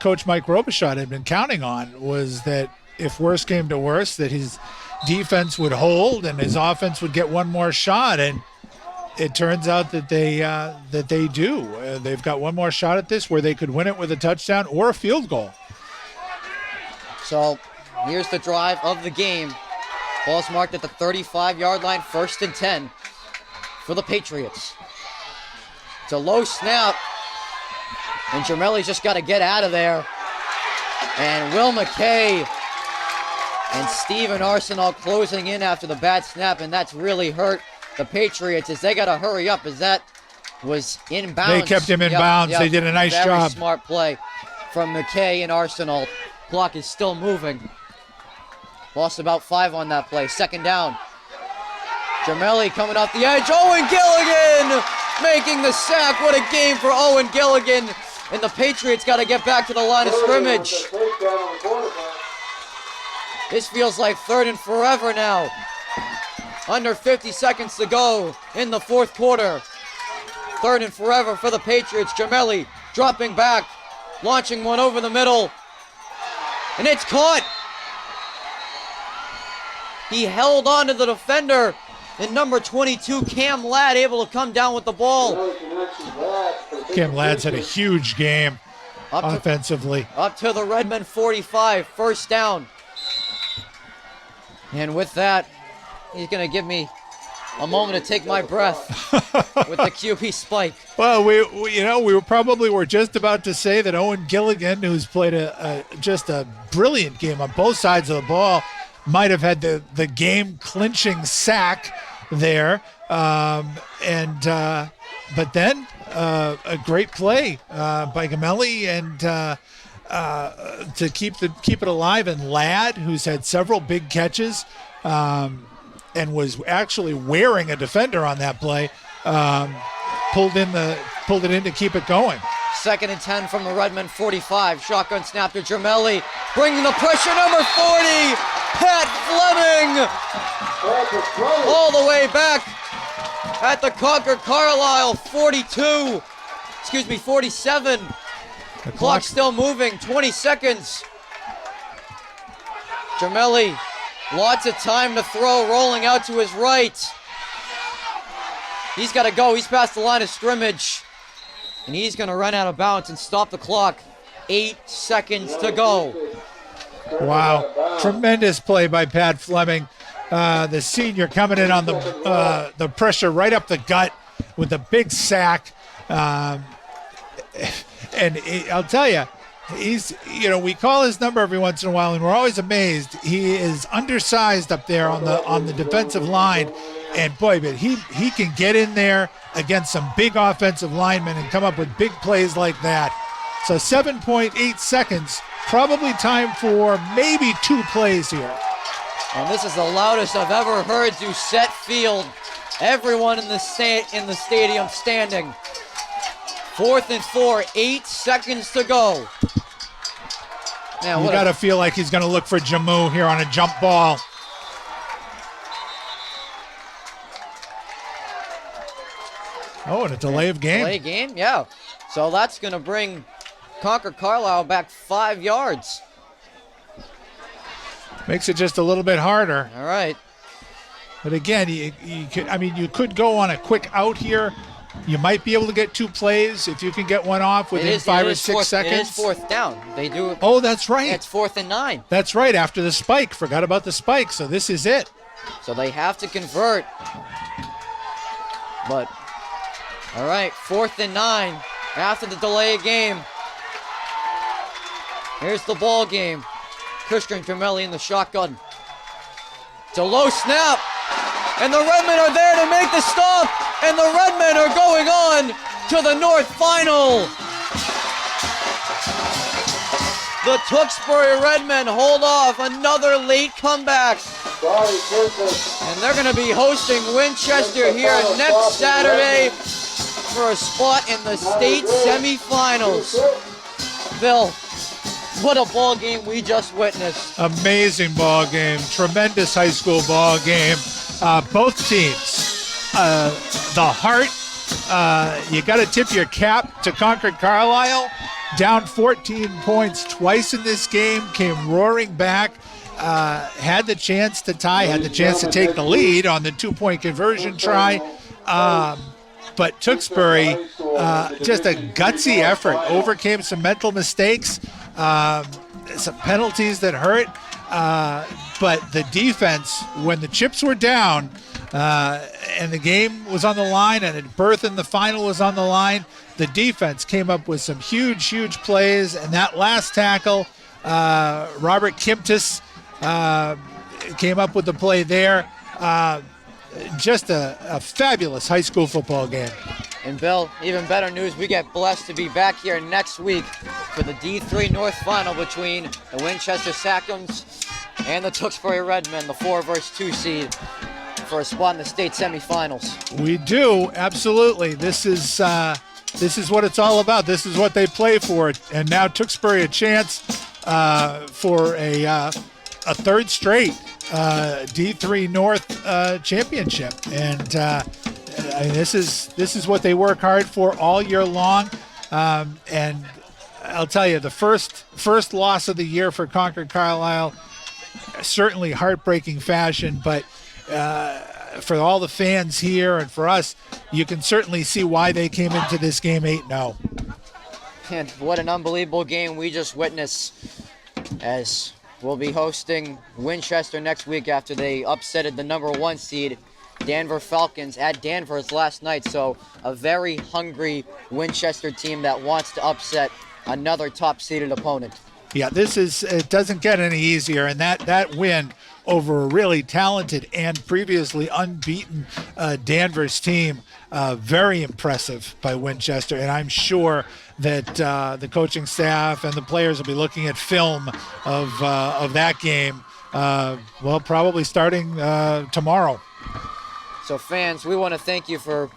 Coach Mike Robichaud had been counting on, was that if worse came to worse, that his defense would hold and his offense would get one more shot, and it turns out that they do. They've got one more shot at this where they could win it with a touchdown or a field goal. So here's the drive of the game. Ball's marked at the 35-yard line, 1st and 10 for the Patriots. It's a low snap, and Jamelli's just got to get out of there. And Will McKay and Steven Arsenal closing in after the bad snap, and that's really hurt the Patriots as they got to hurry up as that was inbounds. They kept him in bounds. They did a nice job. Very smart play from McKay and Arsenal. Clock is still moving. Lost about 5 on that play. 2nd down. Jamelli coming off the edge. Owen Gilligan making the sack. What a game for Owen Gilligan. And the Patriots got to get back to the line of scrimmage. This feels like 3rd and forever now. Under 50 seconds to go in the 4th quarter. 3rd and forever for the Patriots. Jamelli dropping back, launching one over the middle. And it's caught. He held on to the defender. And number 22, Cam Ladd, able to come down with the ball. Cam Ladd's had a huge game offensively. Up to the Redmond 45, 1st down. And with that, he's going to give me a moment to take my breath with the QB spike. Well, we were just about to say that Owen Gilligan, who's played just a brilliant game on both sides of the ball, might have had the game-clinching sack there. But then a great play by Gamelli and to keep it alive. And Ladd, who's had several big catches, and was actually wearing a defender on that play, pulled it in to keep it going. 2nd and 10 from the Redmond 45. Shotgun snap to Jamelli. Bringing the pressure, number 40, Pat Fleming. All the way back at the Concord-Carlisle 47. The clock's still moving, 20 seconds. Jamelli, lots of time to throw, rolling out to his right. He's got to go. He's past the line of scrimmage. And he's going to run out of bounds and stop the clock. 8 seconds to go. Wow. Tremendous play by Pat Fleming. The senior coming in on the pressure right up the gut with a big sack. And I'll tell you, we call his number every once in a while, and we're always amazed. He is undersized up there on the defensive line, and boy, but he can get in there against some big offensive linemen and come up with big plays like that. So 7.8 seconds, probably time for maybe 2 plays here. And this is the loudest I've ever heard Doucette Field. Everyone in the stadium standing. 4th and 4, 8 seconds to go. Man, you got to feel like he's going to look for Jamu here on a jump ball. Oh, and a delay of game. Delay game, yeah. So that's going to bring Concord-Carlisle back 5 yards. Makes it just a little bit harder. All right. But again, you could go on a quick out here, You might be able to get 2 plays if you can get one off within 5 or 6 seconds. It is 4th down. They do. Oh, that's right. It's 4th and 9. That's right, after the spike. Forgot about the spike, so this is it. So they have to convert. But, all right, 4th and 9 after the delay of game. Here's the ball game. Christian Camelli in the shotgun. It's a low snap. And the Redmen are there to make the stop. And the Redmen are going on to the North Final. The Tewksbury Redmen hold off another late comeback. And they're going to be hosting Winchester here next Saturday for a spot in the state semifinals. Bill, what a ball game we just witnessed. Amazing ball game. Tremendous high school ball game. Both teams, the heart, you got to tip your cap to Concord-Carlisle. Down 14 points twice in this game, came roaring back, had the chance to tie, had the chance to take the lead on the 2-point conversion try. But Tewksbury, just a gutsy effort, overcame some mental mistakes, some penalties that hurt. But the defense, when the chips were down and the game was on the line and a berth in the final was on the line, the defense came up with some huge, huge plays. And that last tackle, Robert Kimtis came up with the play there. Just a fabulous high school football game. And Bill, even better news, we get blessed to be back here next week for the D3 North Final between the Winchester Sackums and the Tewksbury Redmen, the 4 versus 2 seed, for a spot in the state semifinals. We do, absolutely. This is what it's all about. This is what they play for. And now Tewksbury a chance for a third straight D3 North championship. And this is what they work hard for all year long. And I'll tell you, the first loss of the year for Concord-Carlisle, certainly heartbreaking fashion, but for all the fans here and for us, you can certainly see why they came into this game 8-0. And what an unbelievable game we just witnessed, as we'll be hosting Winchester next week after they upsetted the number 1 seed, Danvers Falcons, at Danvers last night. So a very hungry Winchester team that wants to upset another top-seeded opponent. Yeah, it doesn't get any easier, and that win over a really talented and previously unbeaten Danvers team, very impressive by Winchester, and I'm sure that the coaching staff and the players will be looking at film of that game, probably starting tomorrow. So fans, we want to thank you for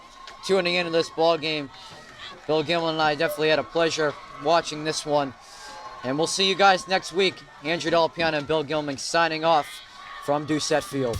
tuning into this ball game. Bill Gilman and I definitely had a pleasure watching this one. And we'll see you guys next week. Andrew Delpiano and Bill Gilman signing off from Doucette Field.